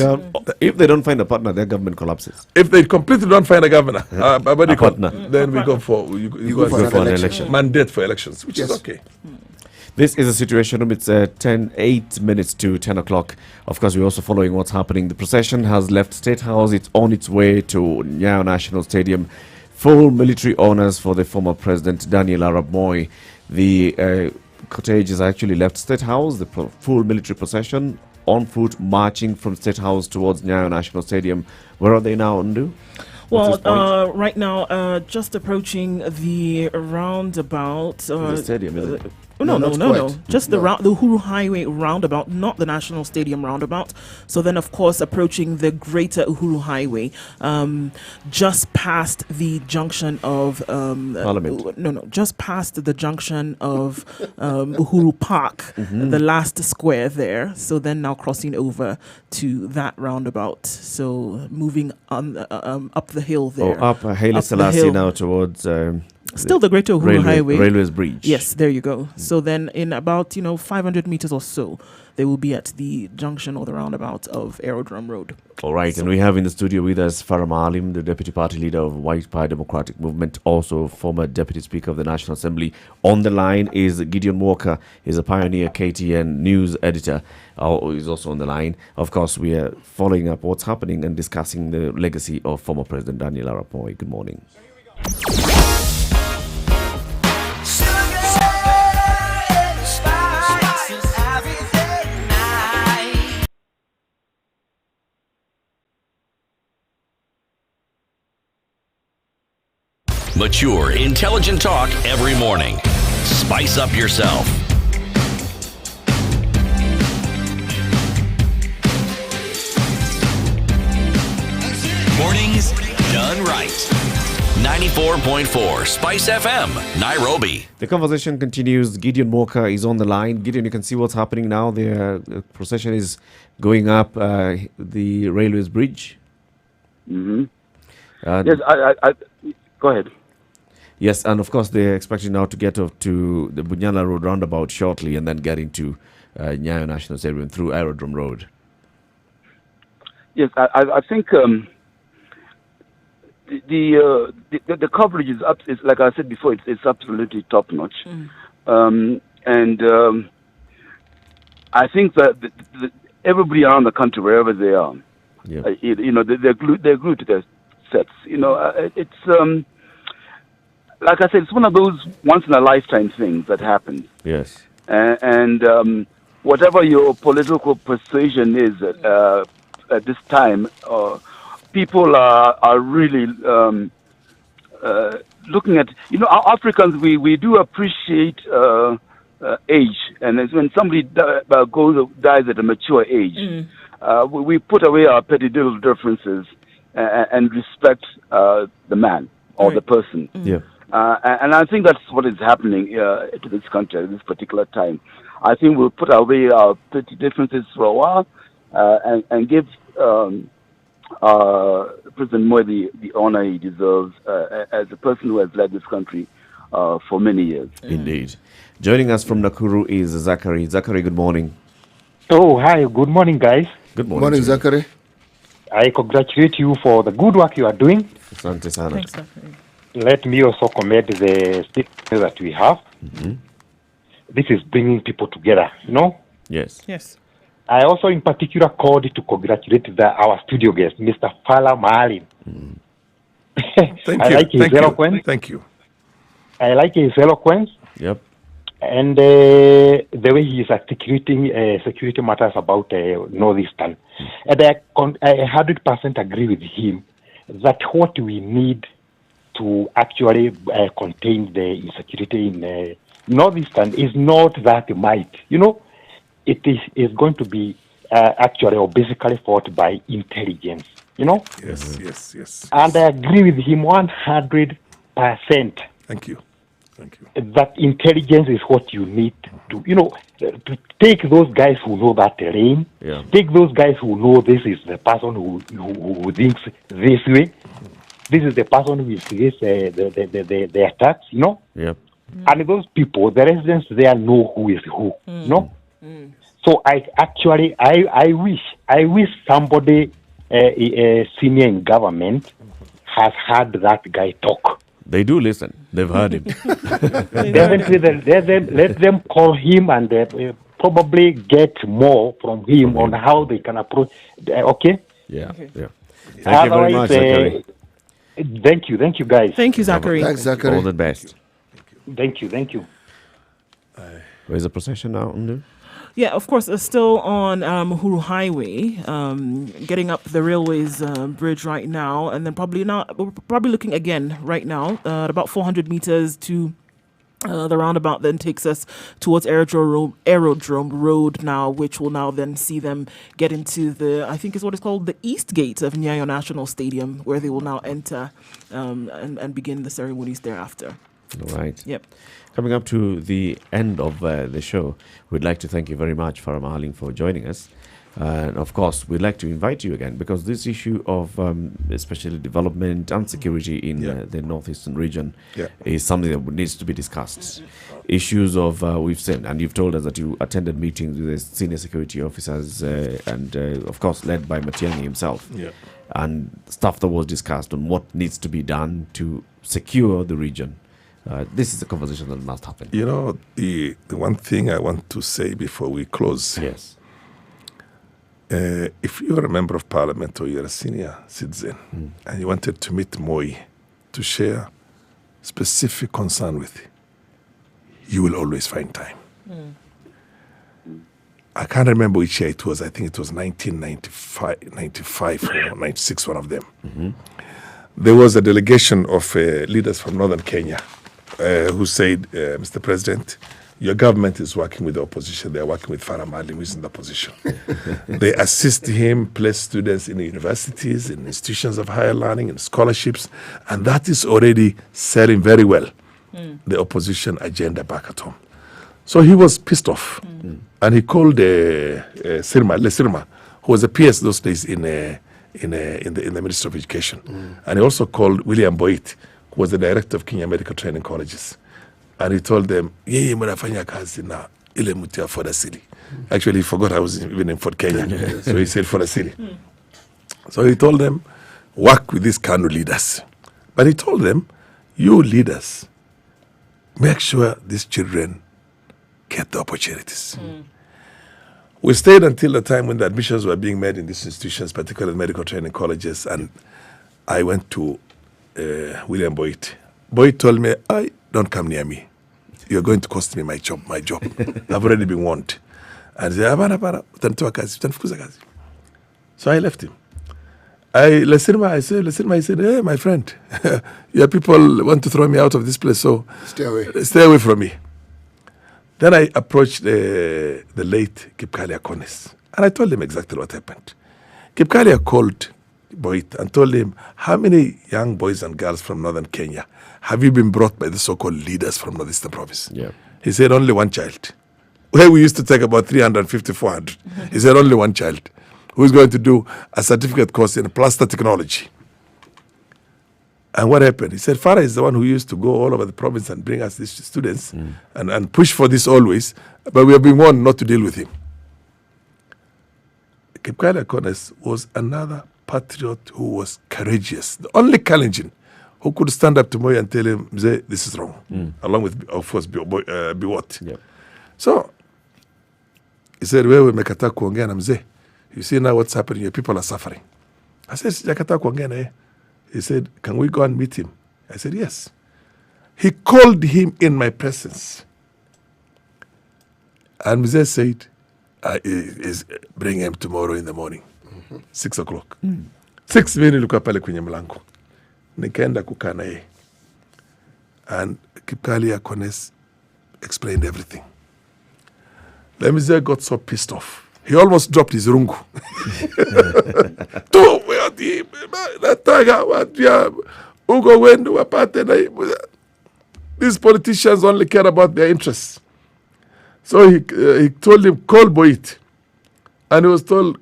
If they don't find a partner, their government collapses. If they completely don't find a governor, partner, then we go for an election. Mandate for elections, which is okay. This is a situation room. It's 8 minutes to 10 o'clock. Of course, we're also following what's happening. The procession has left State House. It's on its way to Nyayo National Stadium. Full military honors for the former President Daniel Arap Moi. The cortege has actually left State House. The full military procession on foot marching from State House towards Nyayo National Stadium. Where are they now, Ndu? Well, right now, just approaching the roundabout. The stadium, is it? No. Just the Uhuru Highway roundabout, not the National Stadium roundabout. So then, of course, approaching the greater Uhuru Highway, just past the junction of Parliament. Just past the junction of Uhuru Park, the last square there. So then now crossing over to that roundabout. So moving on up the hill there. Up Haile Selassie now towards. Still the Greater Uhuru Highway. Railways Bridge. Yes, there you go. So then in about, 500 meters or so, they will be at the junction or the roundabout of Aerodrome Road. All right, and we have in the studio with us Farah Maalim, the Deputy Party Leader of White Power Democratic Movement, also former Deputy Speaker of the National Assembly. On the line is Gideon Walker. He's a pioneer KTN news editor. He's also on the line. Of course, we are following up what's happening and discussing the legacy of former President Daniel Arap Moi. Good morning. Mature, intelligent talk every morning. Spice up yourself. Mornings done right. 94.4 Spice FM, Nairobi. The conversation continues. Gideon Walker is on the line. Gideon, you can see what's happening now. The procession is going up the railways bridge. Yes, I go ahead. Yes, and of course they're expecting now to get off to the Bunyala Road roundabout shortly and then get into Nyayo National Stadium through Aerodrome Road. Yes, I think the coverage is up. It's, like I said before, it's absolutely top notch, and I think that everybody around the country, wherever they are, they're glued to their sets. It's like I said, it's one of those once in a lifetime things that happens. Yes, and whatever your political persuasion is at this time, people are really looking at, Africans, we do appreciate age, and it's when somebody dies at a mature age, we put away our petty little differences and respect the man or the person. Yeah. And I think that's what is happening to this country at this particular time. I think we'll put away our petty differences for a while and give President Moi the honor he deserves as a person who has led this country for many years. Indeed. Joining us from Nakuru is Zachary. Zachary, good morning. Oh, hi. Good morning, guys. Good morning. Morning, Zachary. I congratulate you for the good work you are doing. Asante sana. Thanks, Zachary. Let me also commend the speakers that we have. this is bringing people together, you know. Yes. Yes. I also, in particular, called to congratulate our studio guest, Mr. Fala Maalim. Thank I you. like his Thank you. eloquence. Thank you. I like his eloquence. Yep. And the way he is articulating security matters about Northeastern. And I 100% agree with him that what we need to actually contain the insecurity in Northeastern is not that might. You know, it is going to be actually or basically fought by intelligence. You know? Yes, yes, yes. And I agree with him 100%. Thank you. That intelligence is what you need to, you know, to take those guys who know that terrain, take those guys who know this is the person who thinks this way, this is the person who is this, the attacks, you know. Yep. And those people, the residents there know who is who, you know. So I wish somebody senior in government has heard that guy talk. They do listen. They've heard him. Definitely, let them call him and probably get more from him on how they can approach. Okay? Yeah. Yeah. Thank you very much, Zachary. Thank you, guys. Thank you, Zachary. Thanks, Zachary. All the best. Thank you. Where's the procession now, Undu? Yeah, of course, still on Uhuru Highway, getting up the railways bridge right now, and then we're probably looking again right now at about 400 meters to the roundabout. Then takes us towards Aerodrome Road now, which will now then see them get into I think is what is called the East Gate of Nyayo National Stadium, where they will now enter and begin the ceremonies thereafter. All right. Yep. Coming up to the end of the show, we'd like to thank you very much, Farah Mahaling, for joining us. And of course, we'd like to invite you again, because this issue of especially development and security in the northeastern region is something that needs to be discussed. Issues of, we've seen, and you've told us that you attended meetings with the senior security officers and of course led by Matiang'i himself. And stuff that was discussed on what needs to be done to secure the region. This is a conversation that must happen. You know, the one thing I want to say before we close. Yes. If you're a member of parliament or you're a senior citizen and you wanted to meet Moi to share specific concern with you, you will always find time. I can't remember which year it was. I think it was 1995 or 96, one of them. There was a delegation of leaders from northern Kenya who said, Mr. President, your government is working with the opposition. They are working with Farah Maalim, who is in the opposition. They assist him, place students in universities, in institutions of higher learning, in scholarships, and that is already selling very well the opposition agenda back at home. So he was pissed off, and he called Sirma, who was a PS those days in the Ministry of Education, and he also called William Boit, who was the director of Kenya Medical Training Colleges. And he told them, yeye mnafanya kazi na ile mtu ya Fort City. Actually, he forgot I was even in Fort Kenya. So he said Fort City. So he told them, work with these KANU leaders. But he told them, you leaders, make sure these children get the opportunities. We stayed until the time when the admissions were being made in these institutions, particularly medical training colleges, and I went to William Boit. Boit told me, don't come near me. You're going to cost me my job. I've already been warned. And he said, so I left him. I said, hey, my friend, your people want to throw me out of this place, so stay away from me. Then I approached the late Kipkalia Kones, and I told him exactly what happened. Kipkalia called Boit and told him, how many young boys and girls from northern Kenya have you been brought by the so-called leaders from Northeastern Province? He said, only one child. Where we used to take about 350, 400. He said, only one child who is going to do a certificate course in plaster technology. And what happened? He said, Farah is the one who used to go all over the province and bring us these students and push for this always, but we have been warned not to deal with him. Kipkalia Kones was another patriot who was courageous, the only Kalenjin who could stand up to Moi and tell him, this is wrong, along with, of course, Biwot. So he said, wewe umekataa kuongea na mzee. You see now what's happening, your people are suffering. I said, sijakataa kuongea na yeye. He said, can we go and meet him? I said, yes. He called him in my presence. And mzee said, bring him tomorrow in the morning, 6 o'clock. 6 mimi nilikuwa pale kwenye mlango. Nikaenda kukaa na yeye. And Kipkali Akones explained everything. The mzee got so pissed off. He almost dropped his rungu. These politicians only care about their interests. So he told him, call Boit. And he was told,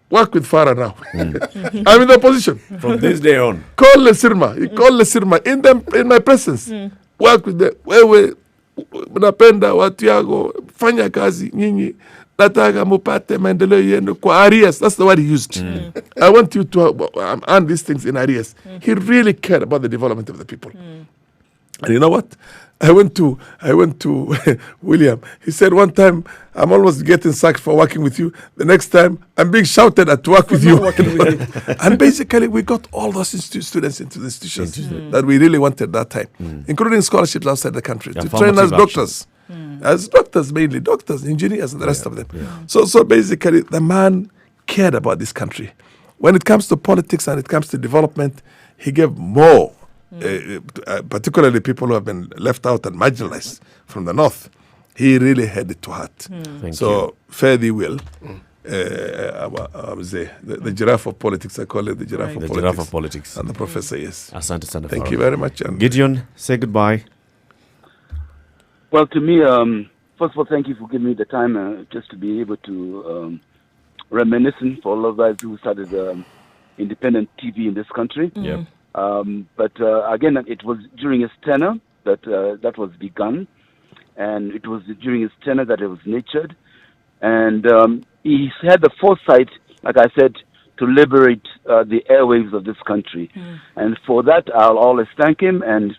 work with Farah now. I'm in the opposition. From this day on. Call Lesirma. He called Lesirma in my presence. Work with them. Wewe mnapenda watu yako, fanya kazi nyinyi, nataka mupate maendeleo yenu kwa areas. That's the word he used. I want you to earn these things in areas. He really cared about the development of the people. And you know what? I went to William. He said one time, I'm almost getting sacked for working with you. The next time, I'm being shouted at to work with you. And basically, we got all those students into the institutions that we really wanted that time, including scholarships outside the country, to train as doctors. As doctors mainly, doctors, engineers, and the rest of them. So basically, the man cared about this country. When it comes to politics and it comes to development, he gave more. Particularly people who have been left out and marginalized from the north. He really had it to heart. So fare thee well. The giraffe of politics, I call it the giraffe of politics. Giraffe of politics. And the professor, yes. Asante sana. Thank you very much. And Gideon, say goodbye. Well, to me, first of all, thank you for giving me the time just to be able to reminiscence for all of us who started independent TV in this country. But again, it was during his tenure that was begun, and it was during his tenure that it was nurtured, and he had the foresight, like I said, to liberate the airwaves of this country, and for that I'll always thank him. And